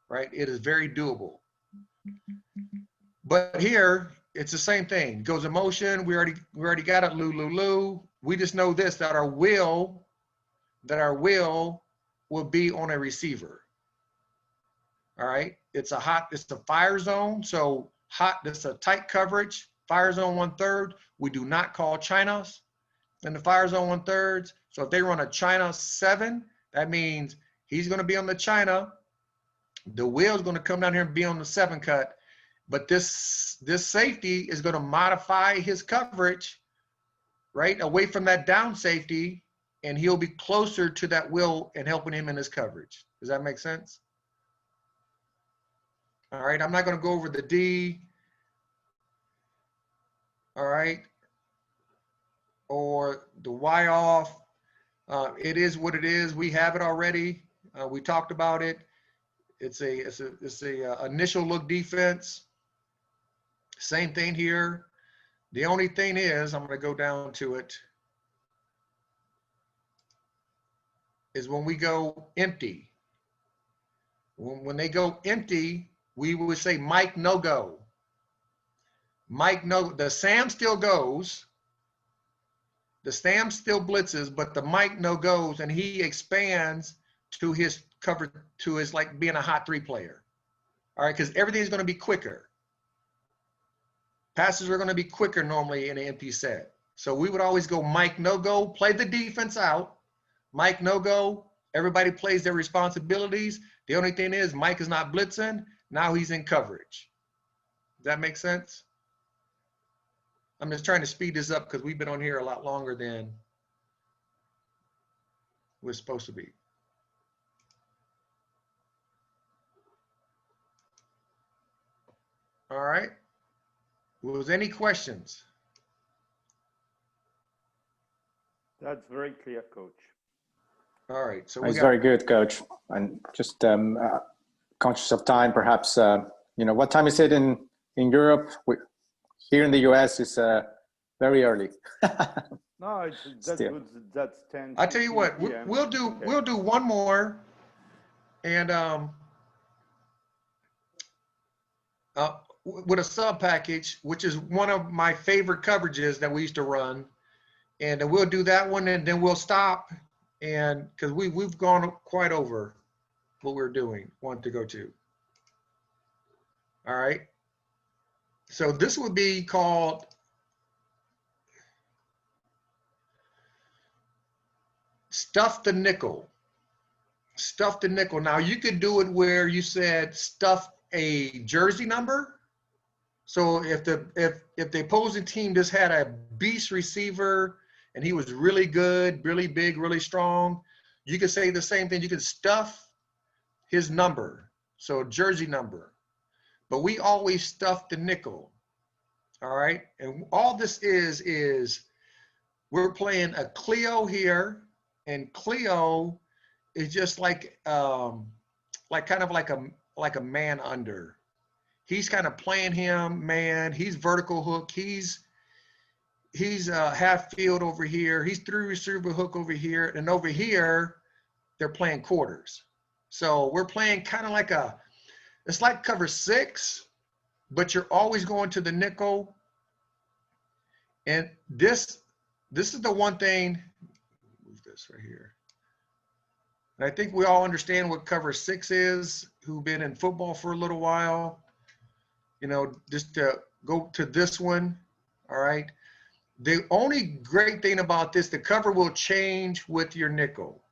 Speaker 1: right? It is very doable. But here, it's the same thing. It goes in motion. We already got it, Lou, Lou, Lou. We just know this, that our will will be on a receiver. All right. It's a fire zone. So hot, it's a tight coverage, fire zone 1/3. We do not call Chinas in the fire zone 1/3. So if they run a China 7, that means he's going to be on the China. The wheel is going to come down here and be on the 7 cut. But this safety is going to modify his coverage, right, away from that down safety, and he'll be closer to that wheel and helping him in his coverage. Does that make sense? All right, I'm not going to go over the D. All right, or the Y off. It is what it is. We have it already. We talked about it. It's a initial look defense. Same thing here. The only thing is, I'm going to go down to it, is when we go empty. When they go empty, we would say Mike no go. Mike no. The Sam still goes. The Sam still blitzes, but the Mike no goes, and he expands to his cover, to his like being a hot 3 player. All right, because everything's going to be quicker. Passes are going to be quicker normally in an empty set. So we would always go Mike no go, play the defense out. Mike no go. Everybody plays their responsibilities. The only thing is Mike is not blitzing. Now he's in coverage. Does that make sense? I'm just trying to speed this up because we've been on here a lot longer than we're supposed to be. All right. Was any questions?
Speaker 5: That's very clear, coach.
Speaker 1: All right. So we
Speaker 4: It's
Speaker 1: got,
Speaker 4: very good, coach. And just conscious of time, perhaps, what time is it in Europe? Here in the US, it's very early.
Speaker 5: No, that's
Speaker 4: Still.
Speaker 5: good. That's 10.
Speaker 1: I tell you what,
Speaker 5: 15 PM.
Speaker 1: we'll do
Speaker 5: Okay.
Speaker 1: we'll do one more, and with a sub package, which is one of my favorite coverages that we used to run, and we'll do that one, and then we'll stop, and because we've gone quite over what we're doing, want to go to. All right. So this would be called stuff the nickel. Stuff the nickel. Now you could do it where you said stuff a jersey number. So if the opposing team just had a beast receiver and he was really good, really big, really strong, you could say the same thing. You could stuff his number, so jersey number. But we always stuff the nickel. All right, and all this is we're playing a Cleo here, and Cleo is just like kind of like a man under. He's kind of playing him man. He's vertical hook. He's half field over here. He's 3 receiver hook over here, and over here they're playing quarters. So we're playing kind of like it's like cover 6, but you're always going to the nickel. And this is the one thing. Move this right here. And I think we all understand what cover 6 is, who've been in football for a little while. Just to go to this one. All right. The only great thing about this, the cover will change with your nickel.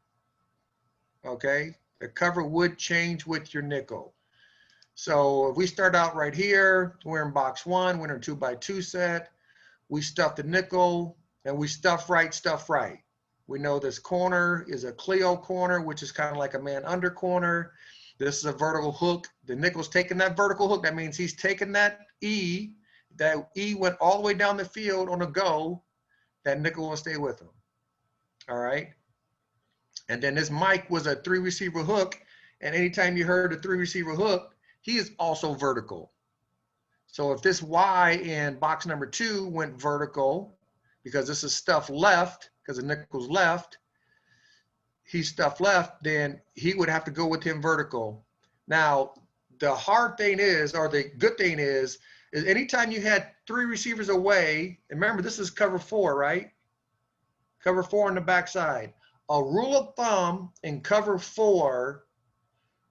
Speaker 1: Okay. The cover would change with your nickel. So if we start out right here, we're in box 1, we're in a 2x2 set. We stuff the nickel, and we stuff right. We know this corner is a Cleo corner, which is kind of like a man under corner. This is a vertical hook. The nickel's taking that vertical hook. That means he's taking that E. That E went all the way down the field on a go. That nickel will stay with him. All right. And then this Mike was a 3 receiver hook. And anytime you heard a 3 receiver hook, he is also vertical. So if this Y in box number 2 went vertical, because this is stuff left, because the nickel's left, he's stuff left, then he would have to go with him vertical. Now, the hard thing is, or the good thing is anytime you had 3 receivers away, and remember this is cover 4, right? Cover 4 on the backside. A rule of thumb in cover 4,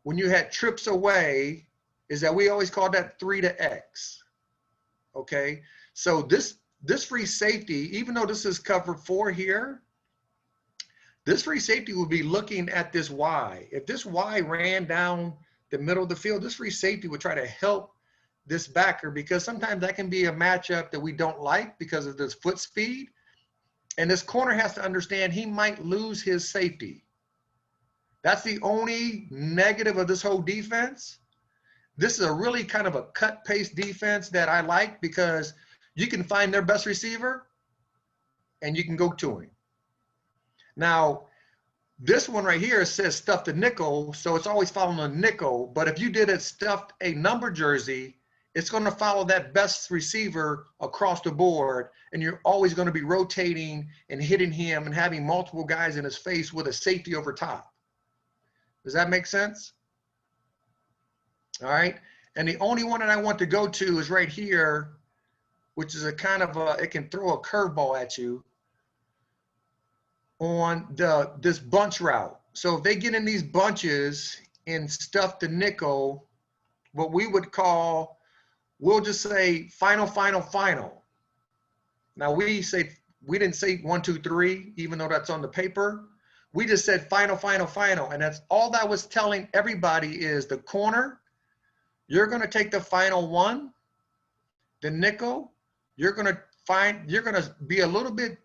Speaker 1: when you had trips away, is that we always call that 3 to X. Okay, so this free safety, even though this is cover 4 here, this free safety will be looking at this Y. If this Y ran down the middle of the field, this free safety would try to help this backer, because sometimes that can be a matchup that we don't like because of this foot speed. And this corner has to understand he might lose his safety. That's the only negative of this whole defense. This is a really kind of a cut-paste defense that I like, because you can find their best receiver and you can go to him. Now, this one right here says stuff the nickel, so it's always following a nickel. But if you did it stuffed a number jersey, it's going to follow that best receiver across the board, and you're always going to be rotating and hitting him and having multiple guys in his face with a safety over top. Does that make sense? All right. And the only one that I want to go to is right here, which is a kind of it can throw a curveball at you on this bunch route. So if they get in these bunches and stuff the nickel, what we would call, we'll just say final. Now we didn't say 1, 2, 3, even though that's on the paper. We just said final. And that's all that was telling everybody is the corner, you're going to take the final one, the nickel, you're going to be a little bit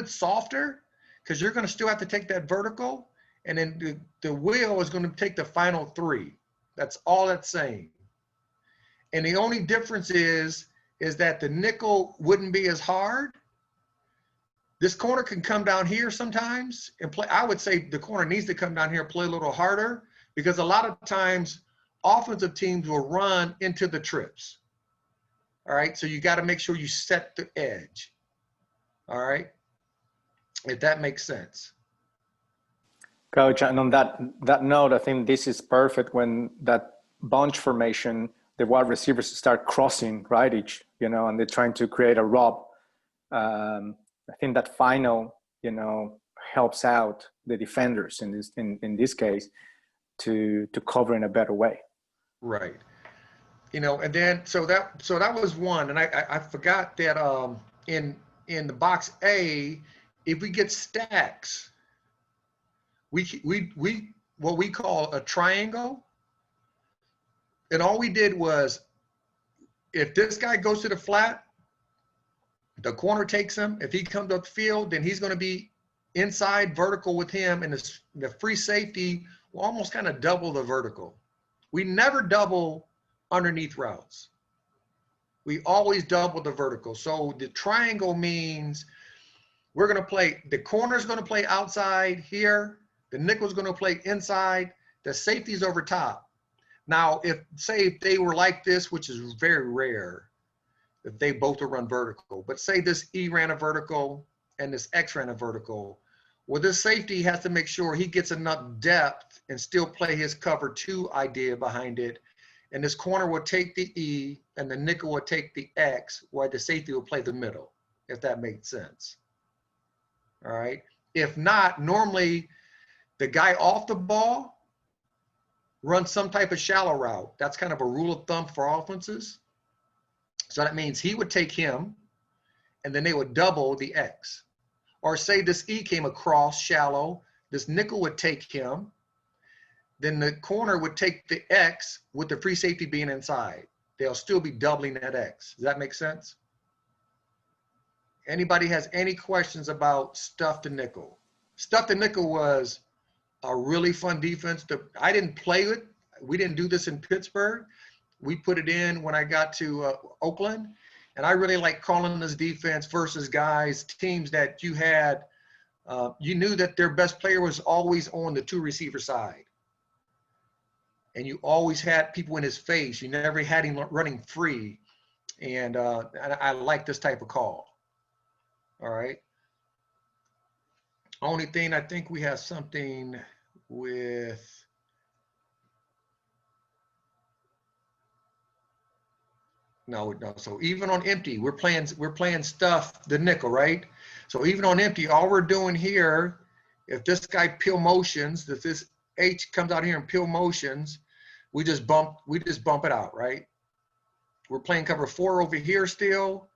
Speaker 1: softer, because you're going to still have to take that vertical, and then the wheel is going to take the final 3. That's all that's saying. And the only difference is that the nickel wouldn't be as hard. This corner can come down here sometimes and play. I would say the corner needs to come down here and play a little harder, because a lot of times offensive teams will run into the trips. All right, so you got to make sure you set the edge. All right, if that makes sense.
Speaker 4: Coach, and on that note, I think this is perfect when that bunch formation, the wide receivers start crossing, right, and they're trying to create a rub. I think that final, helps out the defenders in this case to cover in a better way.
Speaker 1: Right. And then so that was one, and I forgot that in the box A, if we get stacks, we what we call a triangle, and all we did was, if this guy goes to the flat, the corner takes him. If he comes up the field, then he's going to be inside vertical with him, and the free safety will almost kind of double the vertical. We never double underneath routes. We always double the vertical. So the triangle means we're going to play, the corner's going to play outside here, the nickel's going to play inside, the safety's over top. Now, if they were like this, which is very rare, if they both will run vertical, but say this E ran a vertical and this X ran a vertical, well, this safety has to make sure he gets enough depth and still play his cover 2 idea behind it. And this corner will take the E and the nickel will take the X, while the safety will play the middle, if that makes sense. All right. If not, normally the guy off the ball runs some type of shallow route. That's kind of a rule of thumb for offenses. So that means he would take him, and then they would double the X. Or say this E came across shallow, this nickel would take him, then the corner would take the X with the free safety being inside. They'll still be doubling that X. Does that make sense? Anybody has any questions about stuff the nickel? Stuff the nickel was a really fun defense. I didn't play it. We didn't do this in Pittsburgh. We put it in when I got to Oakland, and I really like calling this defense versus teams that you had, you knew that their best player was always on the 2 receiver side. And you always had people in his face. You never had him running free. And I like this type of call. All right. Only thing, I think we have something with, no. So even on empty, we're playing stuff the nickel, right? So even on empty, all we're doing here, if this guy peel motions, if this H comes out here and peel motions, we just bump it out, right? We're playing cover 4 over here still.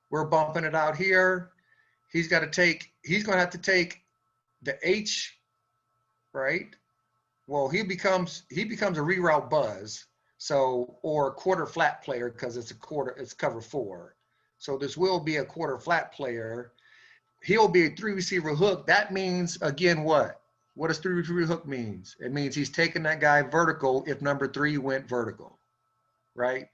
Speaker 1: We're bumping it out here. He's going to have to take the H, right? Well, he becomes a reroute buzz. So, or a quarter flat player, because it's cover 4. So this will be a quarter flat player. He'll be a 3 receiver hook. That means, again, what? What does 3 receiver hook means? It means he's taking that guy vertical if number 3 went vertical, right?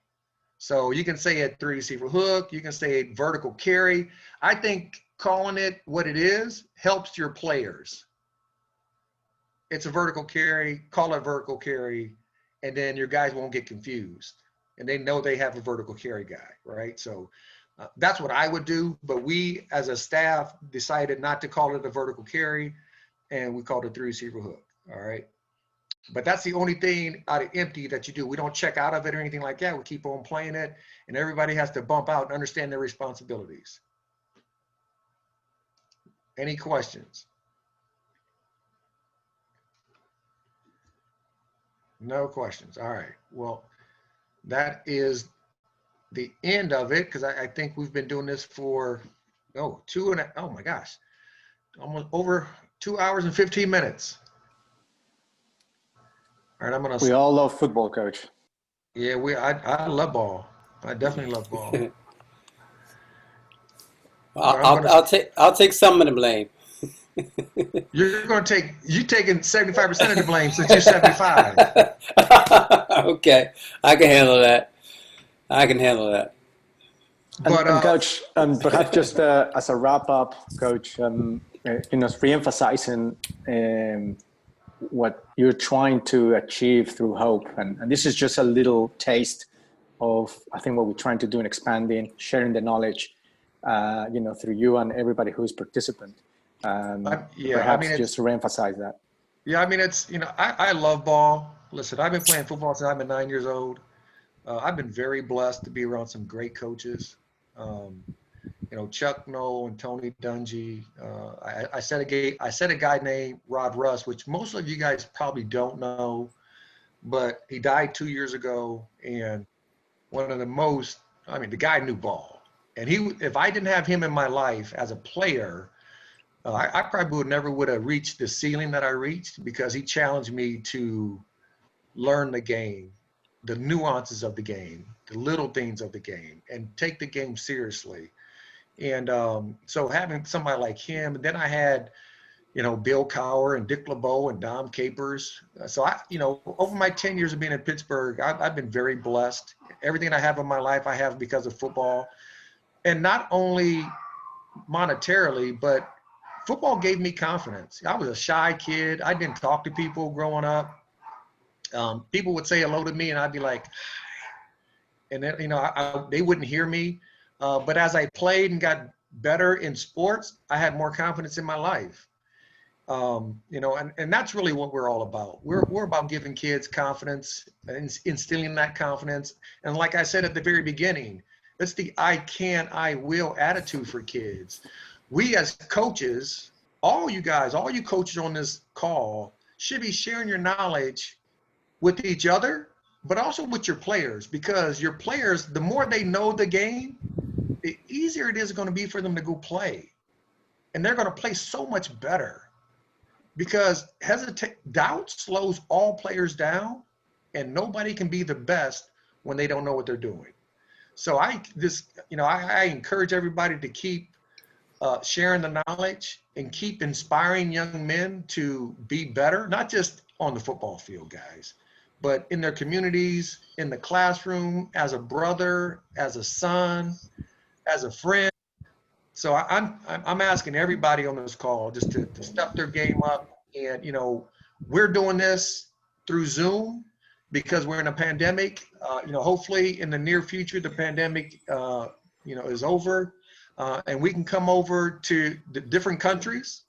Speaker 1: So you can say a 3 receiver hook. You can say a vertical carry. I think calling it what it is helps your players. It's a vertical carry. Call it vertical carry. And then your guys won't get confused, and they know they have a vertical carry guy, right? So that's what I would do, but we as a staff decided not to call it a vertical carry, and we called it 3 receiver hook, all right? But that's the only thing out of empty that you do. We don't check out of it or anything like that. We keep on playing it, and everybody has to bump out and understand their responsibilities. Any questions? No questions. All right. Well, that is the end of it, because I think we've been doing this for, oh my gosh, almost over 2 hours and 15 minutes. All right,
Speaker 4: we all love football, Coach.
Speaker 1: Yeah, I love ball. I definitely love ball.
Speaker 2: I'll take some of the blame.
Speaker 1: You're going to taking 75% of the blame since you're 75.
Speaker 2: Okay, I can handle that. I can handle that.
Speaker 4: And Coach, perhaps just as a wrap up, Coach, re-emphasizing what you're trying to achieve through Hope. And this is just a little taste of, I think, what we're trying to do in expanding, sharing the knowledge, through you and everybody who's participant. Perhaps just to re-emphasize that.
Speaker 1: Yeah, I mean, I love ball. Listen, I've been playing football since I've been 9 years old. I've been very blessed to be around some great coaches. Chuck Noll and Tony Dungy. I said a guy named Rod Russ, which most of you guys probably don't know, but he died 2 years ago. And the guy knew ball. And if I didn't have him in my life as a player, I probably would have reached the ceiling that I reached, because he challenged me to learn the game, the nuances of the game, the little things of the game, and take the game seriously. And so having somebody like him, and then I had, Bill Cower and Dick LeBeau and Dom Capers. So over my 10 years of being in Pittsburgh, I've been very blessed. Everything I have in my life, I have because of football. And not only monetarily, but football gave me confidence. I was a shy kid. I didn't talk to people growing up. People would say hello to me, and I'd be like, and then, they wouldn't hear me. But as I played and got better in sports, I had more confidence in my life. And that's really what we're all about. We're about giving kids confidence and instilling that confidence. And like I said at the very beginning, it's the I can, I will attitude for kids. We as coaches, all you coaches on this call should be sharing your knowledge with each other, but also with your players, because your players, the more they know the game, the easier it is going to be for them to go play. And they're going to play so much better, because doubt slows all players down, and nobody can be the best when they don't know what they're doing. So I encourage everybody to keep sharing the knowledge and keep inspiring young men to be better, not just on the football field, guys, but in their communities, in the classroom, as a brother, as a son, as a friend. So I'm asking everybody on this call just to step their game up. And, we're doing this through Zoom because we're in a pandemic. Hopefully in the near future, the pandemic, is over, and we can come over to the different countries,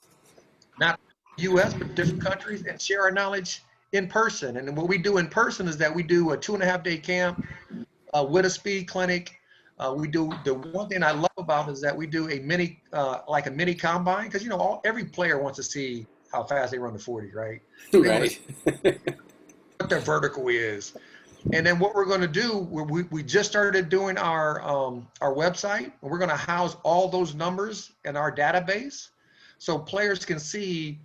Speaker 1: not U.S., but different countries, and share our knowledge in person. And what we do in person is that we do a 2.5-day camp with a speed clinic. We do, the one thing I love about is that we do a mini combine, because every player wants to see how fast they run the 40, right?
Speaker 2: Right.
Speaker 1: What their vertical is. And then what we're going to do, we just started doing our website, and we're going to house all those numbers in our database, so players can see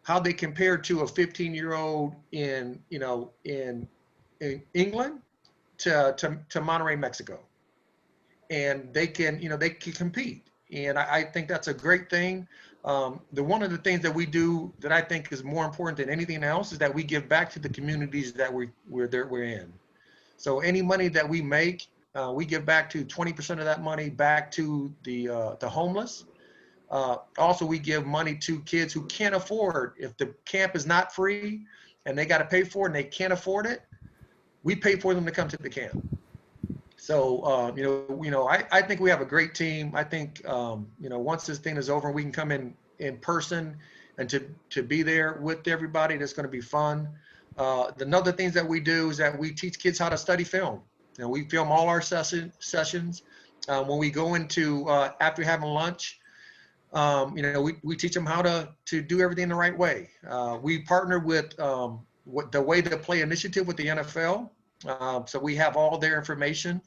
Speaker 1: how they compare to a 15-year-old in England to Monterrey, Mexico. And they can compete. And I think that's a great thing. One of the things that we do that I think is more important than anything else is that we give back to the communities that we're in. So any money that we make, we give back to 20% of that money back to the homeless. Also, we give money to kids who can't afford, if the camp is not free and they got to pay for it and they can't afford it, we pay for them to come to the camp. So, I think we have a great team. I think, once this thing is over, we can come in person and to be there with everybody. That's going to be fun. The other things that we do is that we teach kids how to study film. We film all our sessions. When we go into, after having lunch, we teach them how to do everything the right way. We partner with the Way to Play initiative with the NFL. So we have all their information.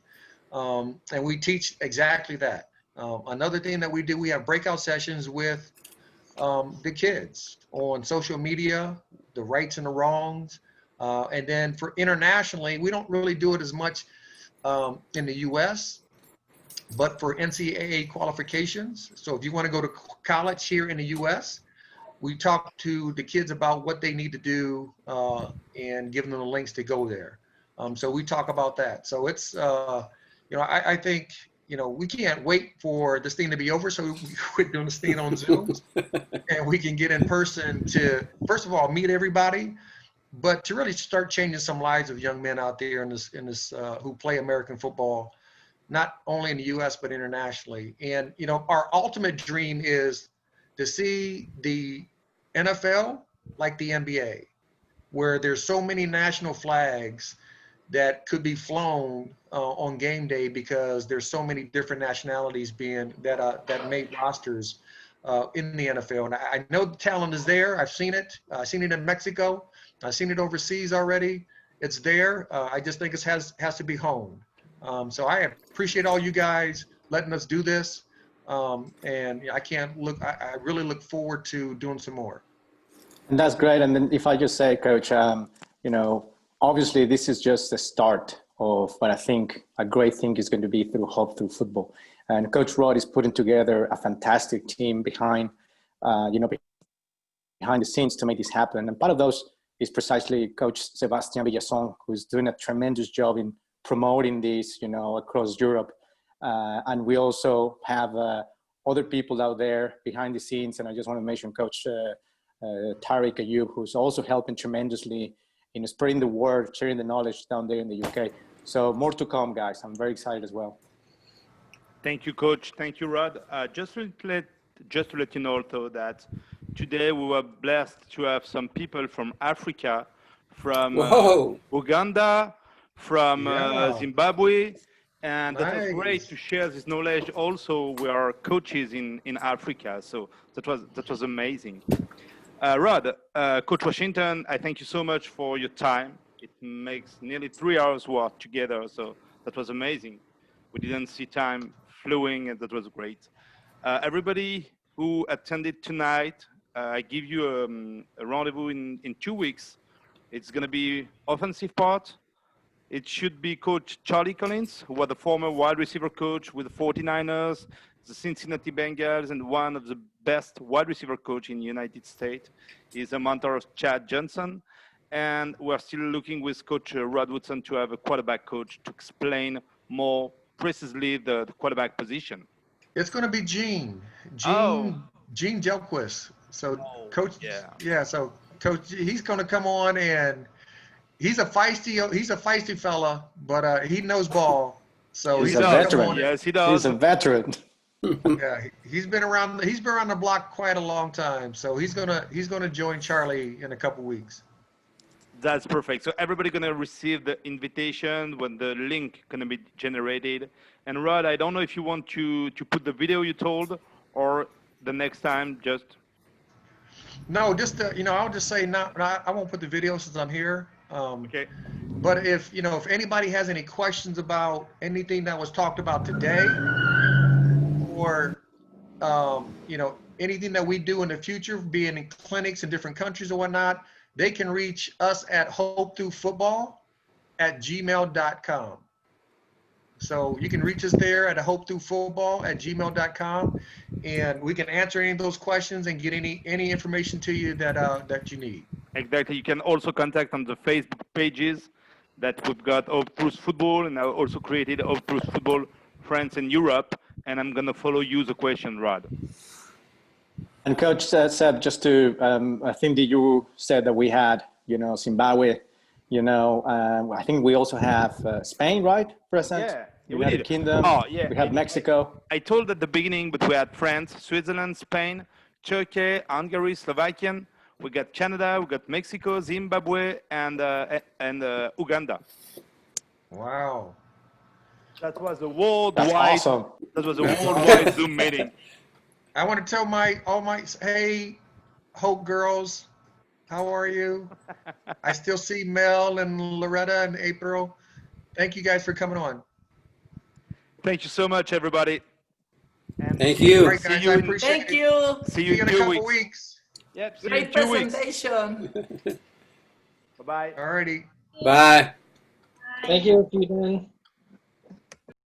Speaker 1: And we teach exactly that. Another thing that we do, we have breakout sessions with the kids on social media, the rights and the wrongs. And then for internationally, we don't really do it as much in the US, but for NCAA qualifications. So if you want to go to college here in the US, we talk to the kids about what they need to do and give them the links to go there. So we talk about that. So it's, I think, we can't wait for this thing to be over, so we quit doing this thing on Zoom, and we can get in person to, first of all, meet everybody, but to really start changing some lives of young men out there in this who play American football, not only in the U.S. but internationally. And our ultimate dream is to see the NFL like the NBA, where there's so many national flags that could be flown on game day because there's so many different nationalities that made rosters in the NFL. And I know the talent is there. I've seen it. I've seen it in Mexico. I've seen it overseas already. It's there. I just think it has to be honed. So I appreciate all you guys letting us do this. And I really look forward to doing some more.
Speaker 4: And that's great. And then if I just say, Coach, obviously this is just the start of what I think a great thing is going to be through Hope Through Football. And Coach Rod is putting together a fantastic team behind the scenes to make this happen. And part of those is precisely Coach Sebastian Villason, who's doing a tremendous job in promoting this, across Europe. And we also have other people out there behind the scenes. And I just want to mention Coach Tariq Ayub, who's also helping tremendously in spreading the word, sharing the knowledge down there in the UK. So more to come, guys. I'm very excited as well.
Speaker 5: Thank you, Coach. Thank you, Rod. Just to let you know, though, that today we were blessed to have some people from Africa, from Uganda, from Zimbabwe, and that was great to share this knowledge also with our coaches in Africa. So that was amazing. Rod, Coach Washington, I thank you so much for your time. It makes nearly 3 hours work together, so that was amazing. We didn't see time flowing, and that was great. Everybody who attended tonight, I give you a rendezvous in 2 weeks. It's going to be offensive part. It should be Coach Charlie Collins, who was the former wide receiver coach with the 49ers, the Cincinnati Bengals, and one of the best wide receiver coach in the United States. He's a mentor of Chad Johnson. And we're still looking with Coach Rod Woodson to have a quarterback coach to explain more precisely the quarterback position.
Speaker 1: It's going to be Gene Gelquist. So Coach, so Coach, he's going to come on, and he's a feisty fella, but he knows ball. So
Speaker 4: he's a veteran.
Speaker 5: Yes, he does.
Speaker 4: He's a veteran.
Speaker 1: Yeah, he's been around the block quite a long time. So he's gonna join Charlie in a couple weeks.
Speaker 5: That's perfect. So everybody gonna receive the invitation when the link gonna be generated. And Rod, I don't know if you want to put the video you told, or the next time just.
Speaker 1: No, just I'll just say I won't put the video since I'm here.
Speaker 5: Okay.
Speaker 1: But if anybody has any questions about anything that was talked about today, or anything that we do in the future, being in clinics in different countries or whatnot, they can reach us at hopethroughfootball@gmail.com. So you can reach us there at hopethroughfootball@gmail.com, and we can answer any of those questions and get any information to you that you need.
Speaker 5: Exactly. You can also contact on the Facebook pages that we've got Hope Through Football, and I also created Hope Through Football France and Europe, and I'm going to follow you the question, Rod.
Speaker 4: And Coach Sept, just to, I think that you said that we had, Zimbabwe, I think we also have Spain, right, present?
Speaker 5: Yeah.
Speaker 4: We have the Kingdom.
Speaker 5: Oh, yeah.
Speaker 4: We have Mexico.
Speaker 5: I told at the beginning, but we had France, Switzerland, Spain, Turkey, Hungary, Slovakia. We got Canada, we got Mexico, Zimbabwe, and Uganda.
Speaker 1: Wow.
Speaker 5: That was a worldwide.
Speaker 4: That's awesome.
Speaker 5: That was a worldwide Zoom meeting.
Speaker 1: I want to tell hey, Hope girls, how are you? I still see Mel and Loretta and April. Thank you guys for coming on.
Speaker 5: Thank you so much, everybody.
Speaker 2: And thank you.
Speaker 1: Right, guys, I appreciate
Speaker 9: Thank you.
Speaker 5: See you in
Speaker 1: a
Speaker 5: 2
Speaker 1: couple
Speaker 5: weeks.
Speaker 1: weeks.
Speaker 5: Yep. See
Speaker 9: Great
Speaker 5: you in 2 weeks.
Speaker 9: presentation.
Speaker 5: Bye-bye.
Speaker 1: All righty.
Speaker 2: Bye.
Speaker 10: Thank you, Stephen.